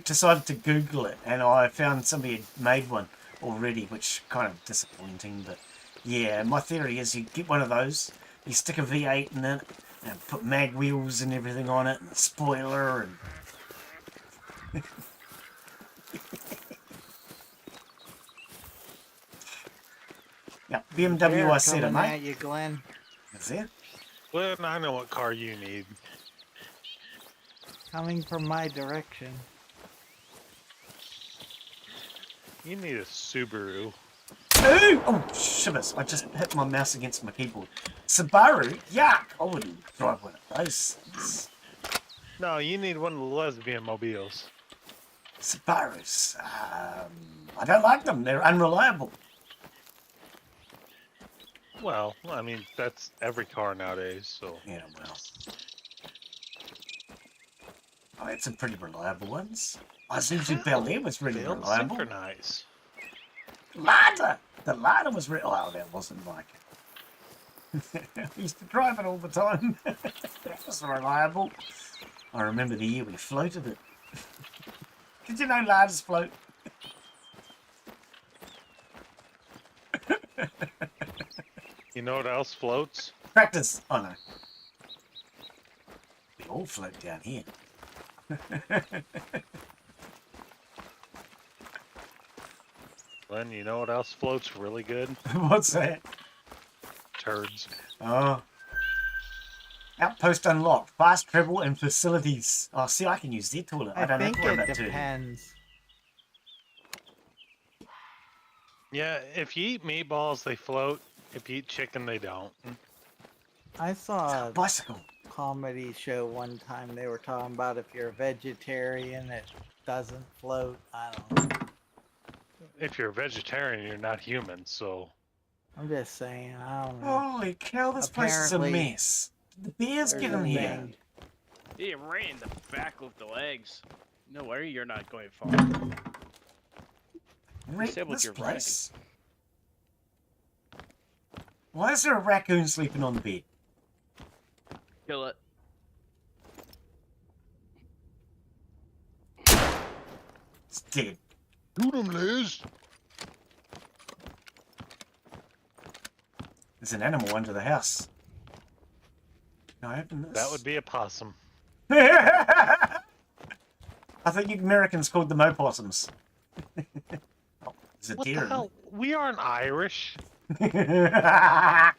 decided to Google it, and I found somebody had made one already, which kind of disappointing. But yeah, my theory is you get one of those, you stick a V8 in it, and put mag wheels and everything on it, and a spoiler, and yeah, BMW I said it, coming mate. at you, Glenn. Is there? Well, I know what car you need. Coming from my direction. You need a Subaru. Ooh! Oh, shivers. I just hit my mouse against my keyboard. Subaru? Yuck! I wouldn't drive one of those things. No, you need one of the lesbian mobiles. Subarus. I don't like them. They're unreliable. Well, I mean, that's every car nowadays, so... Yeah, well. I had some pretty reliable ones. Isuzu Bel Air was really They'll reliable. synchronize. Lada! The Lada was oh, that wasn't like it. I used to drive it all the time. That was reliable. I remember the year we floated it. Did you know Ladas float? You know what else floats? Tractors! Oh no. We all float down here. Glenn, you know what else floats really good? What's that? Turds. Oh. Outpost unlocked. Fast travel and facilities. Oh, see, I can use their toilet. I don't think have to worry it about turning. depends. Yeah, if you eat meatballs, they float. If you eat chicken, they don't. I saw a Bicycle. comedy show one time. They were talking about if you're a vegetarian, it doesn't float. I don't know. If you're a vegetarian, you're not human, so... I'm just saying. I don't know. Holy cow, this place is a Apparently, mess. The bears There's get a in here. thing. Yeah, right in the back of the legs. No worry, you're not going far. Right, said with this your place. Why is there a raccoon sleeping on the bed? Kill it. It's dead. Shoot him, Liz! There's an animal under the house. Can I open this? That would be a possum. I think you Americans called them opossums. Oh, there's a What deer the in hell? We aren't Irish. it.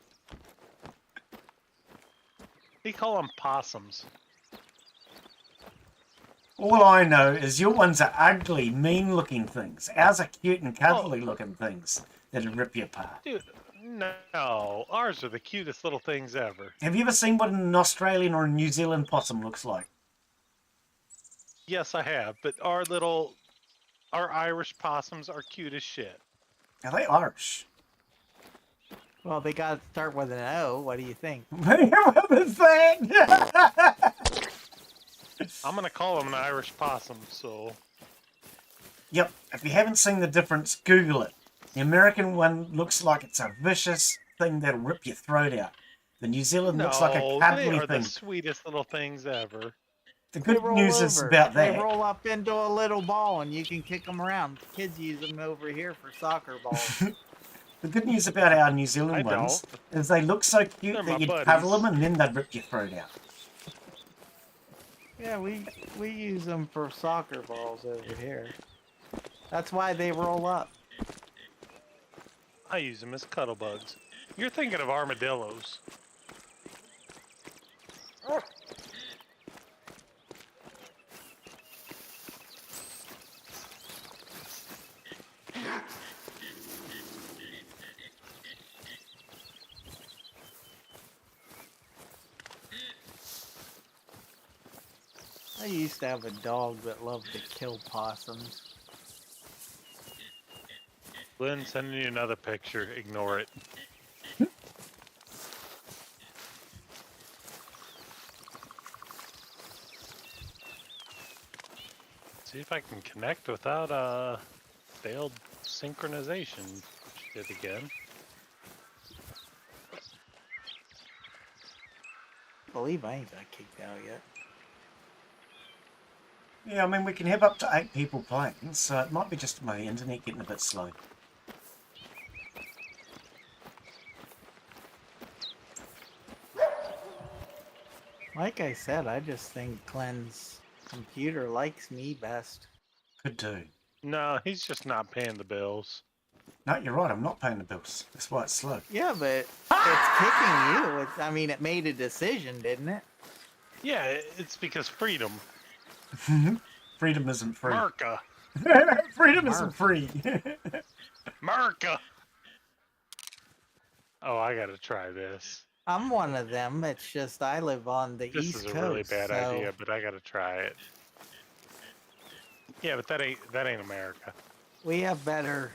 We call them possums. All I know is your ones are ugly, mean-looking things. Ours are cute and cuddly-looking things that'll rip you apart. Dude, no. Ours are the cutest little things ever. Have you ever seen what an Australian or a New Zealand possum looks like? Yes, I have, but our Irish possums are cute as shit. Are they Irish? Well, they got to start with an O. What do you think? What was that? I'm gonna call them an Irish possum, so... Yep, if you haven't seen the difference, Google it. The American one looks like it's a vicious thing that'll rip your throat out. The New Zealand looks like a No, cuddly they are thing. the sweetest little things ever. The They good roll news is over. about They that. roll up into a little ball and you can kick them around. Kids use them over here for soccer balls. The good news about our New I Zealand ones don't. is they look so cute They're that my you'd buddies. cuddle them and then they'd rip your throat out. Yeah, we use them for soccer balls over here. That's why they roll up. I use them as cuddle bugs. You're thinking of armadillos. I used to have a dog that loved to kill possums. Glenn, sending you another picture. Ignore it. See if I can connect without failed synchronization shit again. I believe I ain't got kicked out yet. Yeah, I mean, we can have up to 8 people playing, so it might be just my internet getting a bit slow. Like I said, I just think Glenn's computer likes me best. Could do. No, he's just not paying the bills. No, you're right, I'm not paying the bills. That's why it's slow. Yeah, but it's kicking you. I mean, it made a decision, didn't it? Yeah, it's because freedom. Freedom isn't free. America. Freedom isn't free. America. Oh, I gotta try this. I'm one of them. It's just I live on the This East is Coast. a really bad so idea, but I gotta try it. Yeah, but that ain't America. we have better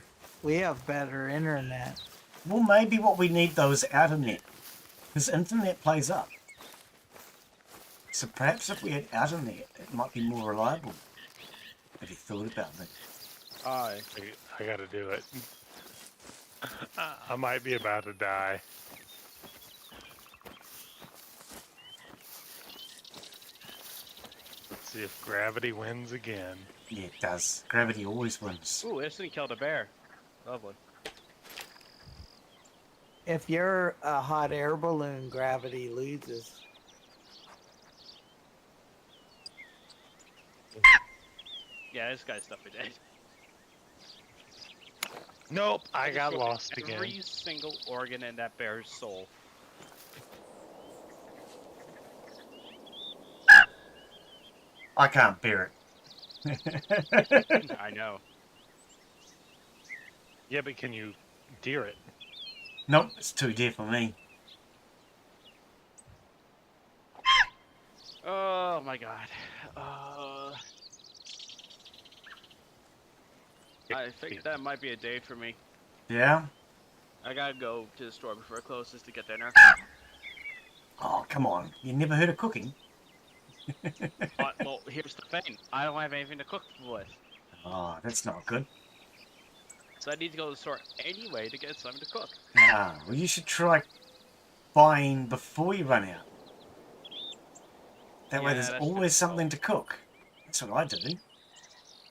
internet. Well, maybe what we need, though, is outernet. Because internet plays up. So perhaps if we had outernet, it might be more reliable. Have you thought about that? I gotta do it. I might be about to die. Let's see if gravity wins again. Yeah, it does. Gravity always wins. Ooh, instantly killed a bear. Lovely. If you're a hot air balloon, gravity loses. Yeah, this guy's stuff dead. Nope, I got destroyed lost again. Every single organ in that bear's soul. I can't bear it. I know. Yeah, but can you deer it? Nope, it's too dear for me. Oh my god. I think that might be a day for me. Yeah? I gotta go to the store before it closes to get dinner. Oh, come on. You never heard of cooking? Well, here's the thing. I don't have anything to cook with. Oh, that's not good. So I need to go to the store anyway to get something to cook. Ah, well, you should try buying before you run out. That way Yeah, there's that's always difficult. something to cook. That's what I do.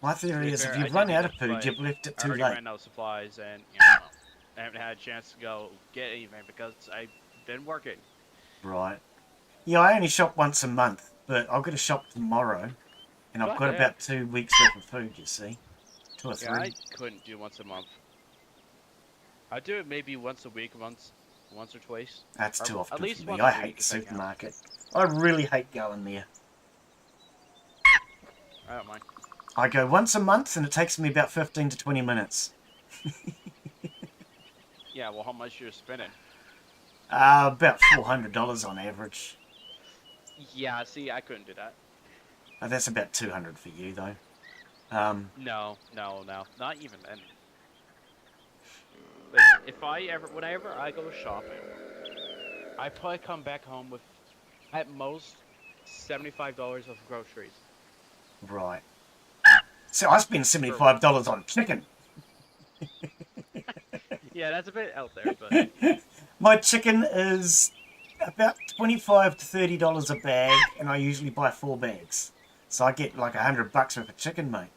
My To theory be is fair, if I you've did run do out that, of food, but you've left it I too already late. ran out of supplies and, you know, I haven't had a chance to go get anything because I've been working. Right. Yeah, I only shop once a month, but I've got to shop tomorrow. And I've What got the about 2 weeks worth of food, you see. 2 or 3. Yeah, I couldn't do once a month. I do it maybe once a week, once or twice. That's Or too often at least for me. once I a hate week, the if I can. supermarket. I really hate going there. I don't mind. I go once a month and it takes me about 15 to 20 minutes. Yeah, well, how much you're spending? About $400 on average. Yeah, see, I couldn't do that. That's about $200 for you, though. No, not even then. Like, whenever I go shopping, I probably come back home with, at most, $75 of groceries. Right. So I spend $75 on chicken. Yeah, that's a bit out there, but My chicken is about $25 to $30 a bag, and I usually buy 4 bags. So I get like $100 worth of chicken, mate.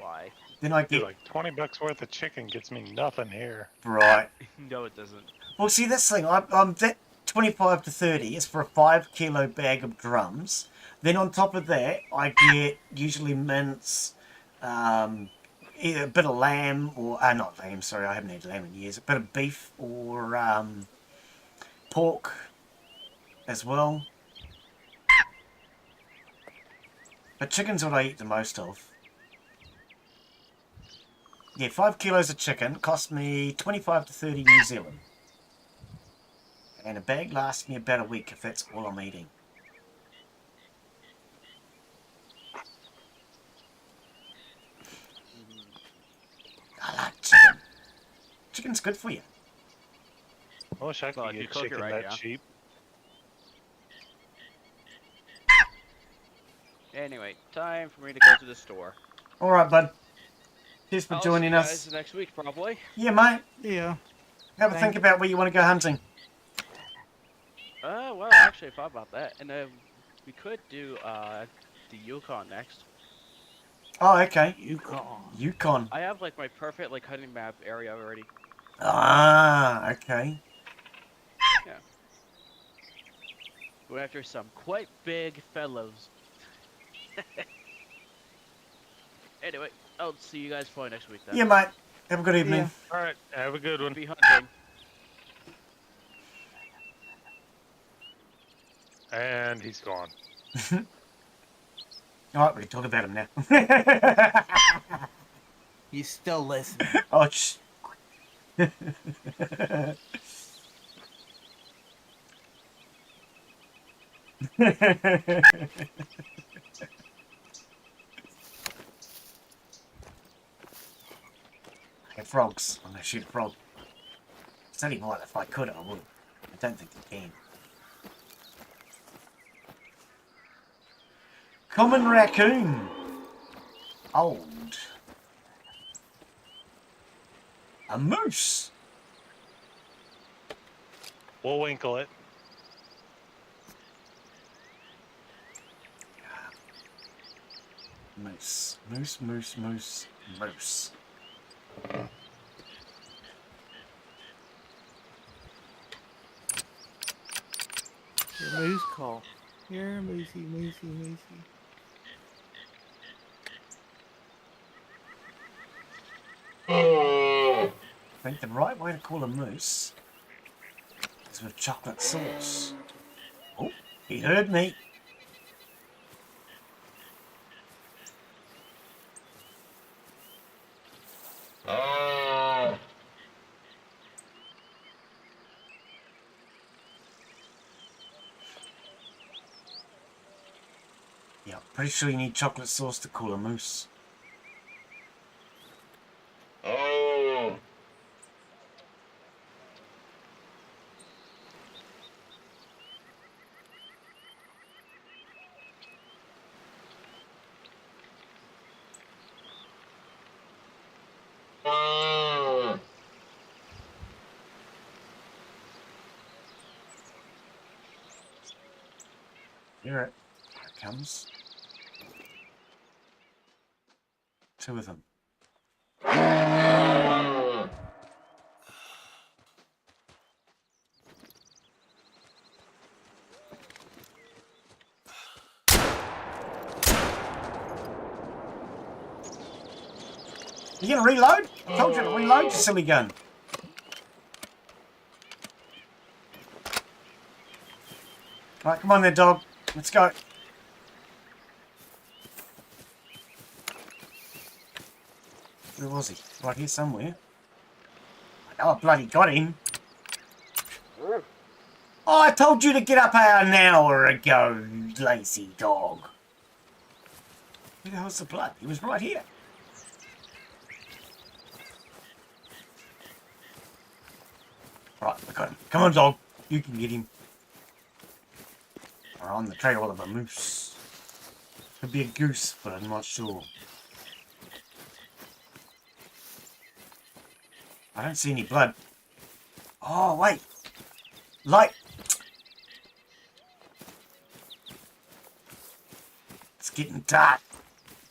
why? Then I Dude, get... like 20 bucks worth of chicken gets me nothing here. Right. No, it doesn't. Well, see, this thing, I'm that 25 to 30 is for a 5 kilo bag of drums. Then on top of that, I get usually mince, either a bit of lamb, or not lamb, sorry, I haven't had lamb in years. A bit of beef or pork as well. But chicken's what I eat the most of. Yeah, 5 kilos of chicken cost me 25 to 30 New Zealand. And a bag lasts me about a week if that's all I'm eating. I like Chicken's good for you. I wish I Well, could if you get cook it chicken right, that yeah. cheap. Anyway, time for me to go to the store. All right, bud. Cheers for I'll see joining you us. guys next week, probably. Yeah, mate. Yeah. Have a think about where you want to go hunting. Well, actually, I thought about that, and we could do the Yukon next. Oh, okay. Yukon. Yukon. I have like my perfect like hunting map area already. Ah, okay. We're after some quite big fellows. Anyway, I'll see you guys probably next week then. Yeah, mate. Have a good evening. Yeah. All right, have a good one. Happy hunting. And he's gone. All right, we can talk about him now. He's still listening. Oh, shh. Hey, frogs. I'm gonna shoot a frog. It's only one. If I could, I would. I don't think you can. Common raccoon. Old. A moose. We'll winkle it. Moose. Moose, moose, moose, moose. Your moose call. You're moosey, moosey, moosey. I think the right way to call a moose is with chocolate sauce. Oh, he heard me. Yeah, pretty sure you need chocolate sauce to call a moose. Hear it. Here it comes. Two of them. You gonna reload? I told you to reload, you silly gun. Right, come on there, dog. Let's go. Where was he? Right here somewhere. I know I bloody got him. Oh, I told you to get up an hour ago, you lazy dog. Where the hell's the blood? He was right here. Right, I got him. Come on, dog. You can get him. We're on the trail of a moose. Could be a goose, but I'm not sure. I don't see any blood. Oh, wait. Light. It's getting dark.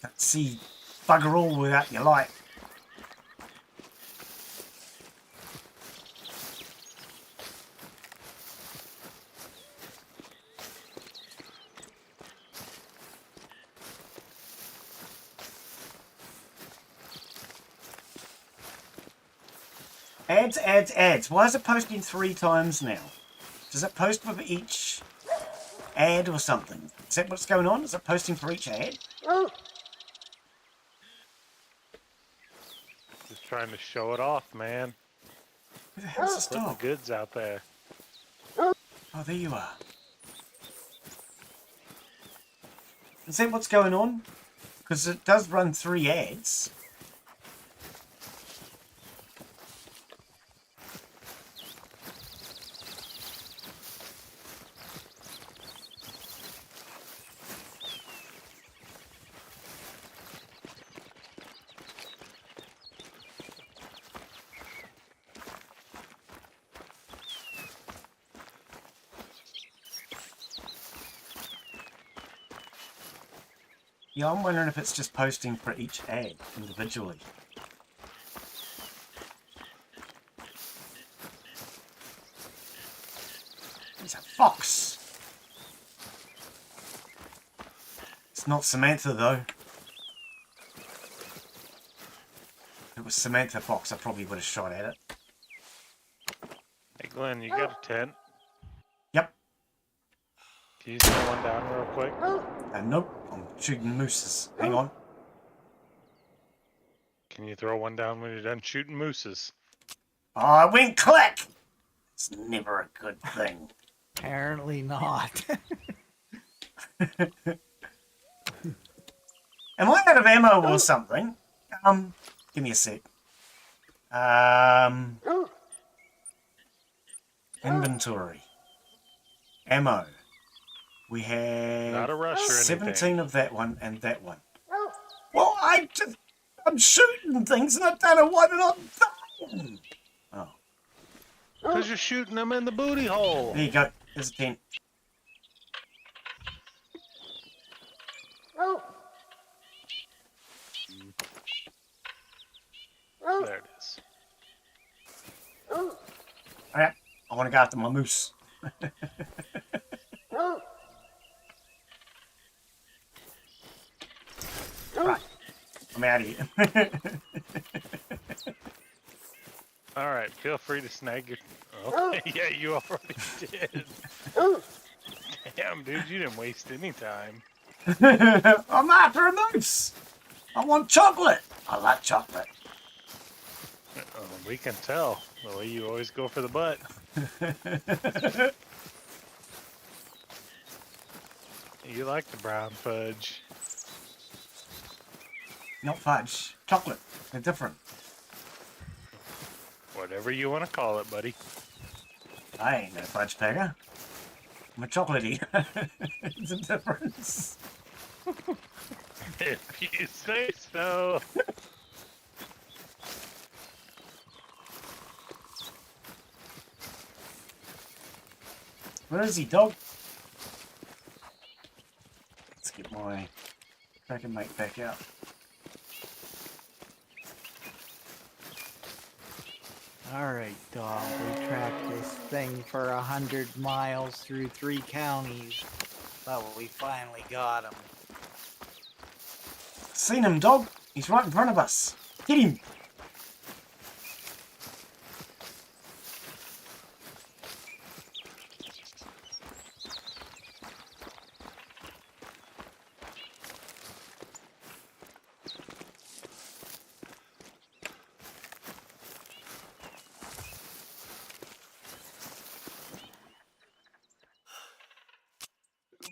Can't see bugger all without your light. Ads, ads, ads. Why is it posting 3 times now? Does it post for each ad or something? Is that what's going on? Is it posting for each ad? Just trying to show it off, man. Where the hell's this Putting the dog? goods out there. Oh, there you are. Is that what's going on? Because it does run 3 ads. Yeah, I'm wondering if it's just posting for each ad individually. There's a fox. It's not Samantha though. If it was Samantha Fox, I probably would have shot at it. Hey, Glenn, you got a tent? Yep. Can you throw one down real quick? Nope, I'm shooting mooses. Hang on. Can you throw one down when you're done shooting mooses? Oh, it went click! It's never a good thing. Apparently not. Am I out of ammo or something? Give me a sec. Inventory. Ammo. We have Not a rush or 17 anything. of that one and that one. Well, I'm shooting things and I don't know why they're not done. Oh, Because you're shooting them in the booty hole. there you go. There's a 10. There it is. Alright, I want to go after my moose. Right, I'm out of here. All right, feel free to snag your... Okay, yeah, you already did. Damn, dude, you didn't waste any time. I'm after a moose. I want chocolate. I like chocolate. We can tell the way you always go for the butt. You like the brown fudge. Not fudge. Chocolate. They're different. Whatever you want to call it, buddy. I ain't no fudge packer. I'm a chocolate eater. It's a difference. If you say so. Where is he, dog? Let's get my tracker mate back out. Alright, dog. We tracked this thing for 100 miles through 3 counties. But we finally got him. Seen him, dog. He's right in front of us. Get him.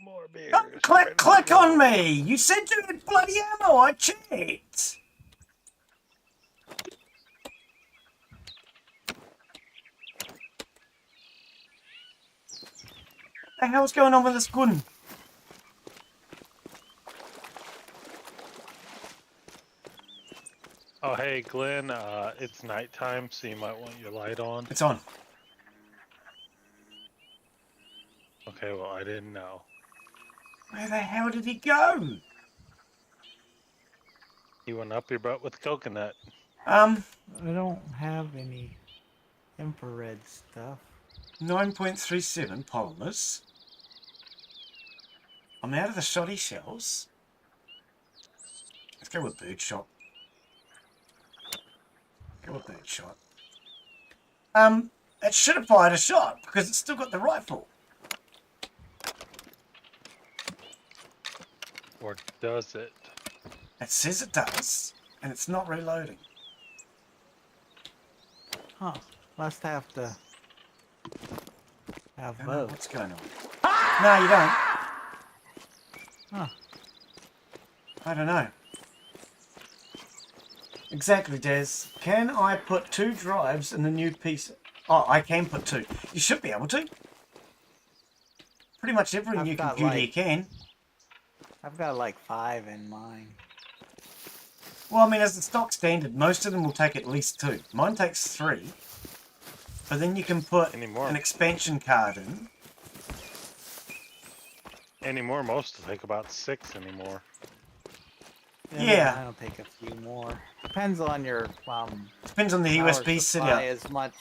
More beers. Don't click on me! You said you had bloody ammo, I checked! What the hell's going on with this gun? Oh, hey, Glenn, it's nighttime, so you might want your light on. It's on. Okay, well, I didn't know. Where the hell did he go? He went up your butt with coconut. I don't have any infrared stuff. 9.37 polymers. I'm out of the shoddy shells. Let's go with birdshot. Go with birdshot. It should have fired a shot because it's still got the rifle. Or does it? It says it does, and it's not reloading. Huh. Must have to have I don't know both. what's going on. No, you don't. Huh. I don't know. Exactly, Des. Can I put 2 drives in the new piece? Oh, I can put 2. You should be able to. Pretty much every I've new got, computer like- you can. I've got like 5 in mine. Well, I mean, as the stock standard, most of them will take at least 2. Mine takes 3. But then you can put Anymore. an expansion card in. Anymore, most will take about 6 anymore. Yeah. I'll take a few more. Depends on your Depends on the power USB supply setup. as much.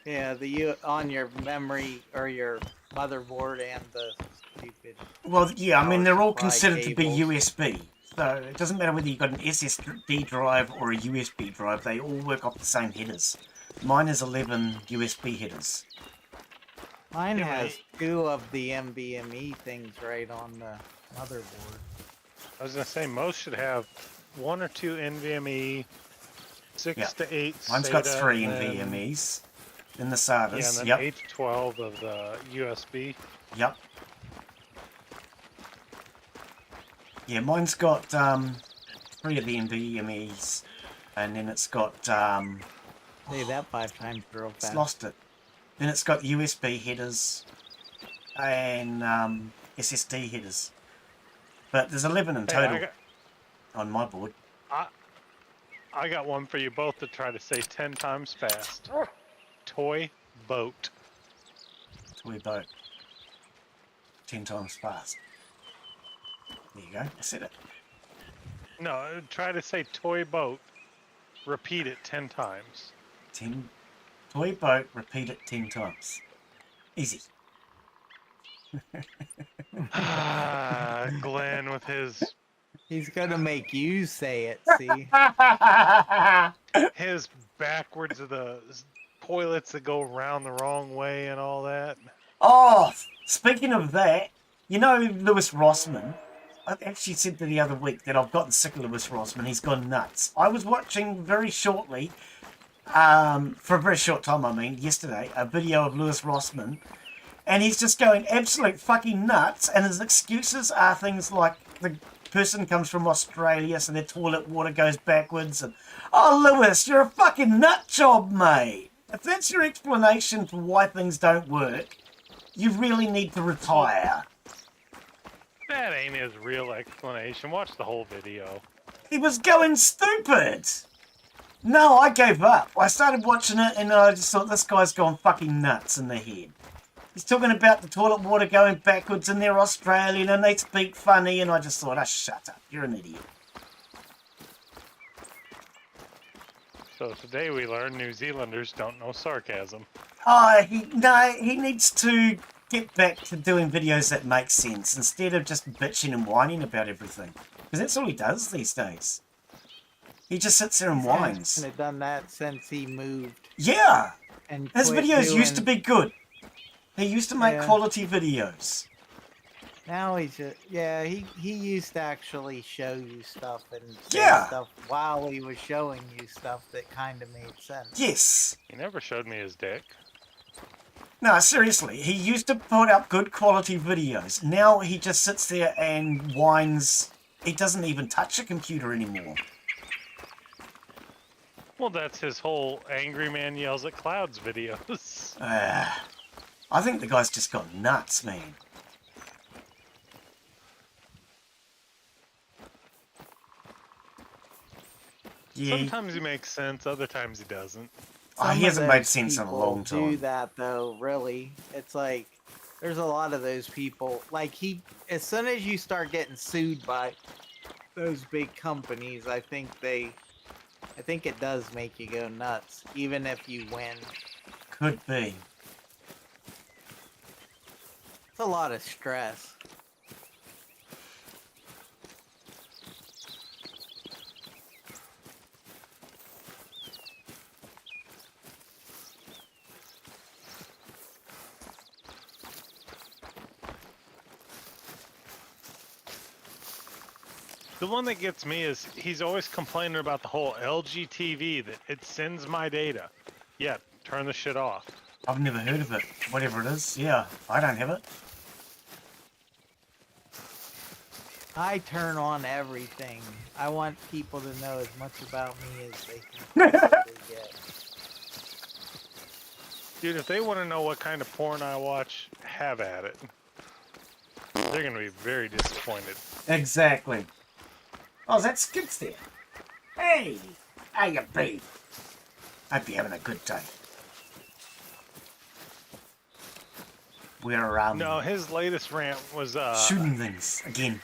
Yeah, on your memory or your motherboard and the stupid. Well, yeah, I mean, Power they're all supply considered to be cables. USB. So it doesn't matter whether you've got an SSD drive or a USB drive, they all work off the same headers. Mine is 11 USB headers. Mine Yeah, has 2 of the NVMe things right on the motherboard. I was gonna say most should have 1 or 2 NVMe, 6 Yeah. to 8 Mine's SATA, got 3 and then, NVMEs. Then the yeah, SATAs. and then Yep. 8 to 12 of the USB. Yep. Yeah, mine's got 3 of the NVMEs. And then it's got... Say that 5 times real it's fast. lost it. Then it's got USB headers and SSD headers. But there's 11 in Hey, total on my board. I got one for you both to try to say 10 times fast. Toy boat. Toy boat. 10 times fast. There you go. I said it. No, try to say toy boat. Repeat it 10 times. 10. Toy boat. Repeat it 10 times. Easy. Glenn with his He's gonna make you say it, see? his backwards of the toilets that go around the wrong way and all that. Oh, speaking of that, you know Lewis Rossman? I actually said the other week that I've gotten sick of Lewis Rossman. He's gone nuts. I was watching very shortly, for a very short time, I mean, yesterday, a video of Lewis Rossman, and he's just going absolute fucking nuts, and his excuses are things like the person comes from Australia, so their toilet water goes backwards, and, oh, Lewis, you're a fucking nut job, mate. If that's your explanation for why things don't work, you really need to retire. That ain't his real explanation. Watch the whole video. He was going stupid. No, I gave up. I started watching it and I just thought, this guy's gone fucking nuts in the head. He's talking about the toilet water going backwards and they're Australian and they speak funny, and I just thought, oh, shut up. You're an idiot. So today we learned New Zealanders don't know sarcasm. Oh, he needs to get back to doing videos that make sense instead of just bitching and whining about everything. Because that's all he does these days. He just sits there and whines. He hasn't done that since he moved. Yeah! And His quit videos used to doing- be good. He used to make Yeah. quality videos. Now he's just, yeah, he used to actually show you stuff and say Yeah. stuff while he was showing you stuff that kind of made sense. Yes. He never showed me his dick. No, seriously. He used to put up good quality videos. Now he just sits there and whines. He doesn't even touch a computer anymore. Well, that's his whole angry man yells at clouds videos. I think the guy's just gone nuts, man. Yeah. Sometimes he makes sense, other times he doesn't. Oh, he Some of hasn't made those sense in a people long time. Do that though, really. It's like there's a lot of those people. Like as soon as you start getting sued by those big companies, I think it does make you go nuts, even if you win. Could be. It's a lot of stress. The one that gets me is he's always complaining about the whole LG TV, that it sends my data. Yeah, turn the shit off. I've never heard of it. Whatever it is. Yeah, I don't have it. I turn on everything. I want people to know as much about me as they can possibly get. Dude, if they want to know what kind of porn I watch, have at it. They're going to be very disappointed. Exactly. Oh, that's Skips there. Hey, how you be? Hope you're having a good day. We're No, his latest rant was shooting things again.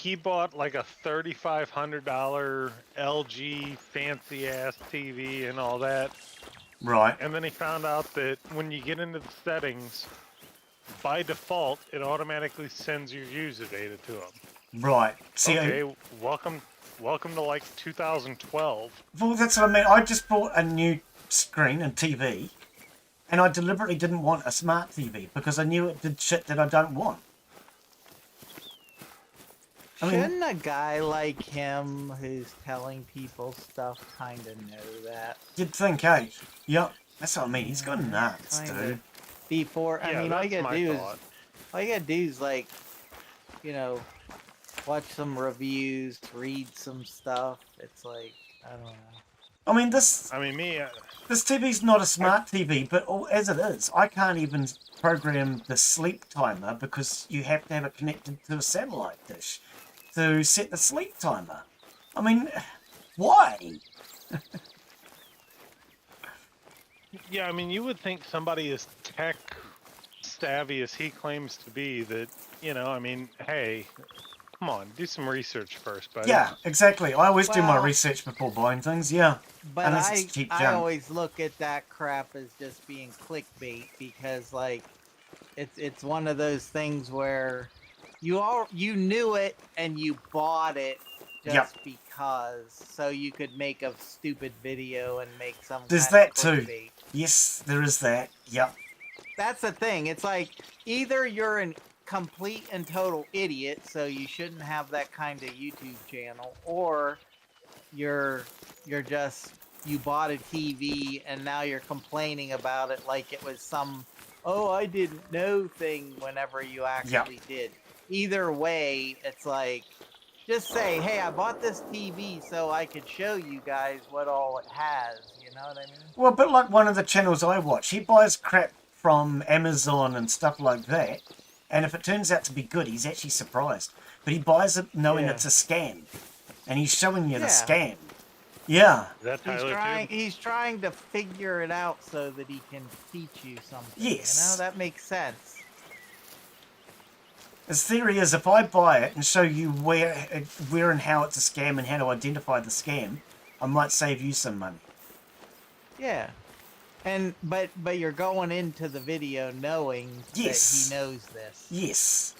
he bought like a $3,500 LG fancy ass TV and all that. Right. And then he found out that when you get into the settings, by default, it automatically sends your user data to him. Right. See, Okay, welcome to like 2012. well, that's what I mean. I just bought a new screen and TV, and I deliberately didn't want a smart TV because I knew it did shit that I don't want. I mean- Shouldn't a guy like him who's telling people stuff kind of know that? You'd think, eh? Yep. That's what I mean. He's gone nuts, Kinda. dude. Before, I Yeah, mean, all you that's gotta my do thought. all you gotta do is like, you know, watch some reviews, read some stuff. It's like, I don't know. I mean, this I mean, this TV's not a smart TV, but as it is, I can't even program the sleep timer because you have to have it connected to a satellite dish to set the sleep timer. I mean, why? yeah, I mean, you would think somebody as tech savvy as he claims to be that, you know, I mean, hey, come on, do some research first, buddy. Yeah, exactly. I always do my Well- research before buying things, yeah. But Unless it's cheap I junk. always look at that crap as just being clickbait because like it's one of those things where you knew it and you bought it just because so you could make a stupid video and make some There's kind of that too. clickbait. Yes, there is that. Yep. That's the thing. It's like either you're an complete and total idiot, so you shouldn't have that kind of YouTube channel, or you're just you bought a TV and now you're complaining about it like it was some oh I didn't know thing whenever you actually did. Either way, it's like just say, hey, I bought this TV so I could show you guys what all it has. You know what I mean? Well, a bit like one of the channels I watch. He buys crap from Amazon and stuff like that. And if it turns out to be good, he's actually surprised. But he buys it knowing Yeah. it's a scam. And he's showing you the Yeah. scam. Yeah. Is that Tyler too? He's trying to figure it out so that he can teach you something. Yes. You know, that makes sense. His theory is if I buy it and show you where and how it's a scam and how to identify the scam, I might save you some money. Yeah. And but you're going into the video knowing Yes. that he knows this. Yes.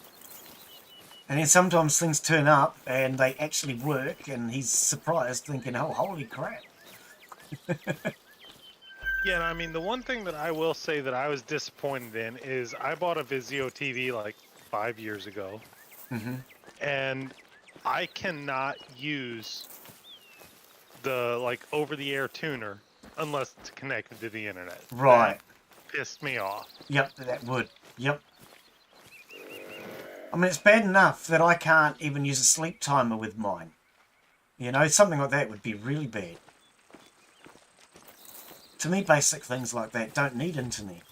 And then sometimes things turn up and they actually work and he's surprised thinking, oh, holy crap. Yeah, and I mean, the one thing that I will say that I was disappointed in is I bought a Vizio TV like 5 years ago, Mm-hmm. and I cannot use the like over-the-air tuner unless it's connected to the internet. Right. That pissed me off. Yep, that would. Yep. I mean, it's bad enough that I can't even use a sleep timer with mine. You know, something like that would be really bad. To me, basic things like that don't need internet.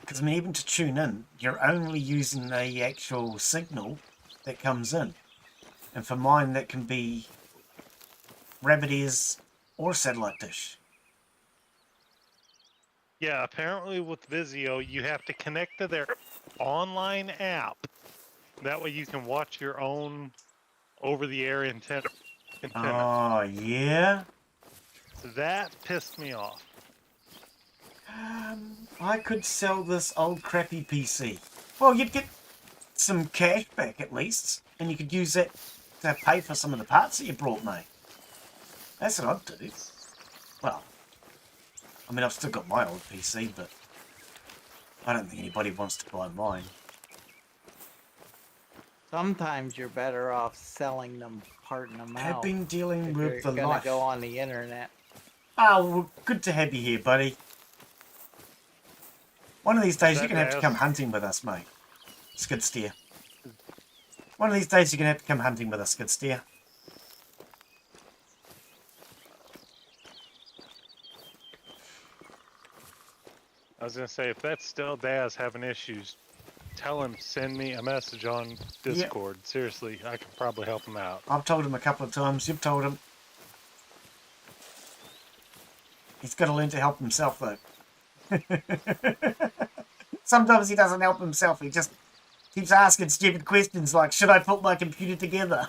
Because, I mean, even to tune in, you're only using the actual signal that comes in. And for mine, that can be rabbit ears or a satellite dish. Yeah, apparently with Vizio, you have to connect to their online app. That way you can watch your own over-the-air antenna. Oh, yeah? That pissed me off. I could sell this old crappy PC. Well, you'd get some cash back at least, and you could use it to pay for some of the parts that you brought me. That's what I'd do. Well, I mean, I've still got my old PC, but I don't think anybody wants to buy mine. Sometimes you're better off selling them, parting them I've out. been dealing if with you're the gonna life. go on the internet. Oh, well, good to have you here, buddy. One of these days, you're going to have to come hunting with us, mate. Skid steer. One of these days, you're going to have to come hunting with us, Skid steer. I was gonna say, if that's still Daz having issues, tell him send me a message on Discord. Seriously, I can probably help him out. I've told him a couple of times. You've told him. He's got to learn to help himself, though. Sometimes he doesn't help himself. He keeps asking stupid questions like, should I put my computer together?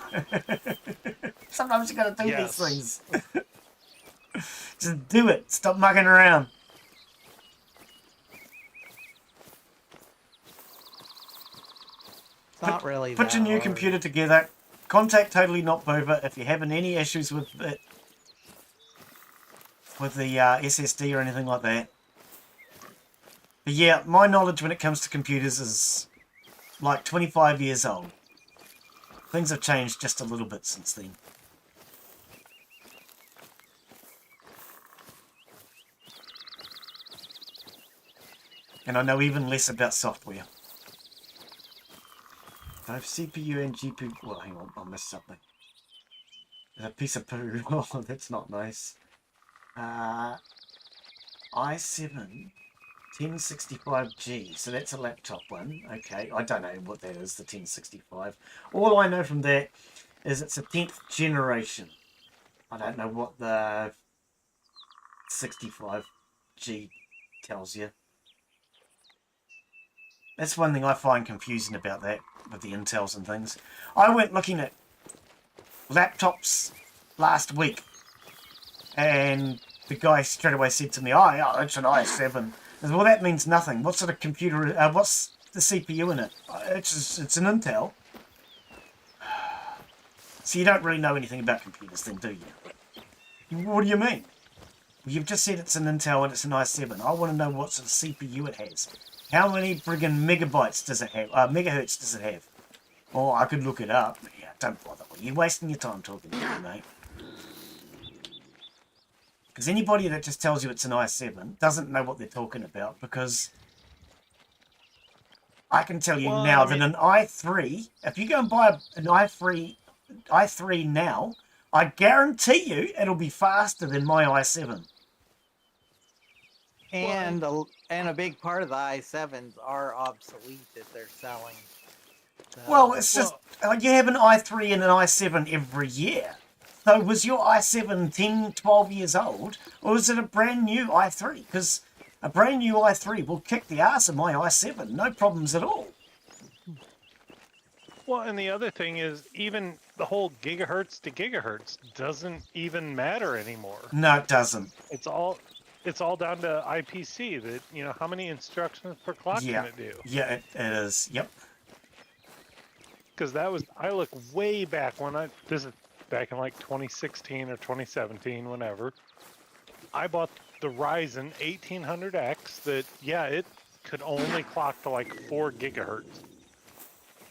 Sometimes you gotta do Yes. these things. Just do it. Stop mucking around. It's not really Put that your new hard. computer together. Contact Totally Not Bova if you're having any issues with it, with the SSD or anything like that. But yeah, my knowledge when it comes to computers is like 25 years old. Things have changed just a little bit since then. And I know even less about software. I have CPU and GPU. Well, hang on, I missed something. There's a piece of poo. Oh, that's not nice. i7 1065G. So that's a laptop one. Okay, I don't know what that is, the 1065. All I know from that is it's a 10th generation. I don't know what the 65G tells you. That's one thing I find confusing about that, with the Intels and things. I went looking at laptops last week, and the guy straight away said to me, oh yeah, it's an i7. I said, well, that means nothing. What sort of computer, what's the CPU in it? It's an Intel. So you don't really know anything about computers then, do you? What do you mean? You've just said it's an Intel and it's an i7. I want to know what sort of CPU it has. How many friggin' megabytes does it have? Megahertz does it have? Oh, I could look it up. Yeah, don't bother. You're wasting your time talking to me, mate. Because anybody that just tells you it's an i7 doesn't know what they're talking about, because I can tell you now that an i3, if you go and buy an i3 now, I guarantee you it'll be faster than my i7. And a big part of the i7s are obsolete that they're selling. So, Well, it's just, you have an i3 and an i7 every year. So was your i7 10, 12 years old, or was it a brand new i3? Because a brand new i3 will kick the ass of my i7, no problems at all. Well, and the other thing is, even the whole gigahertz to gigahertz doesn't even matter anymore. No, it doesn't. It's all down to IPC. That, you know, how many instructions per clock can it do? Yeah, it is. Yep. Because I look way back this is back in like 2016 or 2017, whenever. I bought the Ryzen 1800X that, yeah, it could only clock to like 4 gigahertz.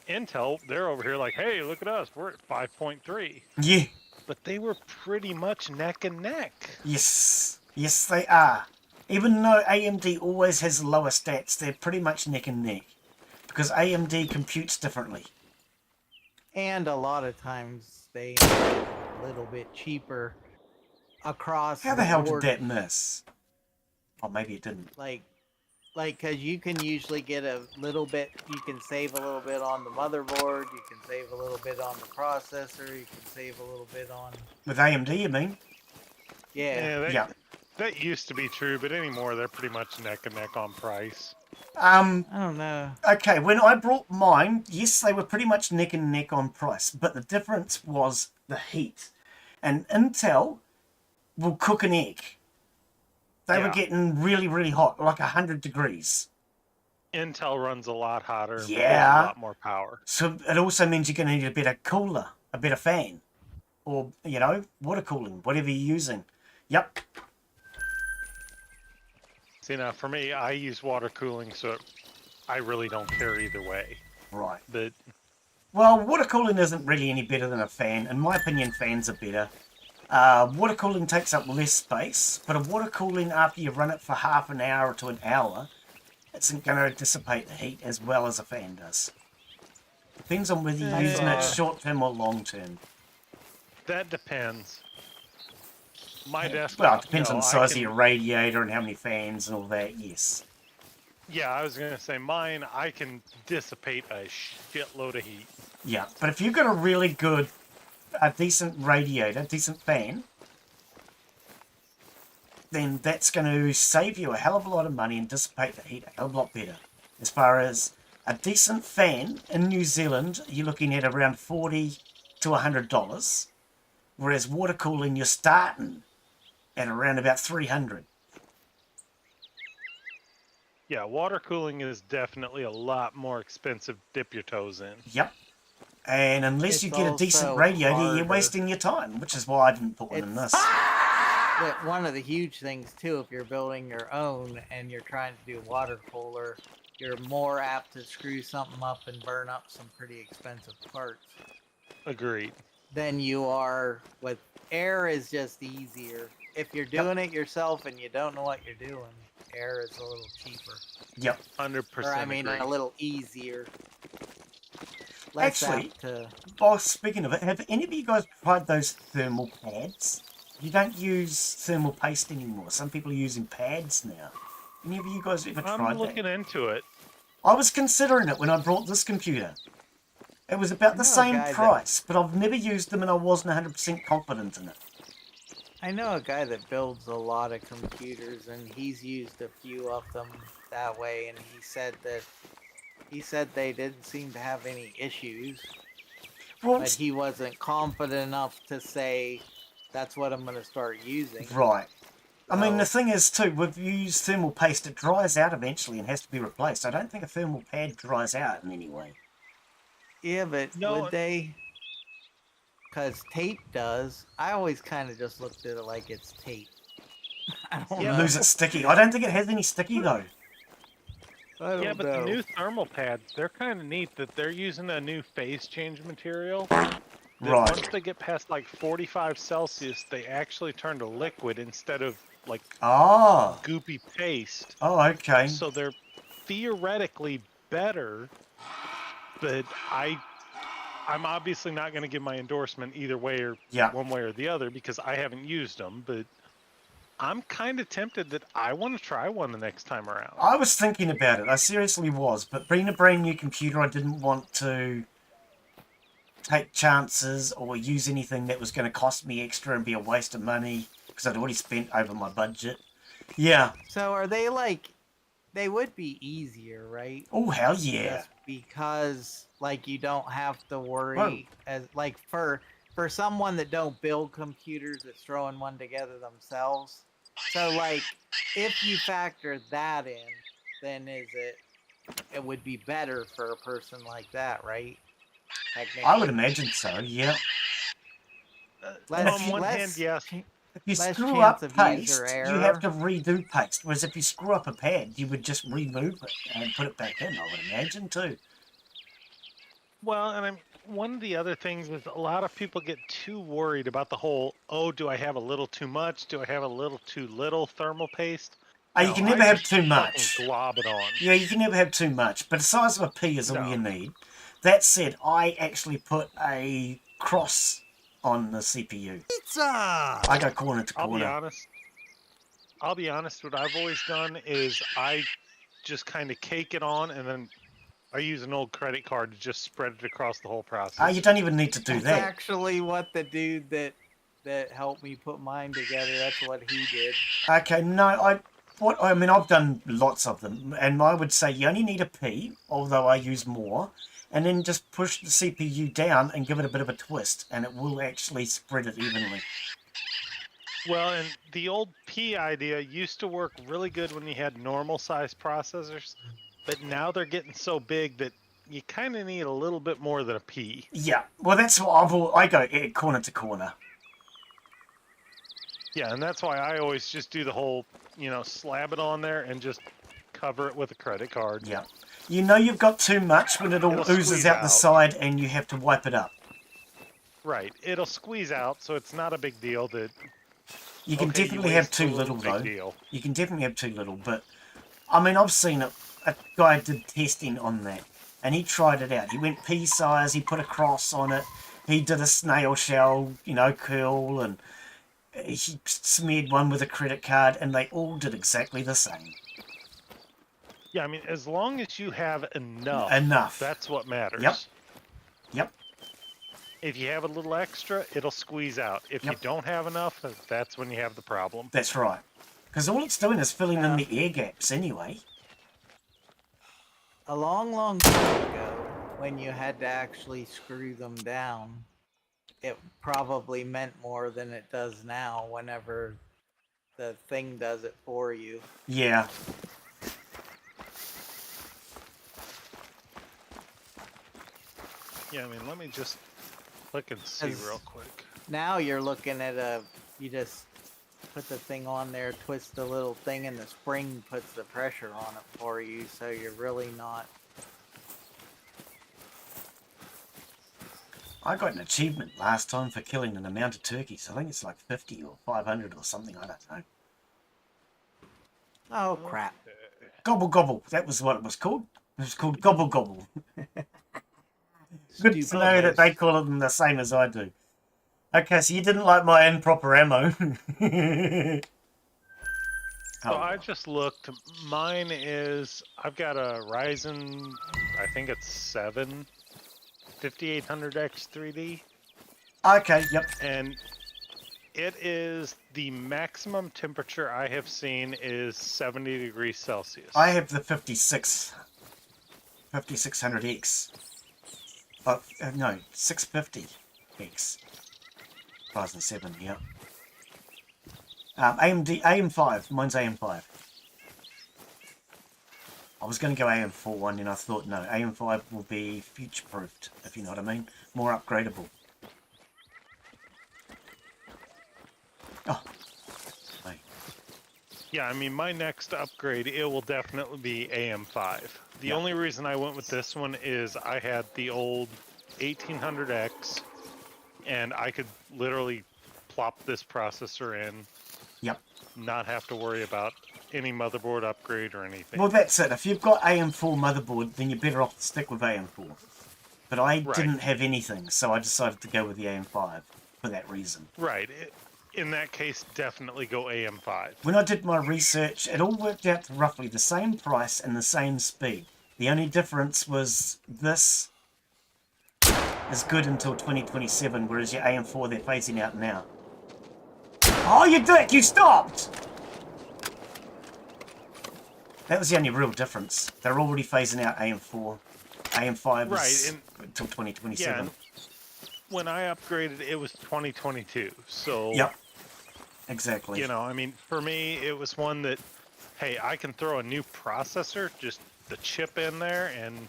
Intel, they're over here like, hey, look at us, we're at 5.3. Yeah. But they were pretty much neck and neck. Yes. Yes, they are. Even though AMD always has lower stats, they're pretty much neck and neck. Because AMD computes differently. and a lot of times they end up a little bit cheaper across How the hell did board. that miss? Oh, maybe it didn't. Like because you can usually get a little bit, you can save a little bit on the motherboard, you can save a little bit on the processor, you can save a little bit on... With AMD, you mean? Yeah. That used to be true, but anymore they're pretty much neck and neck on price. I don't know. Okay, when I brought mine, yes, they were pretty much neck and neck on price, but the difference was the heat. And Intel will cook an egg. They were getting really, really hot, like 100 degrees. Intel runs a lot hotter and Yeah. a lot more power. So it also means you're going to need a better cooler, a better fan, or, you know, water cooling, whatever you're using. Yep. See, now for me, I use water cooling, so I really don't care either way. Right. But well, water cooling isn't really any better than a fan. In my opinion, fans are better. Water cooling takes up less space, but a water cooling, after you run it for half an hour to an hour, isn't going to dissipate the heat as well as a fan does. Depends on whether you're using it short-term or long-term. that depends. My desktop... Well, it depends on the size of your radiator and how many fans and all that, yes. Yeah, I was going to say mine, I can dissipate a shitload of heat. Yeah, but if you've got a really good, a decent radiator, decent fan, then that's going to save you a hell of a lot of money and dissipate the heat a hell of a lot better. As far as A decent fan in New Zealand, you're looking at around $40 to $100, whereas water cooling, you're starting at around about $300. Yeah, water cooling is definitely a lot more expensive to dip your toes in. Yep. And unless you It's get a decent also radiator, you're harder. wasting your time, which is why I didn't put one in It's- this. One of the huge things too, if you're building your own and you're trying to do water cooler, you're more apt to screw something up and burn up some pretty expensive parts Agreed. than you are with air. Is just easier. If you're doing it yourself and you don't know what you're doing, air is a little cheaper. Yep. 100% Or I mean, agree. a little easier. Less Actually, apt to. well, speaking of it, have any of you guys tried those thermal pads? You don't use thermal paste anymore. Some people are using pads now. Any of you guys ever tried I'm looking that? into it. I was considering it when I brought this computer. It was about the know a same guy that- price, but I've never used them and I wasn't 100% confident in it. I know a guy that builds a lot of computers, and he's used a few of them that way, and he said they didn't seem to have any issues, Well, but he wasn't confident enough to say that's what I'm going to start using. right. I mean, the So- thing is, too, with you use thermal paste, it dries out eventually and has to be replaced. I don't think a thermal pad dries out in any way. Yeah, but No. would they? Because tape does. I always kind of just looked at it like it's tape. I don't You know. lose it sticky. I don't think it has any sticky, though. I don't Yeah, but know. the new thermal pads, they're kind of neat that they're using a new phase change material. That Right. Once they get past like 45 Celsius, they actually turn to liquid instead of like Ah. goopy paste. Oh, okay. So they're theoretically better, but I'm obviously not going to give my endorsement either way or Yeah. one way or the other because I haven't used them. But I'm kind of tempted that I want to try one the next time around. I was thinking about it. I seriously was. But being a brand new computer, I didn't want to take chances or use anything that was going to cost me extra and be a waste of money because I'd already spent over my budget. Yeah. So are they like? They would be easier, right? Oh, hell yeah. Just because like you don't have to worry Whoa. as like for someone that don't build computers that's throwing one together themselves. So like if you factor that in, then it would be better for a person like that, right? Technically. I would imagine so, yeah. Less- On one hand, less- yes. If you Less screw chance up of paste, user you have error. to redo paste. Whereas if you screw up a pad, you would just remove it and put it back in, I would imagine, too. Well, and one of the other things is a lot of people get too worried about the whole, oh, do I have a little too much? Do I have a little too little thermal paste? Oh, you No, can never I have just too fucking much. Glob it on. Yeah, you can never have too much, but the size of a pea is all No. you need. That said, I actually put a cross on the CPU. Pizza! I go corner to I'll be corner. honest. What I've always done is I just kind of cake it on, and then I use an old credit card to just spread it across the whole process. You don't even need to do That's that. actually what the dude that helped me put mine together. That's what he did. Okay, no, I've done lots of them, and I would say you only need a P, although I use more, and then just push the CPU down and give it a bit of a twist, and it will actually spread it evenly. Well, and the old P idea used to work really good when you had normal size processors, but now they're getting so big that you kind of need a little bit more than a P. Yeah, well, that's what I go corner to corner. Yeah, and that's why I always just do the whole, slab it on there and just cover it with a credit card. Yeah. You know you've got too much when it all It'll oozes squeeze out the out. side and you have to wipe it up. Right. It'll squeeze out, so it's not a big deal that You can okay, definitely have waste too a little, big though. deal. You can definitely have too little, but I mean, I've seen it. A guy did testing on that, and he tried it out. He went pea size, he put a cross on it, he did a snail shell, curl, and he smeared one with a credit card, and they all did exactly the same. Yeah, I mean, as long as you have enough, Enough. that's what matters. Yep. If you have a little extra, it'll squeeze out. If you Yep. don't have enough, that's when you have the problem. That's right. Because all it's doing is filling in Yeah. the air gaps anyway. A long, long time ago, when you had to actually screw them down, it probably meant more than it does now whenever the thing does it for you. Yeah. Yeah, I mean, let me just look and see As- real quick. Now you're looking at you just put the thing on there, twist the little thing, and the spring puts the pressure on it for you, so you're really not. I got an achievement last time for killing an amount of turkeys. I think it's like 50 or 500 or something. I don't know. Oh, crap. Gobble gobble. That was what it was called. It was called gobble gobble. Good to know that they call them the same as I do. Okay, so you didn't like my improper ammo. So I just looked. Mine is, I've got a Ryzen, I think it's 7, 5800X3D. Okay, yep. And it is, the maximum temperature I have seen is 70 degrees Celsius. I have the 5600X. Oh, no, 650X. Ryzen 7, yeah. AM5. Mine's AM5. I was going to go AM4 one, and I thought, no, AM5 will be future-proofed, if you know what I mean. More upgradable. Oh. Hey. Yeah, I mean, my next upgrade, it will definitely be AM5. The only reason I went with this one is I had the old 1800X, and I could literally plop this processor in. Yep. Not have to worry about any motherboard upgrade or anything. Well, that's it. If you've got AM4 motherboard, then you're better off to stick with AM4. But I didn't have anything, so I decided to go with the AM5 for that reason. Right. In that case, definitely go AM5. When I did my research, it all worked out to roughly the same price and the same speed. The only difference was this is good until 2027, whereas your AM4, they're phasing out now. Oh, you dick! You stopped! That was the only real difference. They're already phasing out AM4. AM5 is until 2027. Yeah, when I upgraded, it was 2022. So, yep, exactly. You know, I mean, for me, it was one that, hey, I can throw a new processor, just the chip in there, and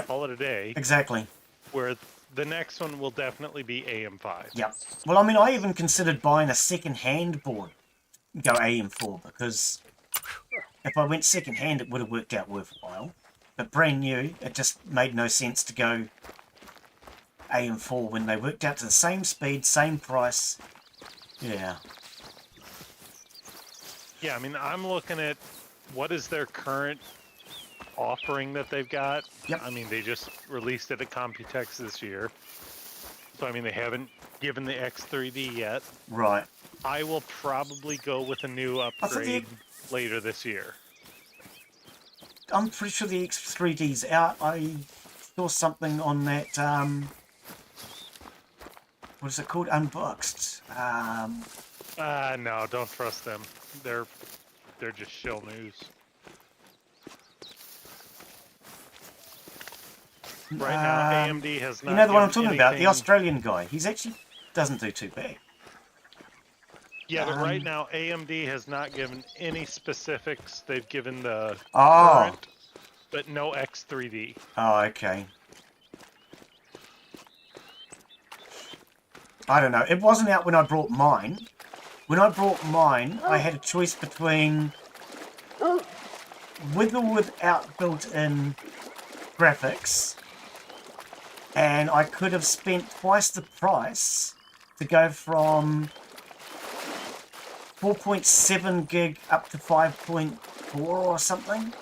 call it a day. Exactly. Where the next one will definitely be AM5. Yep. Well, I mean, I even considered buying a second-hand board, go AM4, because if I went second-hand, it would have worked out worthwhile. But brand new, it just made no sense to go AM4 when they worked out to the same speed, same price. Yeah. Yeah, I mean, I'm looking at what is their current offering that they've got. Yep. I mean, they just released it at Computex this year. So, I mean, they haven't given the X3D yet. Right. I will probably go with a new upgrade later this year. I'm pretty sure the X3D's out. I saw something on that, what is it called? Unboxed. No, don't trust them. They're just shill news. Right now, AMD has not. You know the one I'm talking anything... about? The Australian guy. He's actually doesn't do too bad. Yeah, but right now, AMD has not given any specifics. They've given the Oh. current, but no X3D. Oh, okay. I don't know. It wasn't out when I brought mine. When I brought mine, I had a choice between with or without built-in graphics, and I could have spent twice the price to go from 4.7 gig up to 5.4 or something,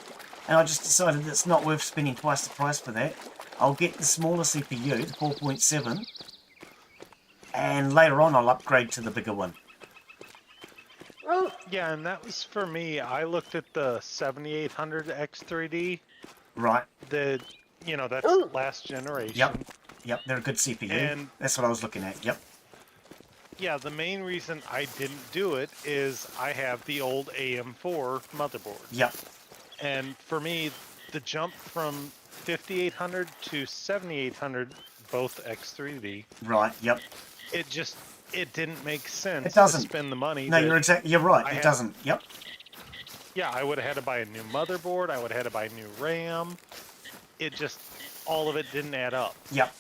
and I just decided it's not worth spending twice the price for that. I'll get the smaller CPU, the 4.7, and later on I'll upgrade to the bigger one. Yeah, and that was for me. I looked at the 7800 X3D. Right. That's last generation. Yep, they're a good CPU. And that's what I was looking at, yep. Yeah, the main reason I didn't do it is I have the old AM4 motherboard. Yep. And for me, the jump from 5800 to 7800, both X3D, Right. Yep. it didn't make sense It doesn't. to spend the money. No, you're right. I It had- doesn't. Yep. Yeah, I would have had to buy a new motherboard. I would have had to buy new RAM. All of it didn't add up. Yep.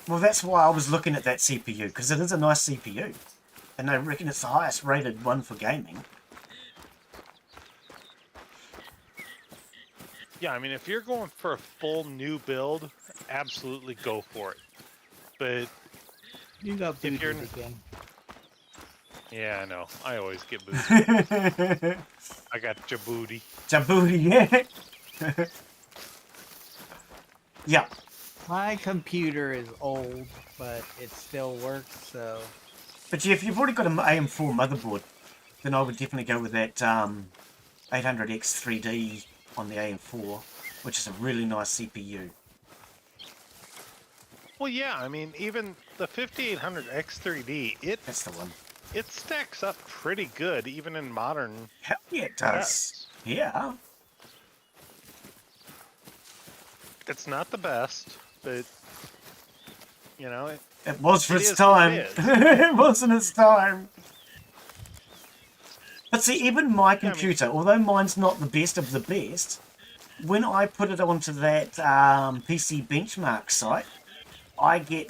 Well, that's why I was looking at that CPU, because it is a nice CPU. And I reckon it's the highest rated one for gaming. Yeah, I mean, if you're going for a full new build, absolutely go for it. But You got If you're- booted again. yeah, I know. I always get booted. I got Djibouti. Djibouti, yeah. Yeah. My computer is old, but it still works, so... But yeah, if you've already got an AM4 motherboard, then I would definitely go with that 800X 3D on the AM4, which is a really nice CPU. Well, yeah, I mean, even the 5800 X3D, That's the one. it stacks up pretty good, even in modern. Hell yeah, it does. Yes. Yeah. It's not the best, but you know, It was for It its is what time. it is. It wasn't its time. But see, even my Yeah, I mean- computer, although mine's not the best of the best, when I put it onto that PC benchmark site, I get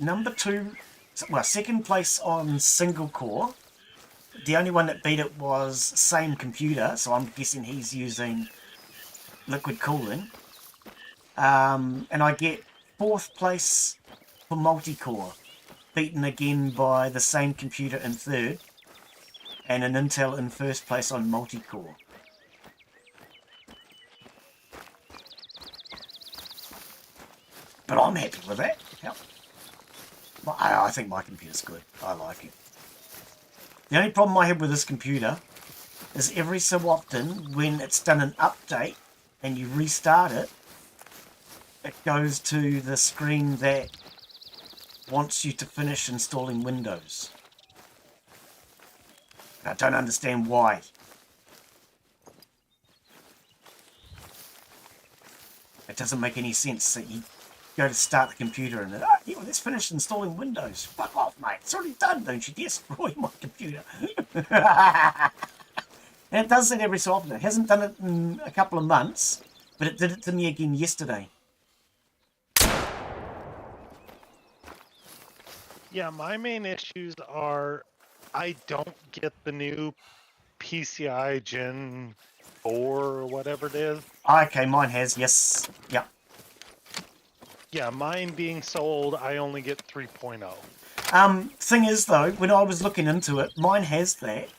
second place on single core. The only one that beat it was same computer, so I'm guessing he's using liquid cooling. And I get fourth place for multi-core, beaten again by the same computer in third, and an Intel in first place on multi-core. But I'm happy with that. Yep. I think my computer's good. I like it. The only problem I have with this computer is every so often when it's done an update and you restart it, it goes to the screen that wants you to finish installing Windows. I don't understand why. It doesn't make any sense that you go to start the computer and yeah, let's finish installing Windows. Fuck off, mate. It's already done. Don't you destroy my computer. And it does that every so often. It hasn't done it in a couple of months, but it did it to me again yesterday. yeah, my main issues are I don't get the new PCI Gen 4 or whatever it is. Okay, mine has, yes. Yep. Yeah, mine being so old, I only get 3.0. Thing is, though, when I was looking into it, mine has that,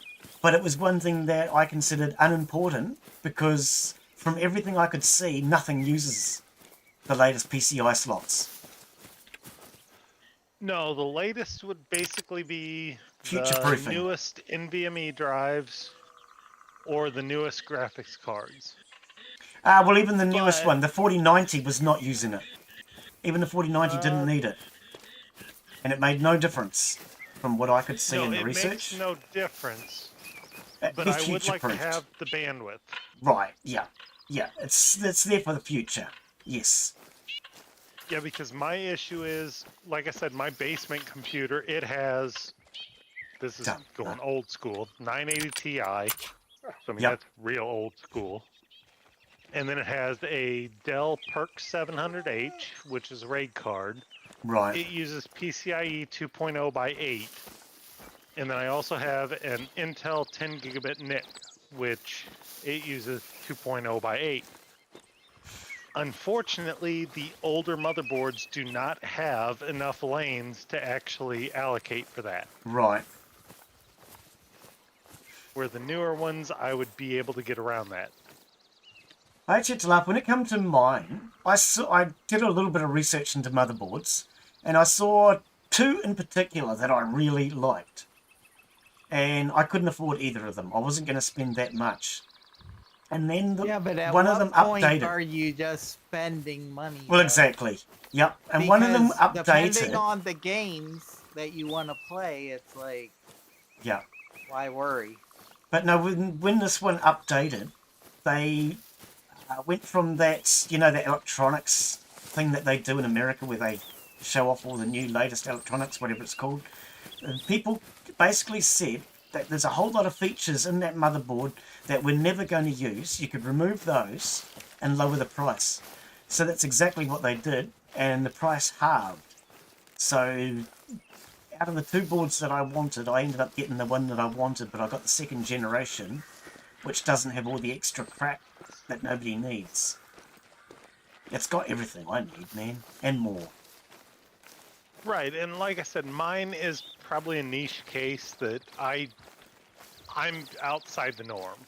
but it was one thing that I considered unimportant because from everything I could see, nothing uses the latest PCI slots. No, the latest would basically be the Future-proofing. newest NVMe drives or the newest graphics cards. Well, even the newest But- one, the 4090, was not using it. Even the 4090 didn't need it. And it made no difference from what I could see in the it research. makes no difference, It'd but be I would like to future-proofed. have the bandwidth. Right, yeah. Yeah, it's there for the future. Yes. Yeah, because my issue is, like I said, my basement computer, it has, this is Done. going old school, 980 Ti. So, I mean, Yep. that's real old school. And then it has a Dell PERC 700H, which is a RAID card. Right. It uses PCIe 2.0 by 8. And then I also have an Intel 10 gigabit NIC, which it uses 2.0 by 8. Unfortunately, the older motherboards do not have enough lanes to actually allocate for that. Right. Where the newer ones, I would be able to get around that. I actually had to laugh. When it comes to mine, I did a little bit of research into motherboards, and I saw two in particular that I really liked. And I couldn't afford either of them. I wasn't going to spend that much. And then Yeah, but at one what of them point updated. are you just spending money? Well, though? exactly. Yep. And one of them Because depending updated. on the games that you want to play, it's like, Yeah. why worry? But no, when this one updated, they went from that, you know, the electronics thing that they do in America where they show off all the new latest electronics, whatever it's called. And people basically said that there's a whole lot of features in that motherboard that we're never going to use. You could remove those and lower the price. So that's exactly what they did, and the price halved. So out of the two boards that I wanted, I ended up getting the one that I wanted, but I got the second generation, which doesn't have all the extra crap that nobody needs. It's got everything I need, man, and more. Right, and like I said, mine is probably a niche case that I'm outside the norm.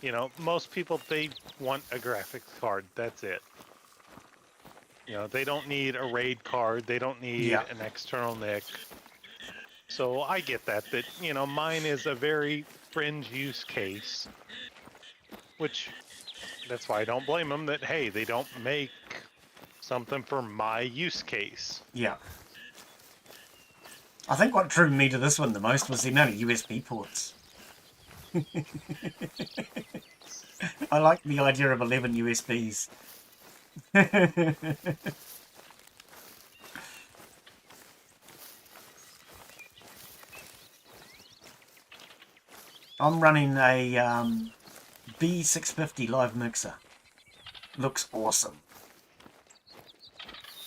You know, most people, they want a graphics card, that's it. You know, they don't need a RAID card, they don't need an external NIC. So I get that, you know, mine is a very fringe use case, which, that's why I don't blame them that, hey, they don't make something for my use case. Yeah. I think what drew me to this one the most was the amount of USB ports. I like the idea of 11 USBs. I'm running a B650 live mixer. Looks awesome.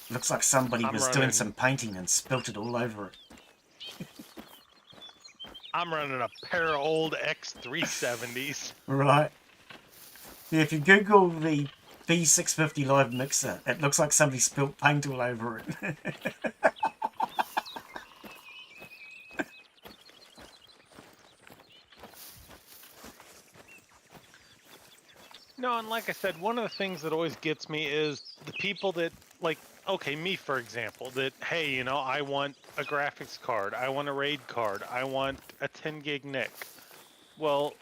Looks like somebody was doing some painting and spilt it all over it. I'm running a pair of old X370s. Right. Yeah, if you Google the B650 live mixer, it looks like somebody spilt paint all over it. No, and like I said, one of the things that always gets me is the people that, like, okay, me for example, that, hey, you know, I want a graphics card, I want a RAID card, I want a 10 gig NIC. Well,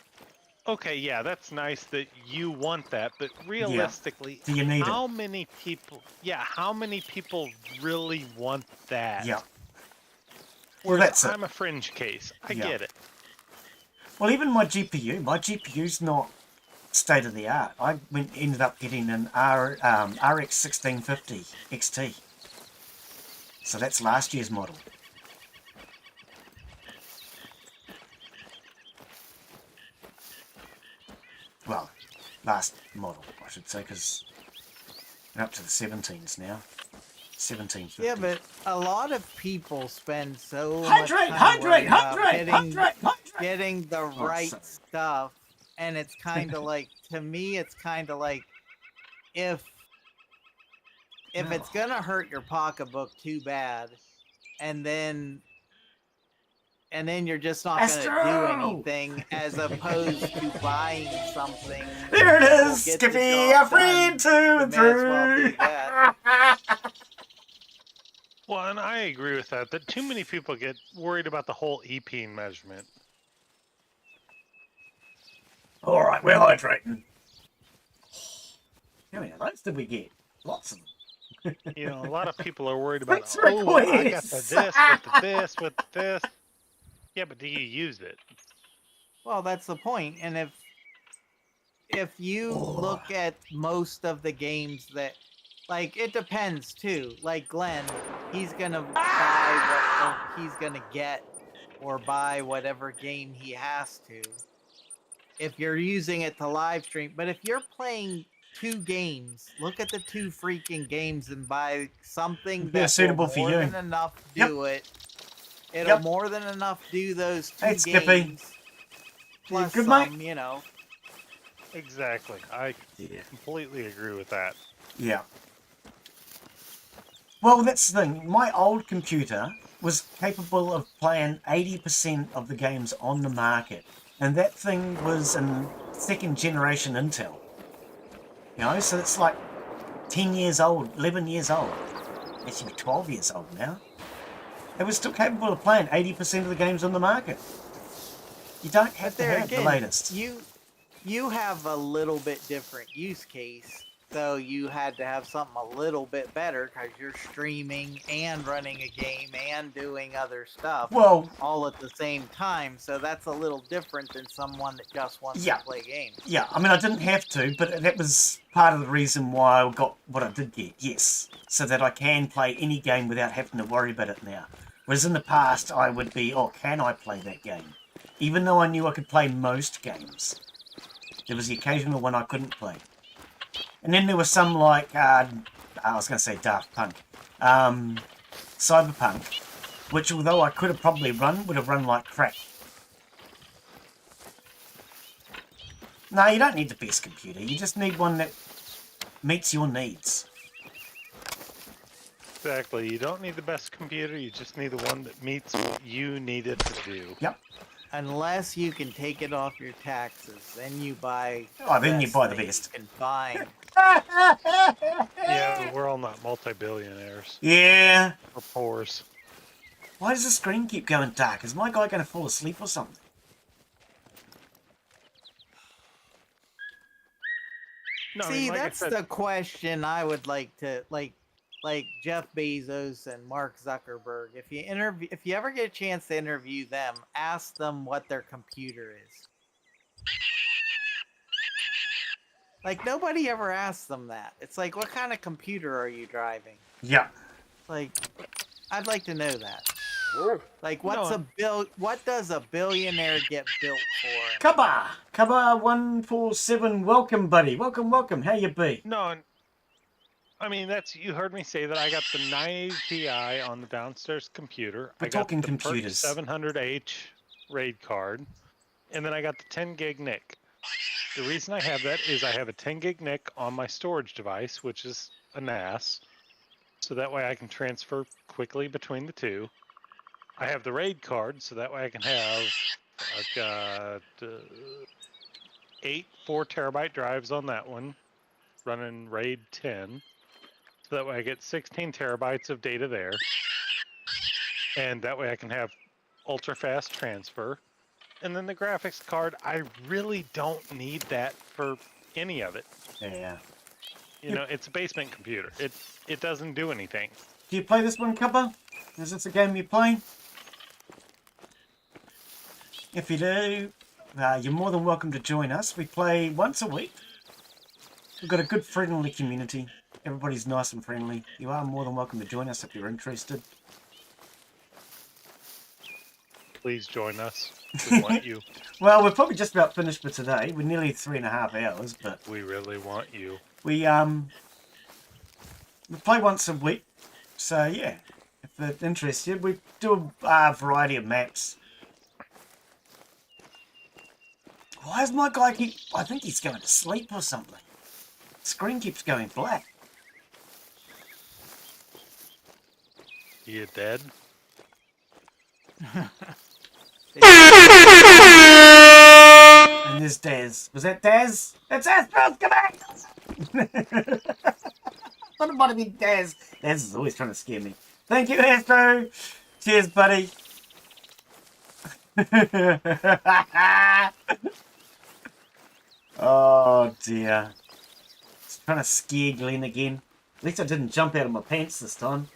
okay, yeah, that's nice that you want that, but realistically, do you need how many people, how many people really want that? Yeah. Well, that's I'm a fringe case. I get it. Well, even my GPU's not state of the art. I ended up getting an RX 1650 XT. So that's last year's model. Well, last model, I should say, because we're up to the 17s now. 1750. Yeah, but a lot of people spend so much time getting the right stuff, and it's kind of like, to me, it's kind of like, if it's gonna hurt your pocketbook too bad, and then you're just not gonna do anything, as opposed to buying something. There it is, Skippy, a friend to and through. Well, and I agree with that too many people get worried about the whole EP measurement. All right, we're hydrating. How many of those did we get? Lots of them. You know, a lot of people are worried about, I got the this with this. Yeah, but do you use it? Well, that's the point. And if you look at most of the games that, like, it depends too. Like Glenn, he's gonna buy or he's gonna get or buy whatever game he has to, if you're using it to live stream. But if you're playing two games, look at the two freaking games and buy something that's suitable for you. More than enough do it. It'll more than enough do those two games. Skippy. Plus good, some, mate. you know. Exactly. I completely agree with that. Yeah. Well, that's the thing. My old computer was capable of playing 80% of the games on the market. And that thing was in second generation Intel. You know, so it's like 10 years old, 11 years old. Actually 12 years old now. It was still capable of playing 80% of the games on the market. You don't have to have the latest. You have a little bit different use case. So you had to have something a little bit better because you're streaming and running a game and doing other stuff Well, all at the same time. So that's a little different than someone that just wants Yeah. to play games. yeah, I mean, I didn't have to, but that was part of the reason why I got what I did get, yes. So that I can play any game without having to worry about it now. Whereas in the past, I would be, oh, can I play that game? Even though I knew I could play most games. There was the occasional one I couldn't play. And then there was some like, I was going to say Daft Punk, Cyberpunk, which although I could have probably run, would have run like crap. No, you don't need the best computer. You just need one that meets your needs. Exactly. You don't need the best computer. You just need the one that meets what you need it to do. Yep. Unless you can take it off your taxes, then you buy. Oh, then you buy the thing best. You can find. Yeah, but we're all not multi-billionaires. Yeah. We're poors. Why does the screen keep going dark? Is my guy going to fall asleep or something? No, I See, mean, like I that's said, the question I would like to like Jeff Bezos and Mark Zuckerberg. If you ever get a chance to interview them, ask them what their computer is. Like nobody ever asks them that. It's like, what kind of computer are you driving? Yeah. Like, I'd like to know that. Like, what does a billionaire get built for? Kaba! Kaba147, welcome, buddy. Welcome. How you be? no, I mean, you heard me say that I got the 90 Ti on the downstairs computer. We're I got talking the computers. 700H RAID card, and then I got the 10 gig NIC. The reason I have that is I have a 10 gig NIC on my storage device, which is a NAS, so that way I can transfer quickly between the two. I have the RAID card, so that way I can have, I've got 8 4 terabyte drives on that one, running RAID 10. So that way I get 16 terabytes of data there. And that way I can have ultra fast transfer. And then the graphics card, I really don't need that for any of it. Yeah. You know, it's a basement computer. It doesn't do anything. Do you play this one, Kaba? Is this a game you play? If you do, you're more than welcome to join us. We play once a week. We've got a good friendly community. Everybody's nice and friendly. You are more than welcome to join us if you're interested. Please join us. We want you. Well, we're probably just about finished for today. We're nearly 3.5 hours, but We really want you. we play once a week. So yeah, if you're interested, we do a variety of maps. Why is my guy I think he's going to sleep or something. Screen keeps going black. You dead? And there's Daz. Was that Daz? It's Astros, come back! What about to be Daz? Daz is always trying to scare me. Thank you, Astro! Cheers, buddy. Oh dear. Just trying to scare Glenn again. At least I didn't jump out of my pants this time.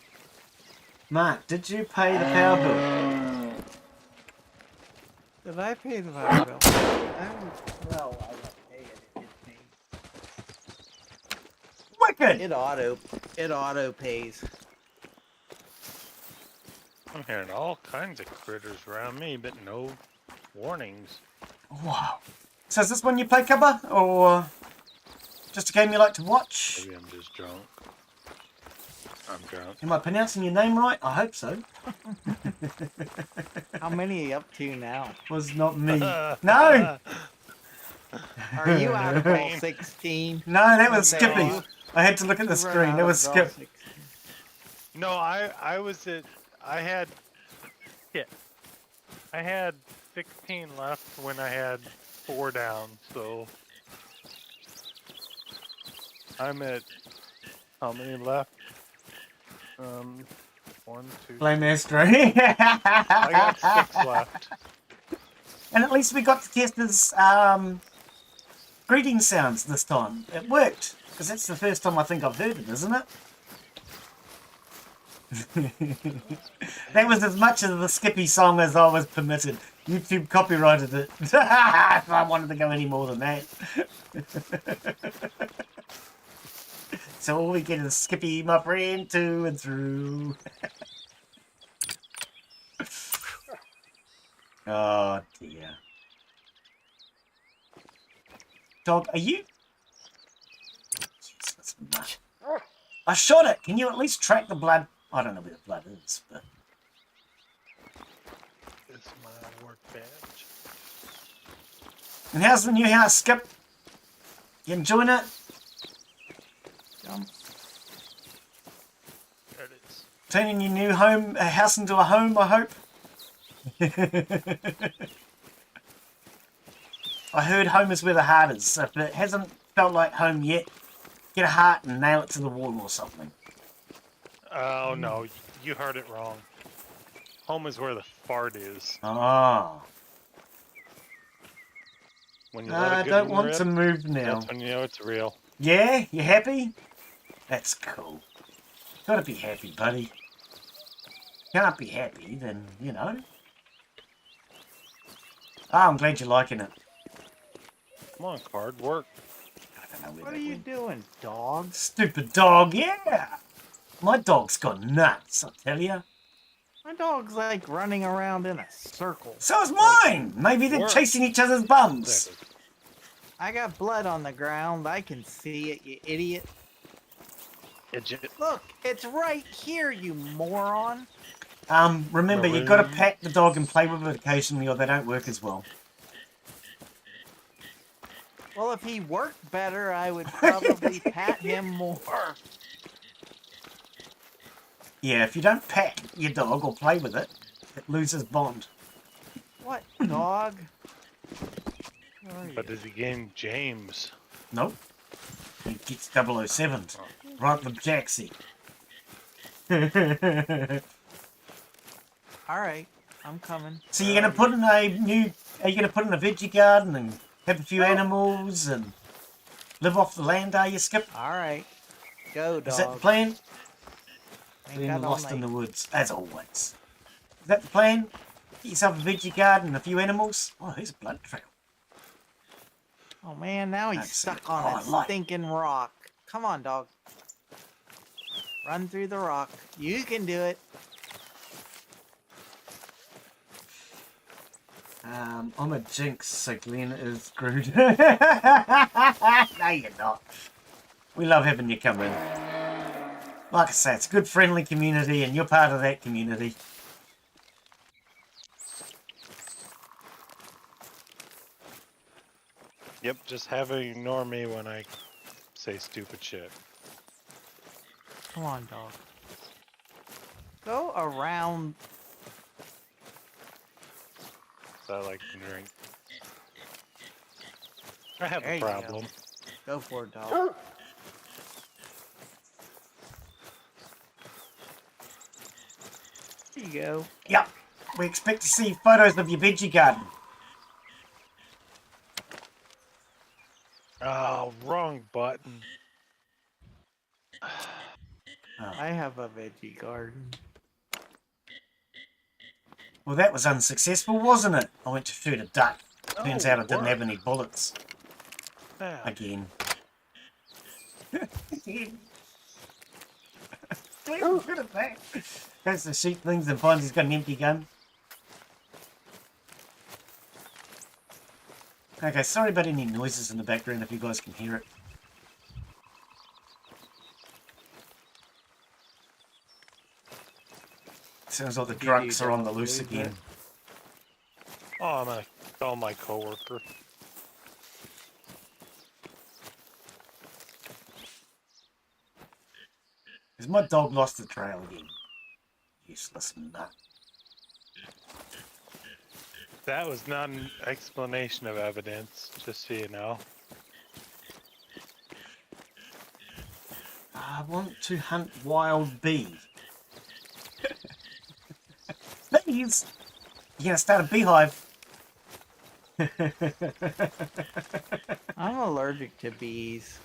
Mark, did you pay the power bill? Did I pay the power bill? No, I don't pay it. It pays. Wicked! It auto pays. I'm hearing all kinds of critters around me, but no warnings. Wow. So is this one you play, Cubba? Or just a game you like to watch? Maybe I'm just drunk. I'm drunk. Am I pronouncing your name right? I hope so. How many are you up to now? Was not me. No! Are you out of all 16? No, that was Okay. Skippy. I had to look at the screen. That was Skip. No, I was at. I had 16 left when I had 4 down. So I'm at how many left? 1, 2. Blame Astro. I got 6 left. And at least we got to test his greeting sounds this time. It worked. Because that's the first time I think I've heard it, isn't it? That was as much of the Skippy song as I was permitted. YouTube copyrighted it. If I wanted to go any more than that. So all we get is Skippy, my friend, to and through. Oh dear. Dog, are you? Jesus, much. I shot it. Can you at least track the blood? I don't know where the blood is, but It's my workbench. and how's the new house, Skip? You enjoying it? Jump. There it is. Turning your new house into a home, I hope. I heard home is where the heart is, so if it hasn't felt like home yet, get a heart and nail it to the wall or something. Oh no, you heard it wrong. Home is where the fart is. Oh. When you let I a good don't one want rip, to move now. that's when you know it's real. Yeah? You happy? That's cool. Gotta be happy, buddy. Can't be happy, then, you know. Oh, I'm glad you're liking it. Come on, card, work. I don't know where What that are you went. doing, dog? Stupid dog, yeah! My dog's got nuts, I tell you. My dog's like running around in a circle. So is mine! Maybe they're Work. chasing each other's bums. There it is. I got blood on the ground. I can see it, you idiot. Idiot. Look, it's right here, you moron. Remember, you've got to Maroon. pat the dog and play with it occasionally or they don't work as well. Well, if he worked better, I would probably pat him more. Yeah, if you don't pat your dog or play with it, it loses bond. What, dog? Where are But you? is the game James? Nope. He gets 007s. Right with Jaxie. All right, I'm coming. So you're gonna put in are you gonna put in a veggie garden and have a few animals and live off the land, are you, Skip? All right, go, dog. Is that the plan? Ain't Being got all lost in night. the woods, as always. Is that the plan? Get yourself a veggie garden and a few animals? Oh, here's a blood trail. Oh man, now he's That's stuck it. on Oh, a I like it. stinking rock. Come on, dog. Run through the rock. You can do it. I'm a jinx, so Glenn is screwed. No, you're not. We love having you come in. Like I say, it's a good, friendly community, and you're part of that community. Yep, just have her ignore me when I say stupid shit. Come on, dog. Go around. So I like to drink. I have There a you go. problem. Go for it, dog. There you go. Yep. We expect to see photos of your veggie garden. Oh, wrong button. I have a veggie garden. Well, that was unsuccessful, wasn't it? I went to shoot a duck. Turns Oh, out I didn't have work. any bullets. Yeah. Again. Good at that. Goes to shoot things and finds he's got an empty gun. Okay, sorry about any noises in the background if you guys can hear it. Sounds like the drunks are on the loose again. Oh, I'm gonna call my coworker. Has my dog lost the trail again? Useless nut. That was not an explanation of evidence, just so you know. I want to hunt wild bee. Bees? You're gonna start a beehive. I'm allergic to bees.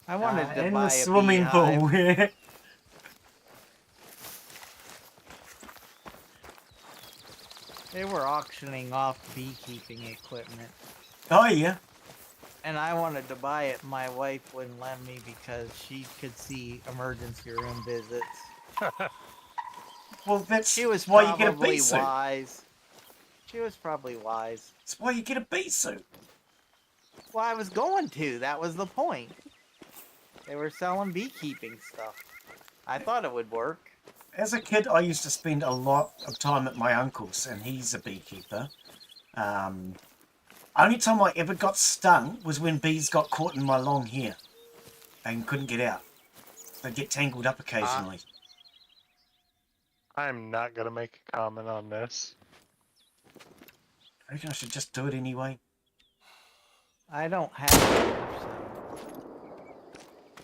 I wanted to in buy the a swimming beehive. pool. Yeah. They were auctioning off beekeeping equipment. Oh, yeah. And I wanted to buy it. My wife wouldn't let me because she could see emergency room visits. Well, that's She was why you get a bee probably suit. wise. She was probably wise. That's why you get a bee suit. Well, I was going to. That was the point. They were selling beekeeping stuff. I thought it would work. As a kid, I used to spend a lot of time at my uncle's, and he's a beekeeper. Only time I ever got stung was when bees got caught in my long hair and couldn't get out. They'd get tangled up occasionally. I'm not going to make a comment on this. I reckon I should just do it anyway. I don't have hair, so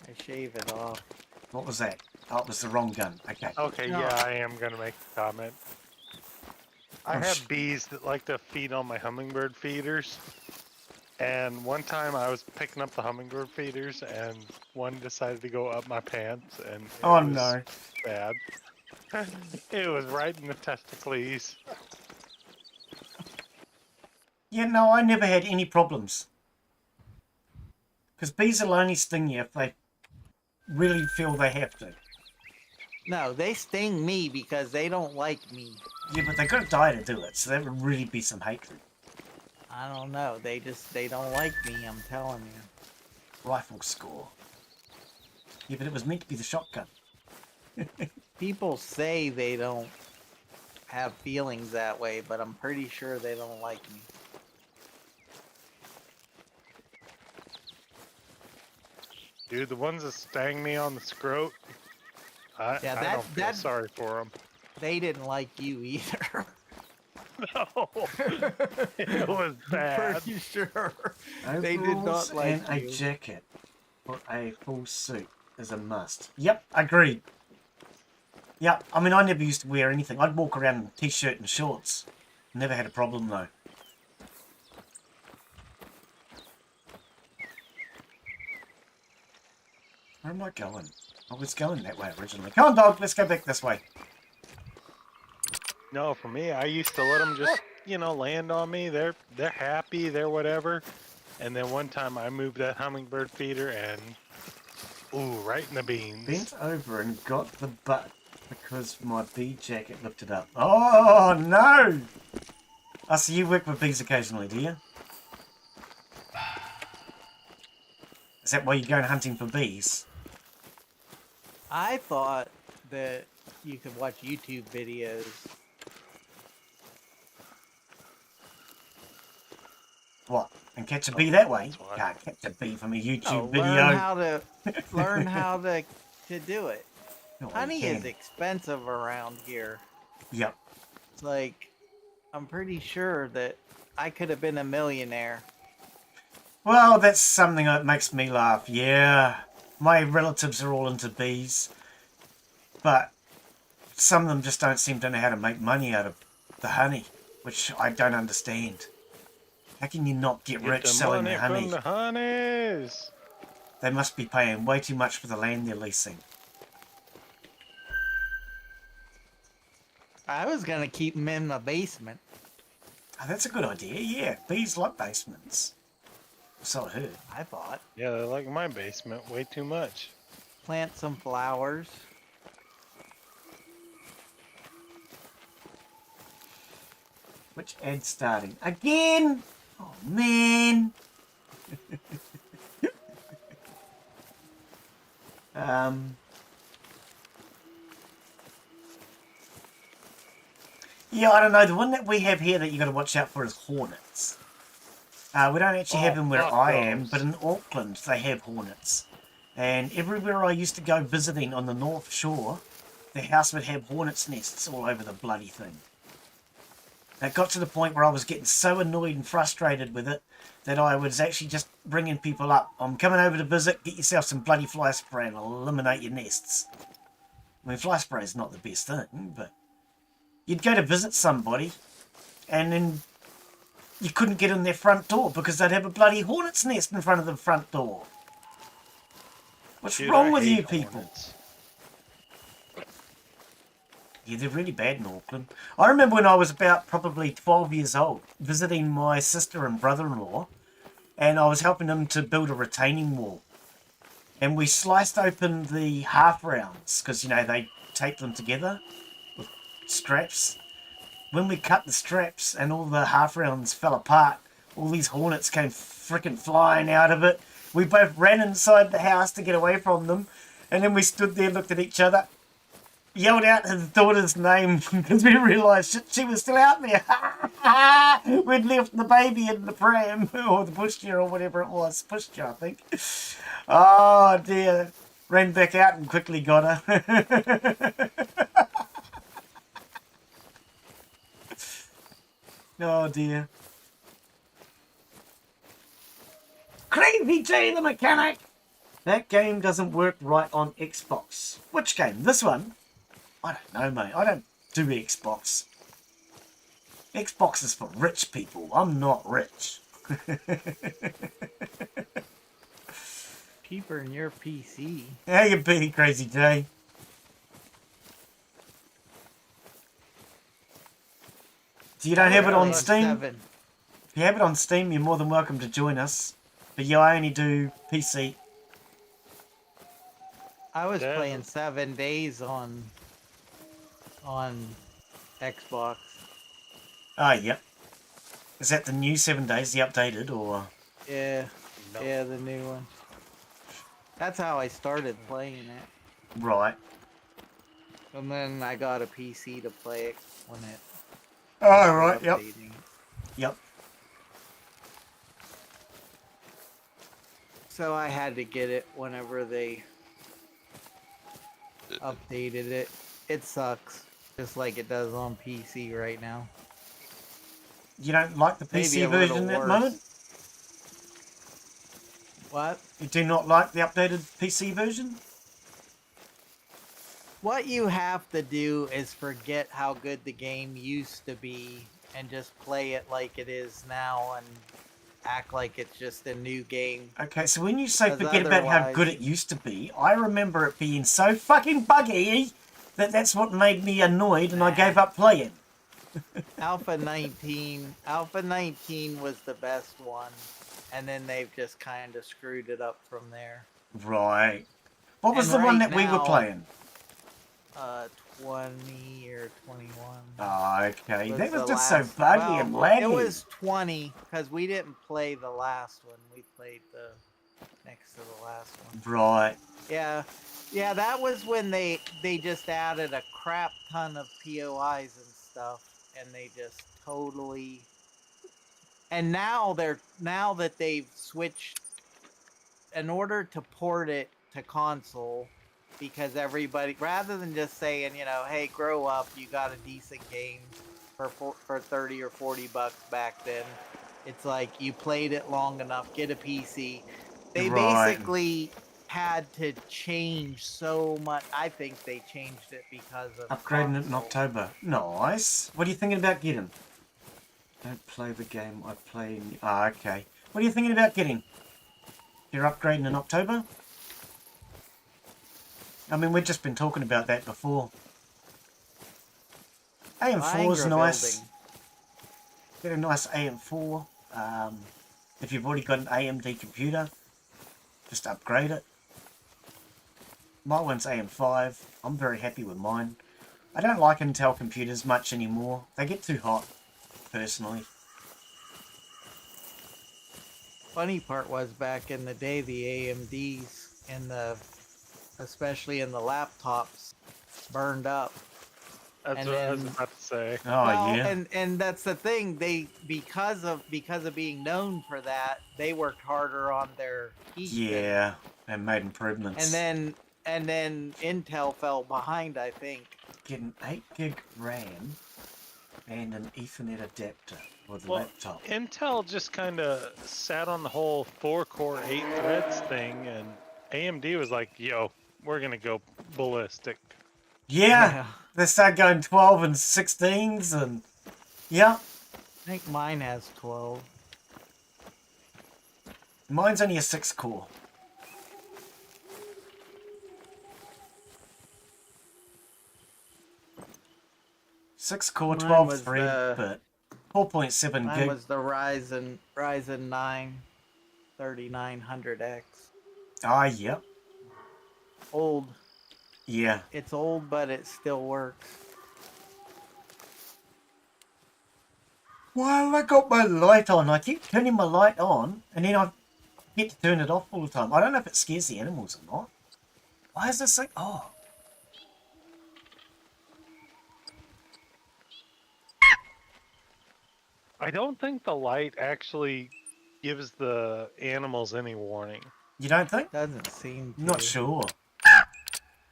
I shave it off. What was that? Oh, it was the wrong gun. Okay. Okay, No. yeah, I am going to make a comment. I Oh, have bees that like to feed on my hummingbird feeders. And one time I was picking up the hummingbird feeders and one decided to go up my pants and it Oh, was no. bad. It was right in the testicles. Yeah, no, I never had any problems. Because bees will only sting you if they really feel they have to. No, they sting me because they don't like me. Yeah, but they got to die to do it, so that would really be some hatred. I don't know. They don't like me, I'm telling you. Rifle score. Yeah, but it was meant to be the shotgun. People say they don't have feelings that way, but I'm pretty sure they don't like me. Dude, the ones that stang me on the scrot, I don't feel sorry for them. They didn't like you either. No, it was bad. Pretty sure. Overalls They did not like and you. a jacket or a full suit is a must. Yep, agreed. Yep, I mean, I never used to wear anything. I'd walk around in t-shirt and shorts. Never had a problem, though. Where am I going? I was going that way originally. Come on, dog, let's go back this way. No, for me, I used to let them just, land on me. They're happy, they're whatever. And then one time I moved that hummingbird feeder and, ooh, right in the beans. Bent over and got the butt because my bee jacket lifted up. Oh, no! I see you work with bees occasionally, do you? Is that why you're going hunting for bees? I thought that you could watch YouTube videos. What? And catch a bee that way? that's why. Can't catch a bee from a YouTube Oh, video. learn how to do it. No, you Honey can. is expensive around here. Yep. It's like, I'm pretty sure that I could have been a millionaire. Well, that's something that makes me laugh. Yeah. My relatives are all into bees. But some of them just don't seem to know how to make money out of the honey, which I don't understand. How can you not get rich the selling money the honey? from the honeys. They must be paying way too much for the land they're leasing. I was gonna keep them in my basement. Oh, that's a good idea, yeah. Bees like basements. So I heard. I thought. Yeah, they like my basement way too much. Plant some flowers. Which ad's starting? Again? Oh, man. Yeah, I don't know. The one that we have here that you got to watch out for is hornets. We don't actually have them where fuck I am, those. but in Auckland they have hornets. And everywhere I used to go visiting on the North Shore, the house would have hornets' nests all over the bloody thing. And it got to the point where I was getting so annoyed and frustrated with it that I was actually just bringing people up. I'm coming over to visit, get yourself some bloody fly spray and I'll eliminate your nests. I mean, fly spray is not the best thing, but you'd go to visit somebody and then you couldn't get in their front door because they'd have a bloody hornet's nest in front of the front door. What's Dude, wrong I with hate you people? hornets. Yeah, they're really bad in Auckland. I remember when I was about probably 12 years old, visiting my sister and brother-in-law, and I was helping them to build a retaining wall. And we sliced open the half rounds, because, you know, they tape them together with straps. When we cut the straps and all the half rounds fell apart, all these hornets came freaking flying out of it. We both ran inside the house to get away from them, and then we stood there, looked at each other, yelled out his daughter's name because we realised she was still out there. We'd left the baby in the pram or the pushchair or whatever it was. Pushchair, I think. Oh dear. Ran back out and quickly got her. Oh dear. Crazy J the mechanic! That game doesn't work right on Xbox. Which game? This one? I don't know, mate. I don't do Xbox. Xbox is for rich people. I'm not rich. Cheaper than your PC. How you be, Crazy J? So you don't have it on Really, Steam? 7. If you have it on Steam, you're more than welcome to join us. But yeah, I only do PC. I was Yeah. playing 7 days on Xbox. Oh, yep. Is that the new 7 days, the updated, or...? Yeah, No. yeah, the new one. That's how I started playing it. Right. And then I got a PC to play it when it Oh, was right, yep. updating. Yep. So I had to get it whenever they updated it. It sucks, just like it does on PC right now. You don't like the Maybe PC a little version at the worse. moment? What? You do not like the updated PC version? What you have to do is forget how good the game used to be and just play it like it is now and act like it's just a new game. Okay, so when you say 'Cause forget about how good otherwise- it used to be, I remember it being so fucking buggy that's what made me annoyed and I gave up playing. Alpha 19 was the best one, and then they've just kind of screwed it up from there. Right. What was And the one right that we were now- playing? 20 or 21. Oh, okay. was That was the just so last- buggy well, and laggy. It was 20 because we didn't play the last one. We played the next to the last one. Right. Yeah, that was when they just added a crap ton of POIs and stuff, and they just totally. And now that they've switched, in order to port it to console, because everybody, rather than just saying, hey, grow up, you got a decent game for 30 or 40 bucks back then. It's like you played it long enough, get a PC. They Right. basically had to change so much. I think they changed it because of Upgrading it in console. October. Nice. What are you thinking about getting? Don't play the game I play in... Ah, okay. What are you thinking about getting? You're upgrading in October? I mean, we've just been talking about that before. AM4 is Viagra nice. building. Get a nice AM4. If you've already got an AMD computer, just upgrade it. My one's AM5. I'm very happy with mine. I don't like Intel computers much anymore. They get too hot, personally. Funny part was back in the day, the AMDs especially in the laptops, burned up. That's And what I was then- about to say. Oh, Well, yeah. and that's the thing. They because of being known for that, they worked harder on their heat. Yeah, they made improvements. And then Intel fell behind, I think. Get an 8 gig RAM and an Ethernet adapter for the Well, laptop. Intel just kind of sat on the whole 4-core 8 threads thing, and AMD was like, "Yo, we're gonna go ballistic." Yeah, they start going 12 and 16s and... Yeah, I think mine has 12. mine's only a 6 core. 6 core, Mine 12 was thread, the- but 4.7 Mine gig. was the Ryzen 9 3900X. Ah, yep. Old. Yeah. It's old, but it still works. Why have I got my light on? I keep turning my light on, and then I get to turn it off all the time. I don't know if it scares the animals or not. Why is this like... Oh. I don't think the light actually gives the animals any warning. You don't think? Doesn't seem to. Not sure.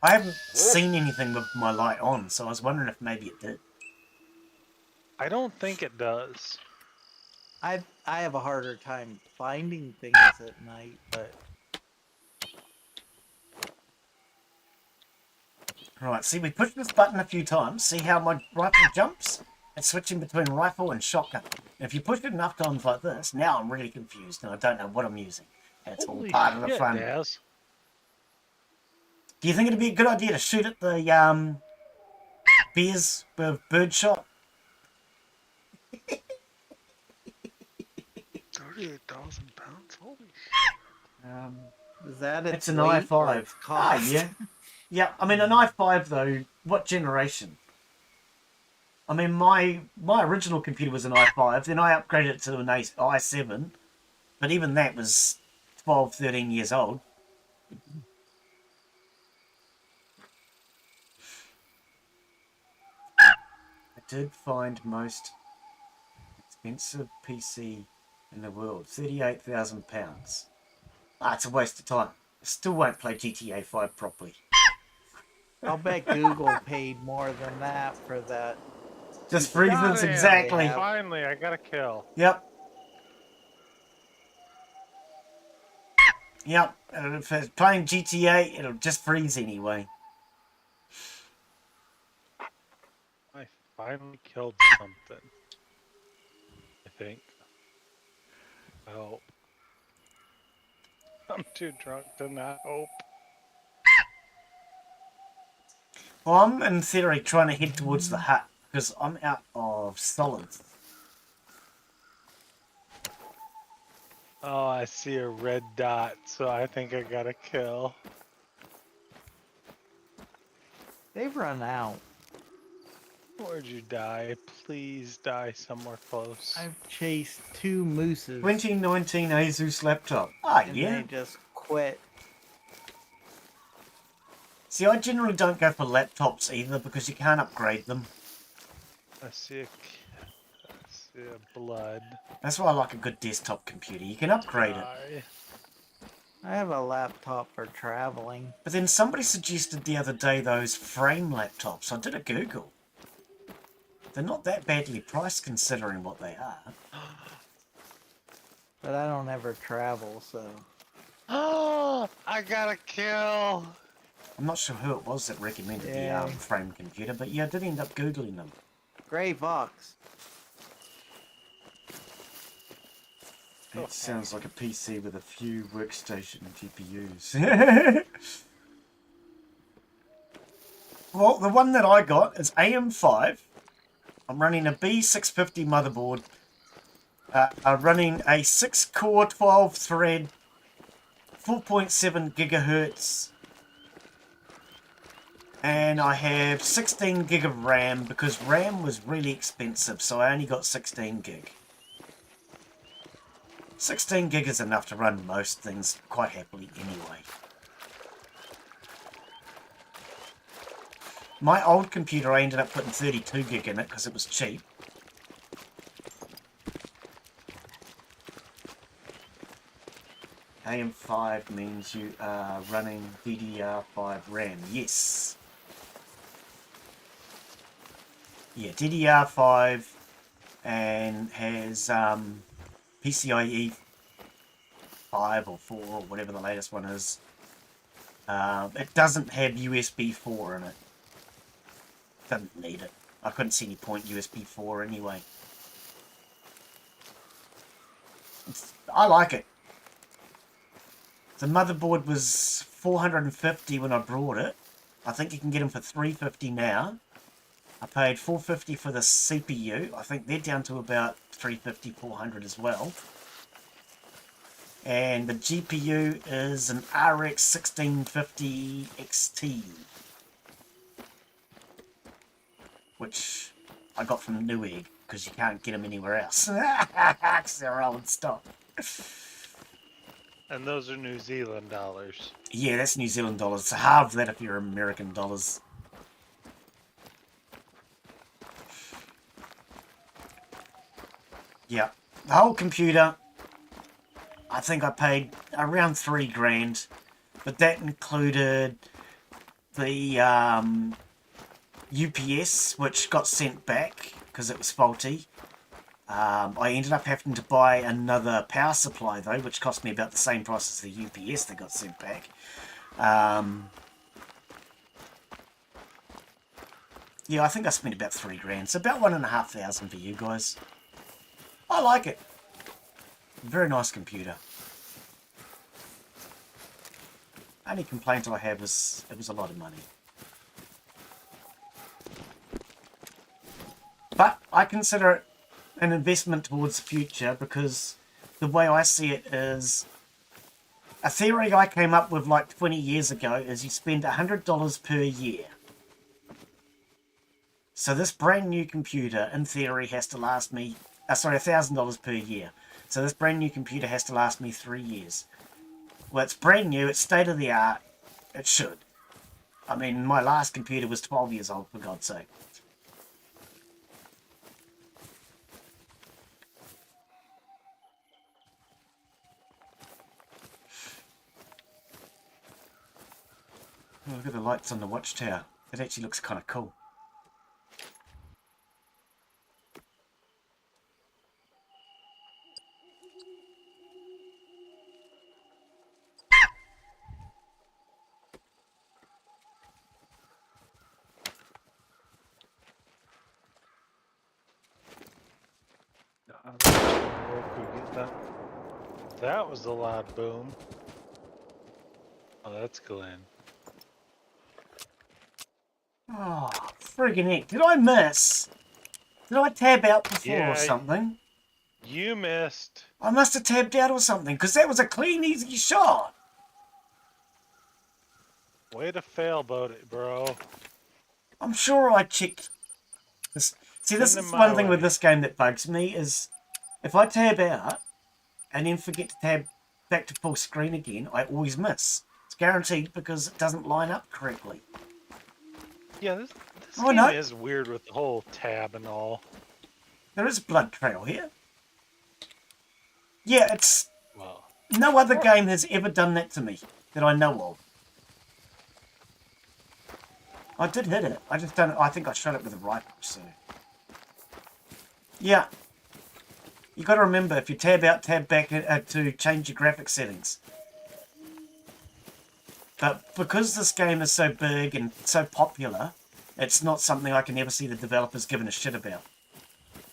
I haven't seen anything with my light on, so I was wondering if maybe it did. I don't think it does. I have a harder time finding things at night, but Right, see, we pushed this button a few times. See how my rifle jumps? It's switching between rifle and shotgun. And if you push it enough times like this, now I'm really confused and I don't know what I'm using. It's all Holy part of the shit, fun. Daz. Do you think it'd be a good idea to shoot at the bears with birdshot? 38,000 pounds? Holy is that It's an weight or i5. its Ah, cost? yeah. Yeah, I mean, an i5 though, what generation? I mean, my original computer was an i5, then I upgraded it to an i7, but even that was 12, 13 years old. I did find most expensive PC in the world, £38,000. Ah, it's a waste of time. I still won't play GTA 5 properly. I'll bet Google paid more than that for that. Just Got reasons, him. exactly. Yeah. Finally, I got a kill. Yep. Yep. If it's playing GTA, it'll just freeze anyway. I finally killed something. I think. I hope. I'm too drunk to not hope. Well, I'm in theory trying to head towards the hut because I'm out of solids. Oh, I see a red dot, so I think I got a kill. They've run out. Where'd you die? Please die somewhere close. I've chased 2 mooses. 2019 Asus laptop. Ah, and yeah. they just quit. See, I generally don't go for laptops either because you can't upgrade them. I see a blood. That's why I like a good desktop computer. You can upgrade it. Die. I have a laptop for traveling. But then somebody suggested the other day those frame laptops. I did a Google. They're not that badly priced considering what they are. But I don't ever travel, so. Oh, I got a kill. I'm not sure who it was that recommended the Yay. frame computer, but yeah, I did end up Googling them. Gray Vox. It sounds like a PC with a few workstation GPUs. Well, the one that I got is AM5. I'm running a B650 motherboard. Running a 6-core, 12-thread, 4.7 gigahertz. And I have 16 gig of RAM because RAM was really expensive, so I only got 16 gig. 16 gig is enough to run most things quite happily anyway. My old computer, I ended up putting 32 gig in it because it was cheap. AM5 means you are running DDR5 RAM. Yes. Yeah, DDR5 and has PCIe 5 or 4 or whatever the latest one is. It doesn't have USB 4 in it. Doesn't need it. I couldn't see any point USB 4 anyway. I like it. The motherboard was $450 when I brought it. I think you can get them for $350 now. I paid $450 for the CPU. I think they're down to about $350, $400 as well. And the GPU is an RX 1650 XT, which I got from Newegg because you can't get them anywhere else. They're old stock. And those are New Zealand dollars. Yeah, that's New Zealand dollars. It's half that if you're American dollars. Yeah, the whole computer, I think I paid around $3,000, but that included the UPS, which got sent back because it was faulty. I ended up having to buy another power supply though, which cost me about the same price as the UPS that got sent back. Yeah, I think I spent about $3,000, so about $1,500 for you guys. I like it. Very nice computer. Only complaint I have is it was a lot of money. But I consider it an investment towards the future because the way I see it is a theory I came up with like 20 years ago is you spend $100 per year. So this brand new computer in theory has to last me, $1,000 per year. So this brand new computer has to last me 3 years. Well, it's brand new, it's state of the art, it should. I mean, my last computer was 12 years old, for God's sake. Oh, look at the lights on the watchtower. It actually looks kind of cool. That was a loud boom. Oh, that's Glenn. Oh, friggin' heck. Did I miss? Did I tab out before Yeah, or something? You missed. I must have tabbed out or something, because that was a clean, easy shot. Way to fail boat it, bro. I'm sure I checked this. See, this Send is them one my thing way. with this game that bugs me is if I tab out and then forget to tab back to full screen again, I always miss. It's guaranteed because it doesn't line up correctly. Yeah, this Oh, game no. is weird with the whole tab and all. There is a blood trail here. Yeah, it's... Well, No other game has ever done that to me that I know of. I did hit it. I just don't... I think I shot it with a rifle, so... Yeah. You got to remember, if you tab out, tab back to change your graphic settings. But because this game is so big and so popular, it's not something I can ever see the developers giving a shit about.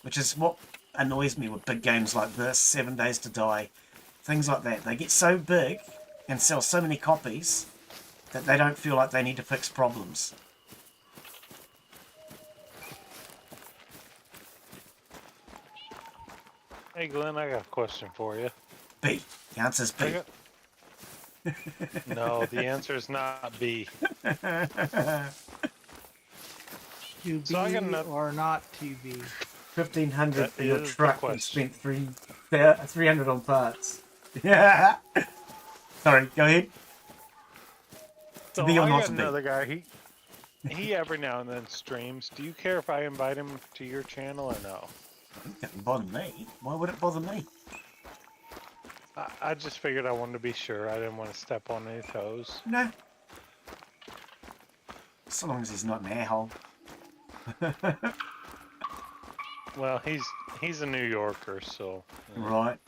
Which is what annoys me with big games like this, 7 Days to Die, things like that. They get so big and sell so many copies that they don't feel like they need to fix problems. hey Glenn, I got a question for you. B. The answer's B. No, the answer is not B. To be So I got another- or not to be. 1,500 for your That is the truck and question. spent 300 on parts. Yeah. Sorry, go ahead. So be or I not got to be? another guy. He every now and then streams. Do you care if I invite him to your channel or no? It doesn't bother me. Why would it bother me? I just figured I wanted to be sure. I didn't want to step on any toes. No. So long as he's not an a-hole. Well, he's a New Yorker, so. Right.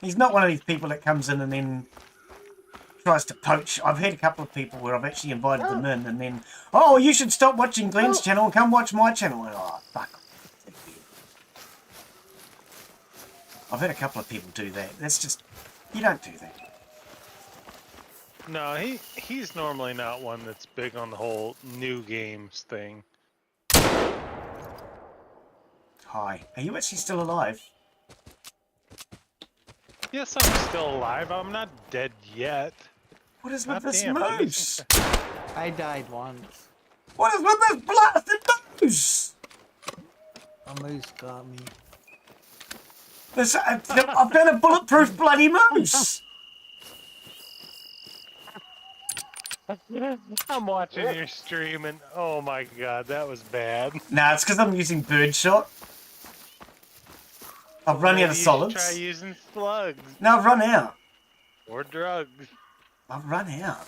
He's not one of these people that comes in and then tries to poach. I've had a couple of people where I've actually invited them in and then, oh, you should stop watching Glenn's channel and come watch my channel. Oh, fuck. I've had a couple of people do that. That's just, you don't do that. No, he's normally not one that's big on the whole new games thing. Hi. Are you actually still alive? Yes, I'm still alive. I'm not dead yet. What is with God this damn, give me moose? I died once. What is with this blasted moose? A moose got me. This, I've done a bulletproof bloody moose. I'm watching your stream and oh my god, that was bad. Nah, it's because I'm using birdshot. I've run out Maybe of you should try solids. using slugs No, I've run out. or drugs. I've run out.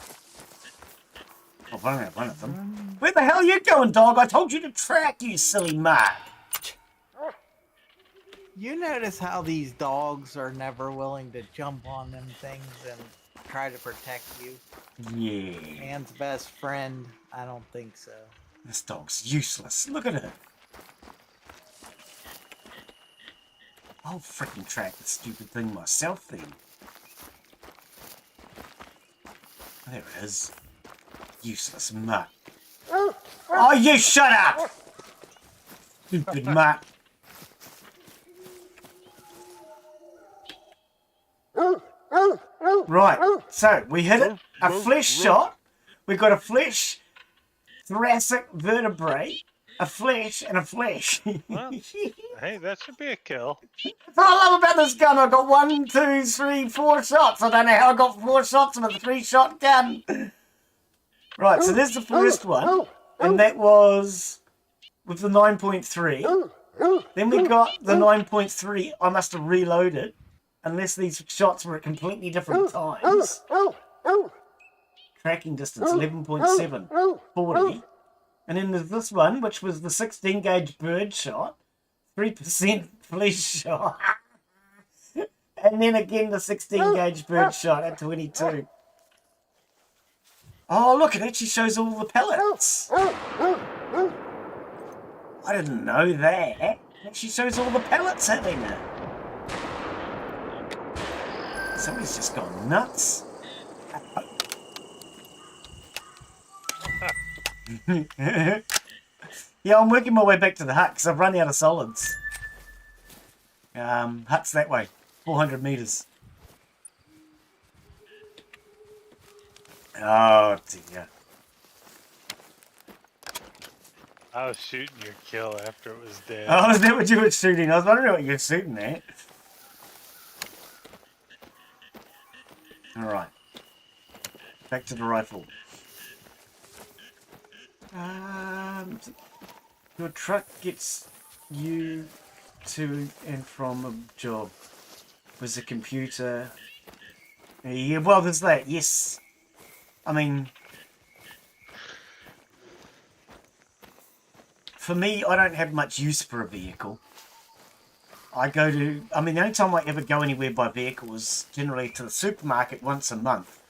I've run out one of them. Where the hell are you going, dog? I told you to track, you silly mutt. You notice how these dogs are never willing to jump on them things and try to protect you? Yeah. Man's best friend? I don't think so. This dog's useless. Look at her. I'll freaking track the stupid thing myself then. There it is. Useless mutt. Oh, you shut up! Stupid mutt. Right, so we hit it. A flesh shot. We got a flesh, thoracic vertebrae, a flesh, and a flesh. Well, hey, that should be a kill. That's what I love about this gun. I got 1, 2, 3, 4 shots. I don't know how I got 4 shots with a 3-shot gun. Right, so there's the first one. And that was with the 9.3. Then we got the 9.3. I must have reloaded. Unless these shots were at completely different times. Tracking distance 11.7, 40. And then there's this one, which was the 16 gauge bird shot, 3% flesh shot. And then again the 16 gauge bird shot at 22. Oh, look, it actually shows all the pellets. I didn't know that. It actually shows all the pellets hitting it. Somebody's just gone nuts. Yeah, I'm working my way back to the hut because I've run out of solids. Hut's that way, 400 meters. Oh dear. I was shooting your kill after it was dead. Oh, is that what you were shooting? I was wondering what you were shooting at. Alright. Back to the rifle. Your truck gets you to and from a job. Was a computer. Yeah, well, there's that, yes. I mean, for me, I don't have much use for a vehicle. The only time I ever go anywhere by vehicle is generally to the supermarket once a month.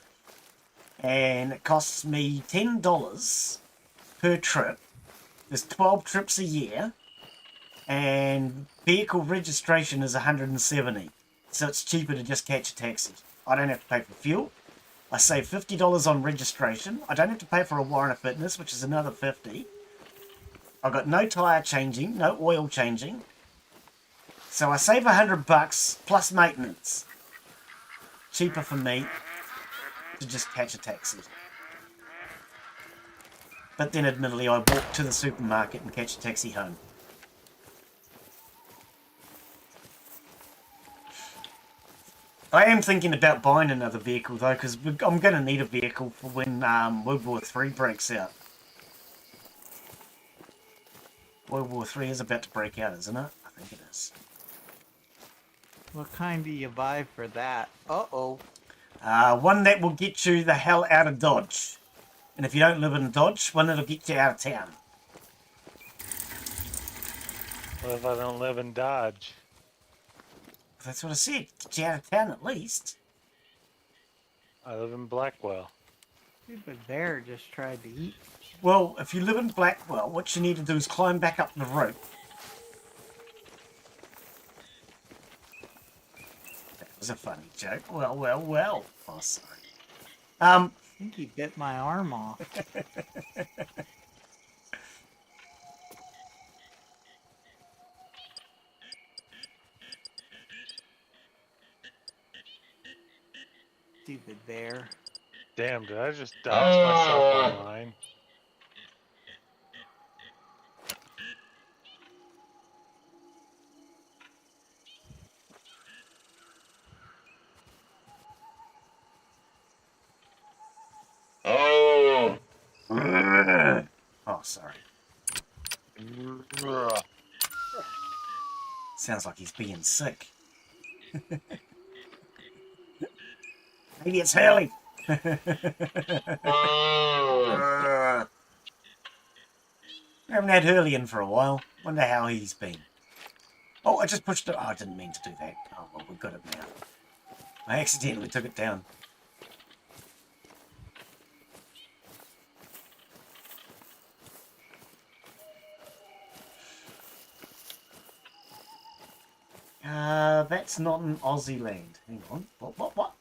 And it costs me $10 per trip. There's 12 trips a year. And vehicle registration is $170. So it's cheaper to just catch a taxi. I don't have to pay for fuel. I save $50 on registration. I don't have to pay for a warrant of fitness, which is another $50. I've got no tyre changing, no oil changing. So I save $100 plus maintenance. Cheaper for me to just catch a taxi. But then admittedly I walk to the supermarket and catch a taxi home. I am thinking about buying another vehicle though, because I'm going to need a vehicle for when World War III breaks out. World War III is about to break out, isn't it? I think it is. What kind do you buy for that? Uh-oh. One that will get you the hell out of Dodge. And if you don't live in Dodge, one that'll get you out of town. What if I don't live in Dodge? That's what I said. Get you out of town at least. I live in Blackwell. Stupid bear just tried to eat. Well, if you live in Blackwell, what you need to do is climb back up the rope. That was a funny joke. Well. Oh, sorry. I think he bit my arm off. Stupid bear. Damn, did I just dox myself online? Oh, sorry. Sounds like he's being sick. Maybe it's Hurley. We haven't had Hurley in for a while. Wonder how he's been. Oh, I just pushed it. Oh, I didn't mean to do that. Oh, well, we've got it now. I accidentally took it down. That's not an Aussie land. Hang on. What?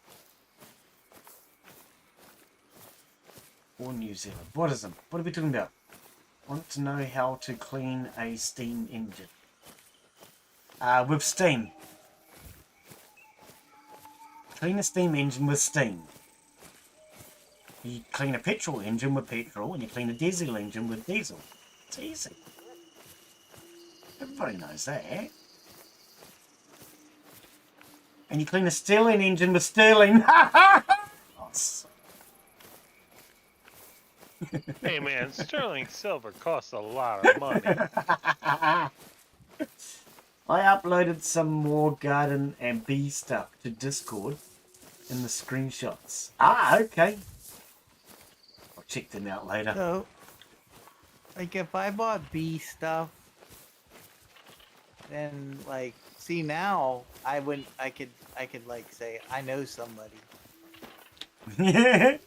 Or New Zealand. What is them? What are we talking about? Want to know how to clean a steam engine. With steam. Clean a steam engine with steam. You clean a petrol engine with petrol, and you clean a diesel engine with diesel. It's easy. Everybody knows that. And you clean a Stirling engine with Stirling. Oh, Hey man, sterling silver costs a lot of money. I uploaded some more garden and bee stuff to Discord in the screenshots. Ah, okay. I'll check them out later. So, like, if I bought bee stuff, then, like, see now, I could like say, I know somebody. Yeah.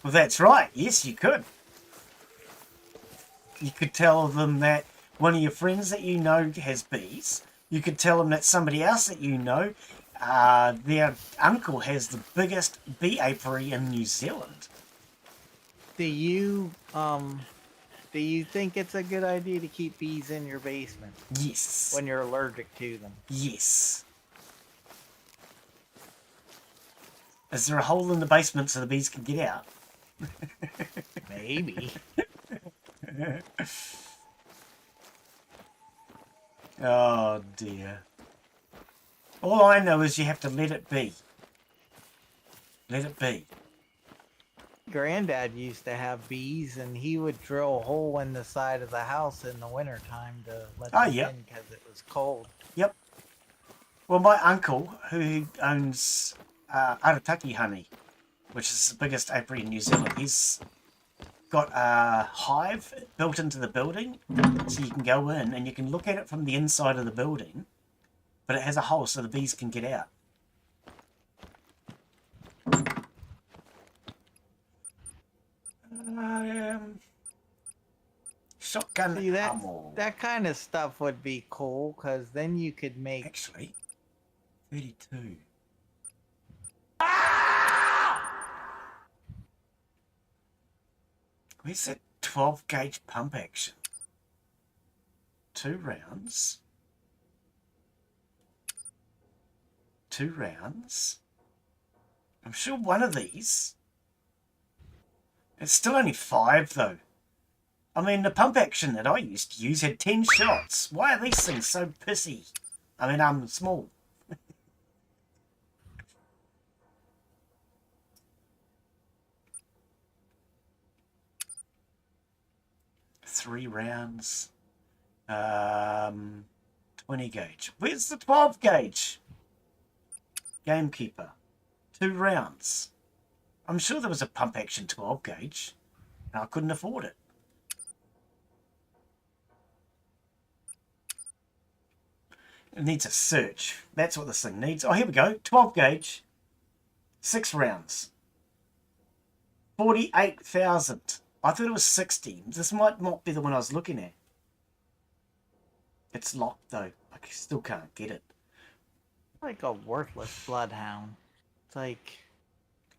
Well, that's right. Yes, you could. You could tell them that one of your friends that you know has bees. You could tell them that somebody else that you know, their uncle has the biggest bee apiary in New Zealand. Do you think it's a good idea to keep bees in your basement Yes. when you're allergic to them? Yes. Is there a hole in the basement so the bees can get out? Maybe. Oh dear. All I know is you have to let it be. Let it be. Granddad used to have bees, and he would drill a hole in the side of the house in the wintertime to let them yeah. in because it was cold. Yep. Well, my uncle, who owns Arataki honey, which is the biggest apiary in New Zealand, he's got a hive built into the building, so you can go in and you can look at it from the inside of the building, but it has a hole so the bees can get out. Shotgun See, ammo. that kind of stuff would be cool, because then you could make... Actually, 32. Where's that 12 gauge pump action? 2 rounds. 2 rounds. I'm sure one of these. It's still only 5 though. I mean, the pump action that I used to use had 10 shots. Why are these things so pissy? I mean, I'm small. Three rounds. 20 gauge. Where's the 12 gauge? Gamekeeper. 2 rounds. I'm sure there was a pump action 12 gauge. And I couldn't afford it. It needs a search. That's what this thing needs. Oh, here we go. 12 gauge. 6 rounds. 48,000. I thought it was 60. This might not be the one I was looking at. It's locked though. I still can't get it. like a worthless bloodhound. It's like,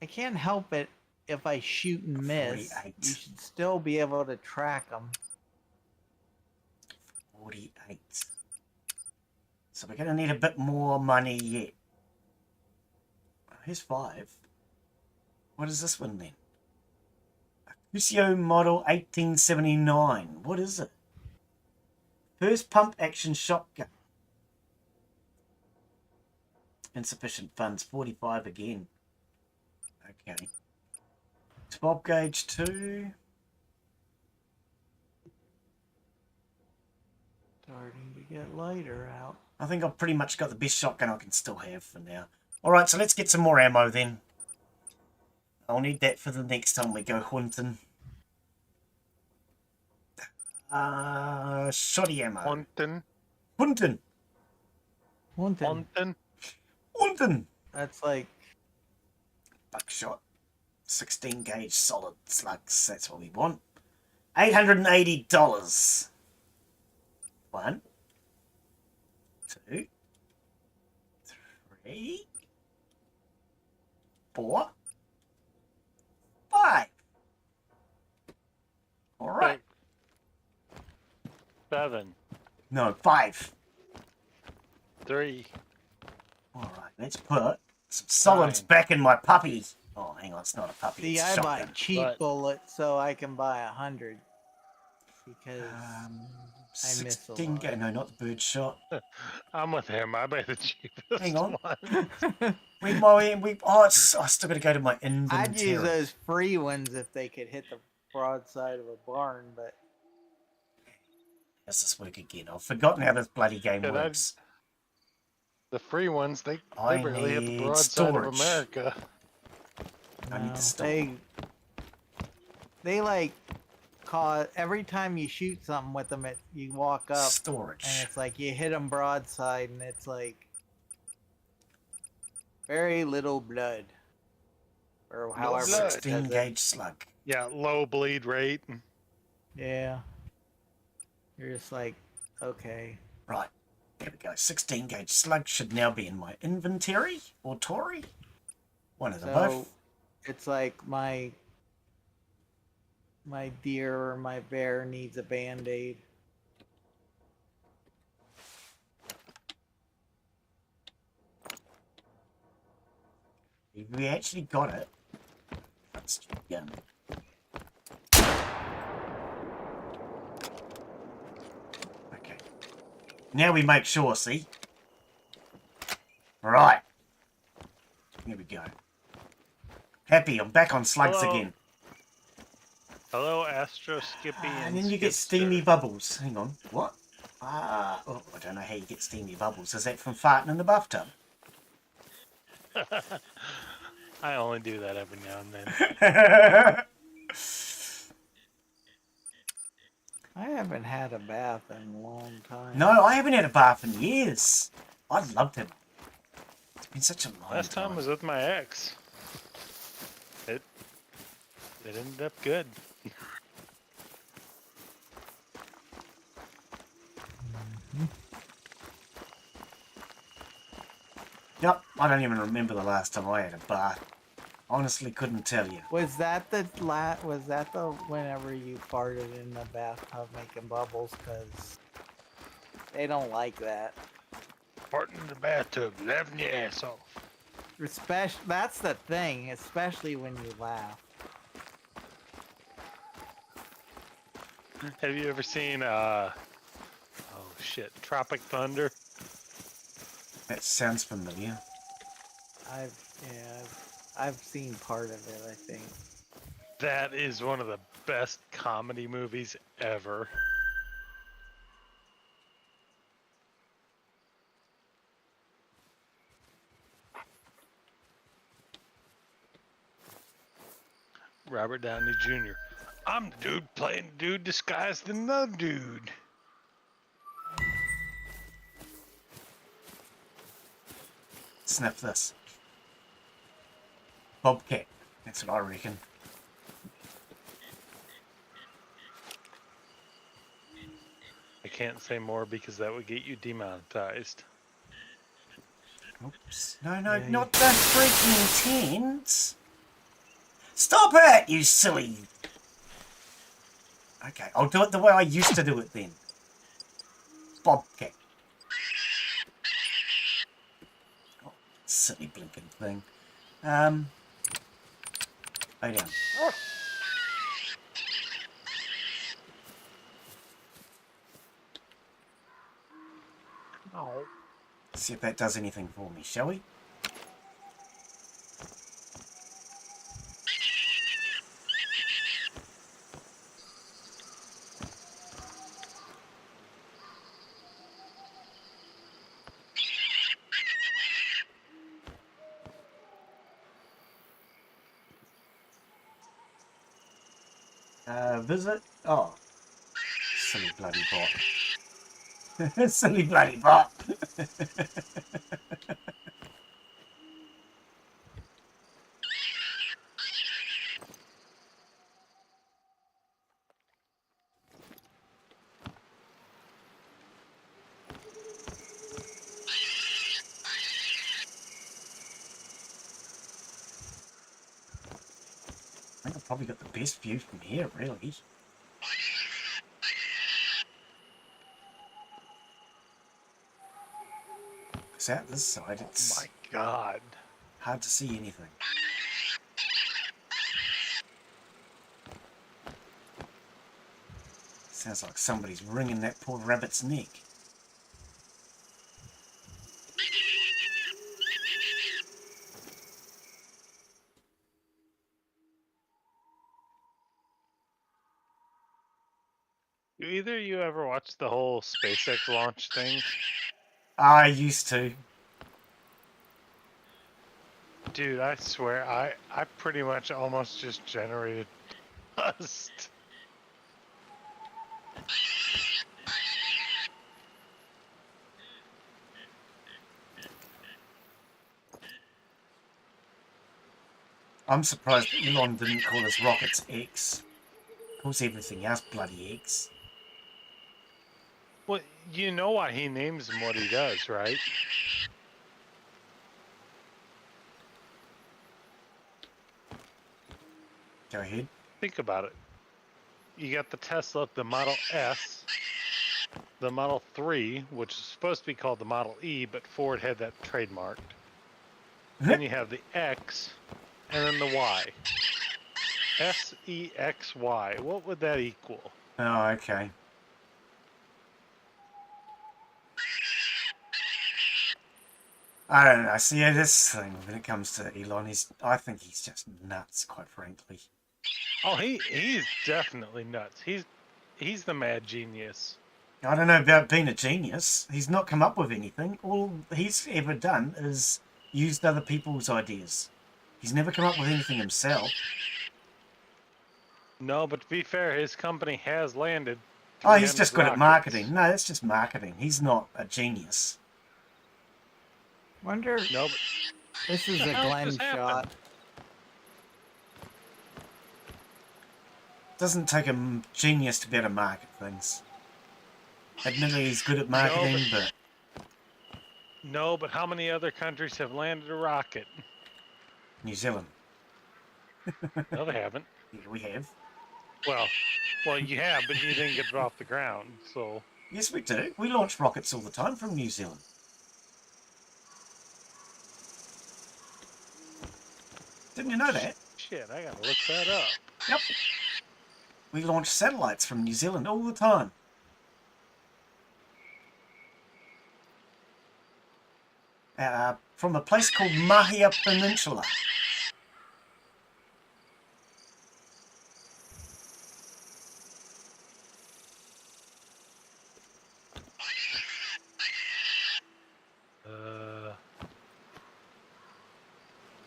I can't help it if I shoot and miss. 48. You should still be able to track them. 48. So we're going to need a bit more money yet. Here's 5. What is this one then? Lucio model 1879. What is it? First pump action shotgun. Insufficient funds. 45 again. Okay. 12 gauge 2. Starting to get lighter out. I think I've pretty much got the best shotgun I can still have for now. Alright, so let's get some more ammo then. I'll need that for the next time we go hunting. Shoddy ammo. Hunting. Hunting. Hunting. Hunting. That's like Buckshot. 16 gauge solid slugs. That's what we want. $880. 1, 2, 3, 4, 5. All right. 7, No, 5. 3. All right. Let's put some solids 9. back in my puppy. Oh, hang on. It's not a puppy. see, It's a I buy shotgun. cheap But- bullets so I can buy 100 because I miss a 16 lot. No, not the bird shot. I'm with him. I buy the cheapest Hang on. one. I still got to go to my inventory. I'd use those free ones if they could hit the broadside of a barn, but Does this work again? I've forgotten how this bloody game Yeah, works. The free ones, they I barely hit the need broadside storage. of America. I need no, to stop. they like cause every time you shoot something with them, you walk up Storage. and it's like you hit them broadside and it's like very little blood or however it blood. says 16 it. gauge slug. Yeah, low bleed rate. Yeah, you're just like, okay. Right. There we go. 16 gauge slug should now be in my inventory or Tory. One of them So both. it's like my deer or my bear needs a band-aid. We actually got it. Let's again. Okay. Now we make sure, see? Right. Here we go. Happy, I'm back on slugs Hello. again. Hello, Astro, Skippy, And then you get steamy bubbles. Hang on. What? Oh, I don't know how you get steamy bubbles. Is that from farting in the bathtub? I only do that every now and then. I haven't had a bath in a long time. No, I haven't had a bath in years. I'd love to. It's been such a long Last time was with my ex. It ended up good. Yep, I don't even remember the last time I had a bath. Honestly, couldn't tell you. Was that the whenever you farted in the bathtub making bubbles? Because they don't like that. Farting in the bathtub, laughing your ass off. That's the thing, especially when you laugh. Have you ever seen Tropic Thunder? That sounds familiar. I've seen part of it, I think. That is one of the best comedy movies ever. Robert Downey Jr. I'm the dude playing dude disguised as another dude. Sniff this. Bobcat. That's what I reckon. I can't say more because that would get you demonetized. Oops. No, Yeah, not the freaking tent. Stop it, you silly. Okay, I'll do it the way I used to do it then. Bobcat. Oh, silly blinking thing. Lay down. Oh. See if that does anything for me, shall we? Visit. Oh, silly bloody bot. Silly bloody bot. I think I've probably got the best view from here, really. Because out this side, it's My God. hard to see anything. Sounds like somebody's wringing that poor rabbit's neck. Do either of you ever watch the whole SpaceX launch thing? I used to. Dude, I swear, I pretty much almost just generated dust. I'm surprised that Elon didn't call his rockets X. Calls everything else bloody X. Well, you know why he names them what he does, right? Go ahead. Think about it. You got the Tesla, the Model S, the Model 3, which is supposed to be called the Model E, but Ford had that trademarked. Then you have the X, and then the Y. S-E-X-Y. What would that equal? Oh, okay. I don't know. See, this thing when it comes to Elon, I think he's just nuts, quite frankly. Oh, he's definitely nuts. He's the mad genius. I don't know about being a genius. He's not come up with anything. All he's ever done is used other people's ideas. He's never come up with anything himself. No, but to be fair, his company has landed. Oh, he's 300 just good at rockets. marketing. No, that's just marketing. He's not a genius. Wonder. No, but This is a hell Glenn just happened? shot. Doesn't take a genius to be able to market things. Admittedly, he's good at marketing, but no, but how many other countries have landed a rocket? New Zealand. No, they haven't. Yeah, we have. Well, you have, but you didn't get it off the ground, so. Yes, we do. We launch rockets all the time from New Zealand. Didn't you know that? Shit, I gotta look that up. Yep. We launch satellites from New Zealand all the time. From a place called Mahia Peninsula.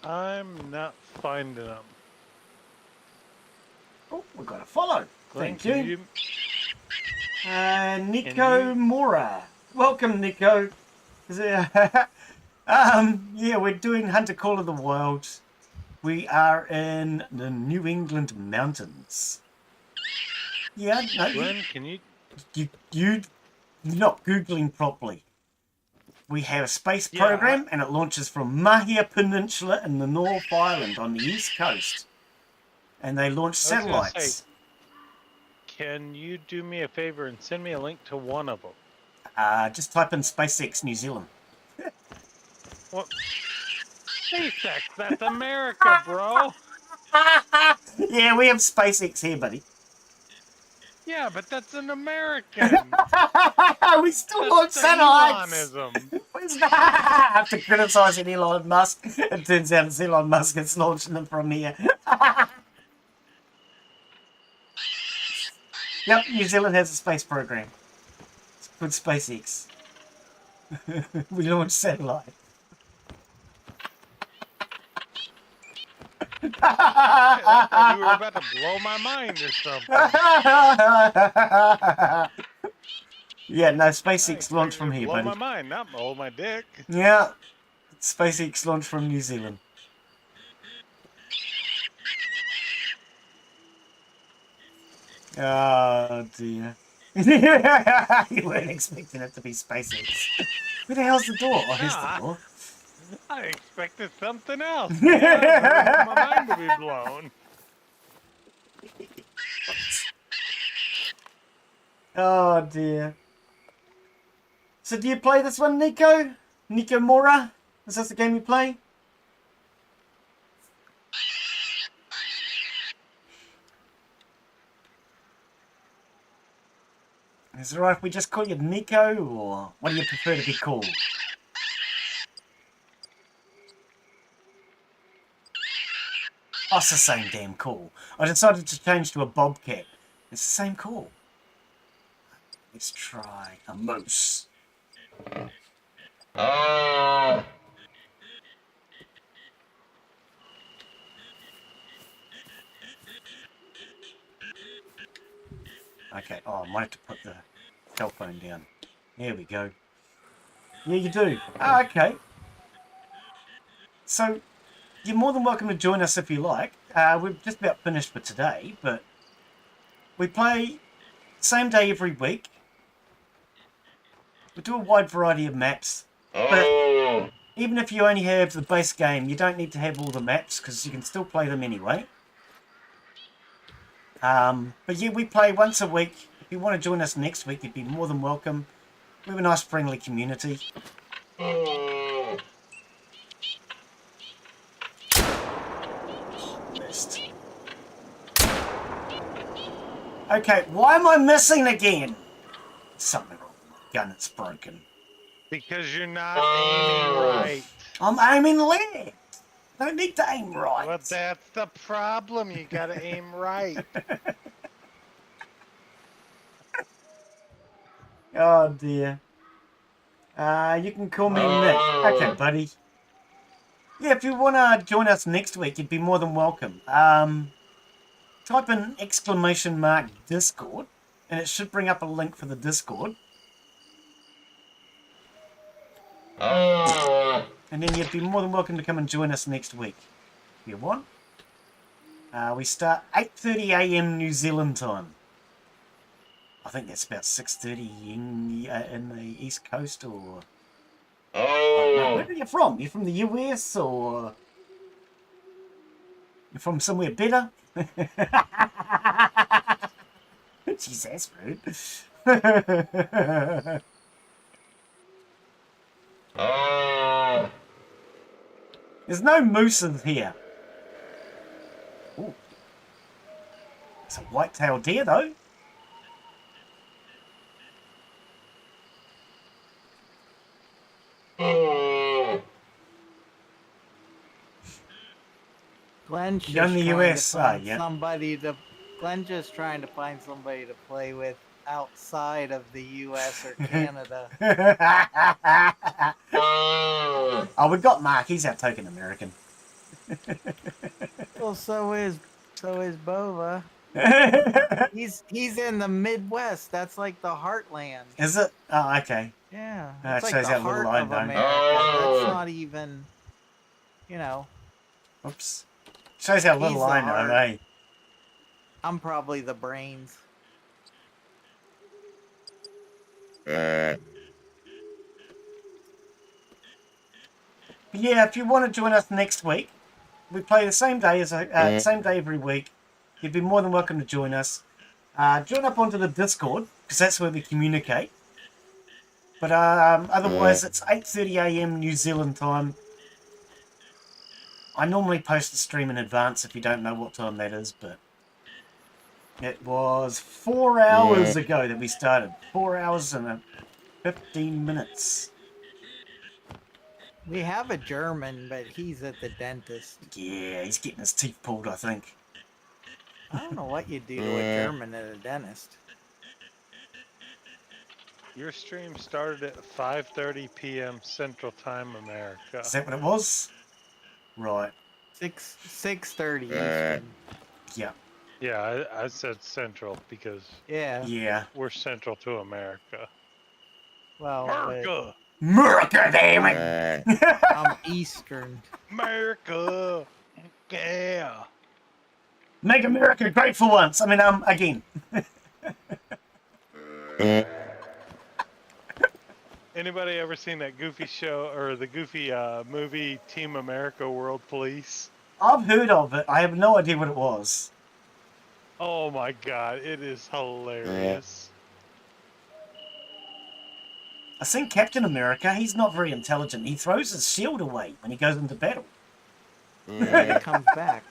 I'm not finding them. Oh, we've got a follow. Thank you. Nico Mora. Welcome, Nico. Yeah, we're doing Hunter Call of the Wild. We are in the New England mountains. Yeah, no, Glenn, can you? you're not Googling properly. We have a space Yeah, program, and it launches from Mahia Peninsula in the North Island on the east coast. And they launch I was gonna say, satellites. Can you do me a favor and send me a link to one of them? Just type in SpaceX New Zealand. What? SpaceX, that's America, bro. Yeah, we have SpaceX here, buddy. Yeah, but that's an American. We still That's launch the satellites. Elonism. After criticising Elon Musk, it turns out it's Elon Musk that's launching them from here. Yep, New Zealand has a space program. It's called SpaceX. We launch satellites. I thought you were about to blow my mind or something. Yeah, no, I SpaceX expect launched you from to here, blow buddy. my mind, not blow my dick. Yeah, SpaceX launched from New Zealand. Oh dear. You weren't expecting it to be SpaceX. Where the hell's the door? Oh, here's the Nah, door. I expected something else. Man. I want my mind to be blown. Oh dear. So do you play this one, Nico? Nico Mora? Is this the game you play? Is it right if we just call you Nico, or what do you prefer to be called? Oh, it's the same damn call. I decided to change to a bobcat. It's the same call. Let's try a moose. Okay, oh, I might have to put the cell phone down. There we go. Yeah, you do. Ah, okay. So, you're more than welcome to join us if you like. We're just about finished for today, but we play same day every week. We do a wide variety of maps, but even if you only have the base game, you don't need to have all the maps because you can still play them anyway. But yeah, we play once a week. If you want to join us next week, you'd be more than welcome. We have a nice friendly community. Missed. Okay, why am I missing again? Something wrong with my gun, it's broken. Because you're not aiming right. I'm aiming left. Don't need to aim right. Well, that's the problem. You gotta aim right. Oh dear. You can call me Nick. Okay, buddy. Yeah, if you want to join us next week, you'd be more than welcome. Type in !Discord, and it should bring up a link for the Discord. And then you'd be more than welcome to come and join us next week if you want. We start 8:30 AM New Zealand time. I think that's about 6:30 in the East Coast, or... Where are you from? You from the US, or... You're from somewhere better? Jeez, that's rude. There's no mooses here. Ooh. It's a white-tailed deer, though. Glenn's You're in just the trying to US, find yeah. somebody to. Glenn's just trying to find somebody to play with outside of the US or Canada. Oh, we got Mark. He's our token American. Well, so is Bova. He's in the Midwest. That's like the heartland. Is it? Oh, okay. Yeah, That it's like shows the how little heart I of know. America. That's not even, you know. Oops. Shows how He's little the I know, heart. eh? I'm probably the brains. But yeah, if you want to join us next week, we play the same day same day every week. You'd be more than welcome to join us. Join up onto the Discord because that's where we communicate. But otherwise, it's 8:30 AM New Zealand time. I normally post the stream in advance if you don't know what time that is, but it was 4 hours ago that we started. 4 hours and 15 minutes. We have a German, but he's at the dentist. Yeah, he's getting his teeth pulled, I think. I don't know what you do to a German at a dentist. Your stream started at 5:30 p.m. Central Time, America. Is that what it was? Right. 6:30 Eastern. Yeah. Yeah, I said Central because Yeah. Yeah. we're Central to America. Well, America! America, damn it! but I'm Eastern. America! Yeah! Make America great for once. I mean, again. Anybody ever seen that Goofy show or the Goofy movie Team America World Police? I've heard of it. I have no idea what it was. Oh my god, it is hilarious. I seen Captain America. He's not very intelligent. He throws his shield away when he goes into battle. It comes back.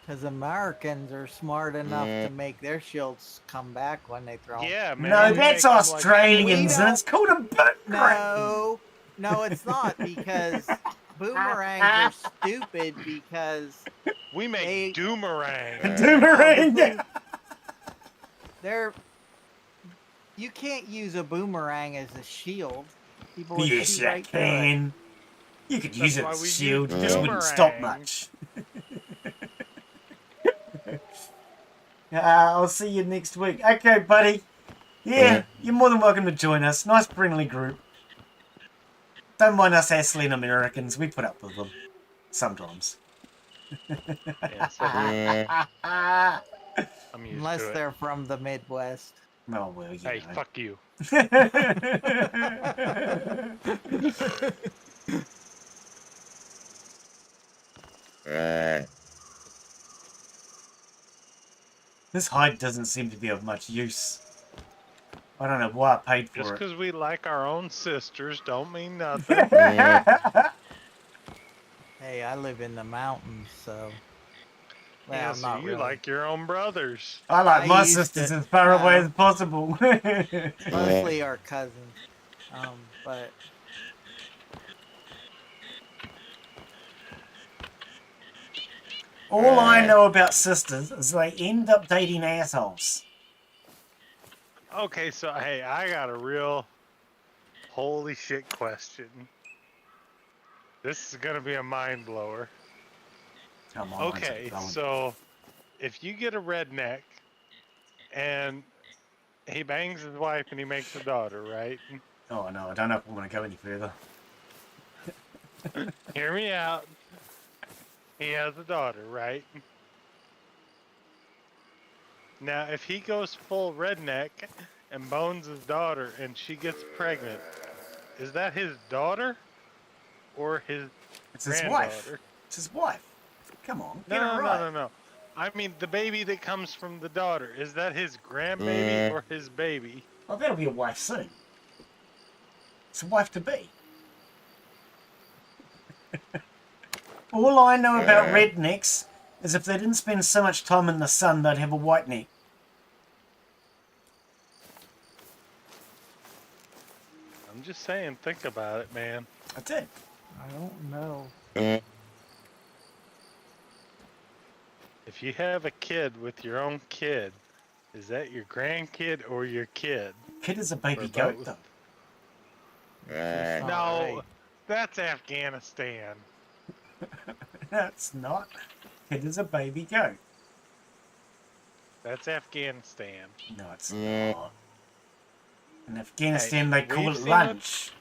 Because Americans are smart enough to make their shields come back when they throw 'em. Yeah, man. No, we that's make 'em like- Australians, and it's called a boomerang. No, it's not, because boomerangs are stupid because we make doomerang. Boomerang. they're you can't use a boomerang as a shield. People would Yes, shoot you right through it. can. You could use it why as a we shield. use It just wouldn't stop boomerang. much. I'll see you next week. Okay, buddy. Yeah, you're more than welcome to join us. Nice friendly group. Don't mind us hassling Americans. We put up with them. Sometimes. Yeah, so I'm used Unless to it. they're from the Midwest. Oh, well, you Hey, know. fuck you. This hide doesn't seem to be of much use. I don't know why I paid Just for it. because we like our own sisters don't mean nothing. Hey, I live in the mountains, so. Well, Yeah, so not you really. like your own brothers. I like I my used sisters to- as far away no. as possible. Mostly our cousins. But All I know about sisters is they end up dating assholes. Okay, so hey, I got a real holy shit question. This is gonna be a mind blower. Come on. Okay, so if you get a redneck and he bangs his wife and he makes a daughter, right? Oh no, I don't know if I want to go any further. Hear me out. He has a daughter, right? Now, if he goes full redneck and bones his daughter and she gets pregnant, is that his daughter or his It's his granddaughter? wife. It's his wife. Come on, No, get it no, right. no. I mean, the baby that comes from the daughter, is that his grandbaby or his baby? Oh, that'll be a wife soon. It's a wife to be. All I know about rednecks is if they didn't spend so much time in the sun, they'd have a white neck. I'm just saying, think about it, man. I did. I don't know. If you have a kid with your own kid, is that your grandkid or your kid? Kid is a baby Or goat, both. though. That's not No, right. that's Afghanistan. That's not. Kid is a baby goat. That's Afghanistan. No, it's not. In Afghanistan, they call we've it seen lunch.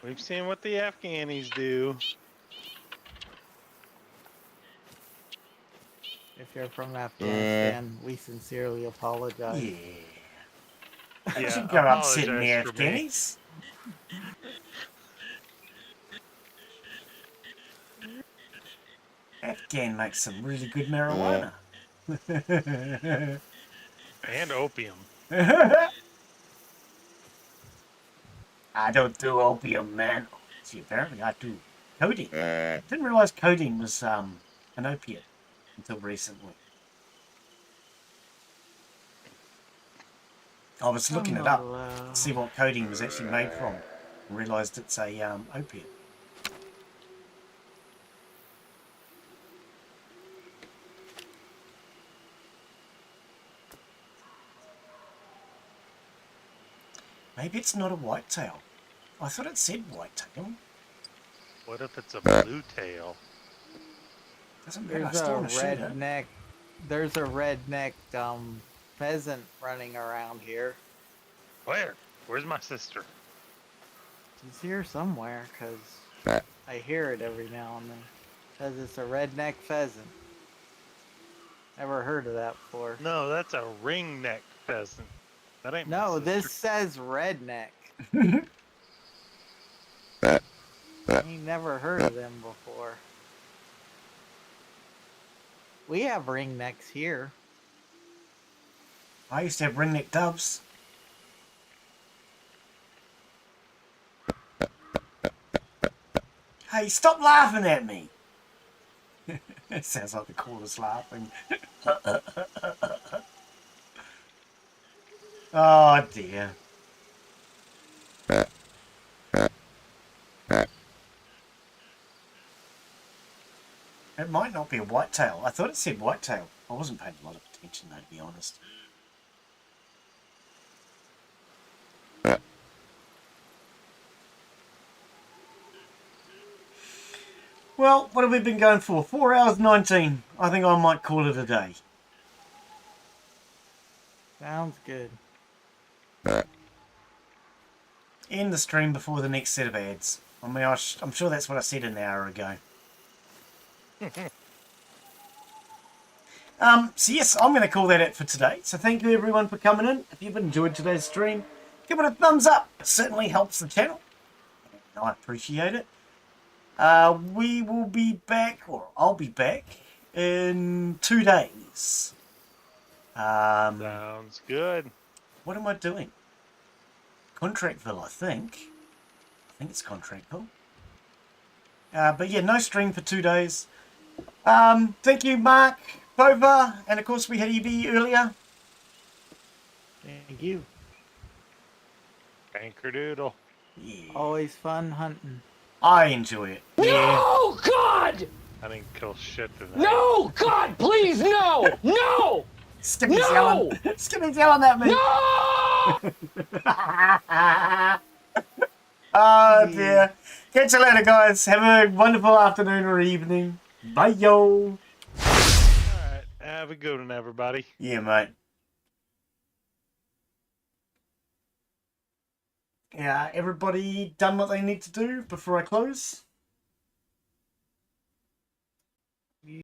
We've seen what the Afghanis do. If you're from Afghanistan, we sincerely apologize. Yeah. Yeah, You should go upsetting the apologize for me. Afghanis. Afghan makes some really good marijuana. And opium. I don't do opium, man. See, apparently I do codeine. Didn't realise codeine was an opiate until recently. I was looking it up to see what codeine was actually made from, and realised it's a opiate. Maybe it's not a whitetail. I thought it said whitetail. What if it's a blue tail? Doesn't matter. I There's still a want to shoot it. redneck. There's a redneck pheasant running around here. Where? Where's my sister? She's here somewhere, cause I hear it every now and then. Cause it's a redneck pheasant. Never heard of that before. No, that's a ringneck pheasant. That ain't my No, sister. this says redneck. I ain't never heard of them before. We have ringnecks here. I used to have ringneck doves. Hey, stop laughing at me! It sounds like the caller laughing. Oh dear. It might not be a whitetail. I thought it said whitetail. I wasn't paying a lot of attention though, to be honest. Well, what have we been going for? 4 hours 19. I think I might call it a day. Sounds good. End the stream before the next set of ads. I mean, I'm sure that's what I said an hour ago. So yes, I'm going to call that it for today. So thank you everyone for coming in. If you've enjoyed today's stream, give it a thumbs up. It certainly helps the channel. And I appreciate it. We will be back, or I'll be back, in 2 days. Sounds good. What am I doing? Contractville, I think. I think it's Contractville. But yeah, no stream for 2 days. Thank you, Mark, Bova, and of course we had EB earlier. Thank you. Anchordoodle. Yeah. Always fun hunting. I enjoy it. Yeah. No, God! I didn't kill shit tonight. No, God, please, no! No! Skippy's No! yelling. Skippy's yelling at me. No! Oh dear. Catch you later, guys. Have a wonderful afternoon or evening. Bye, yo. Alright, have a good one, everybody. Yeah, mate. Yeah, everybody done what they need to do before I close?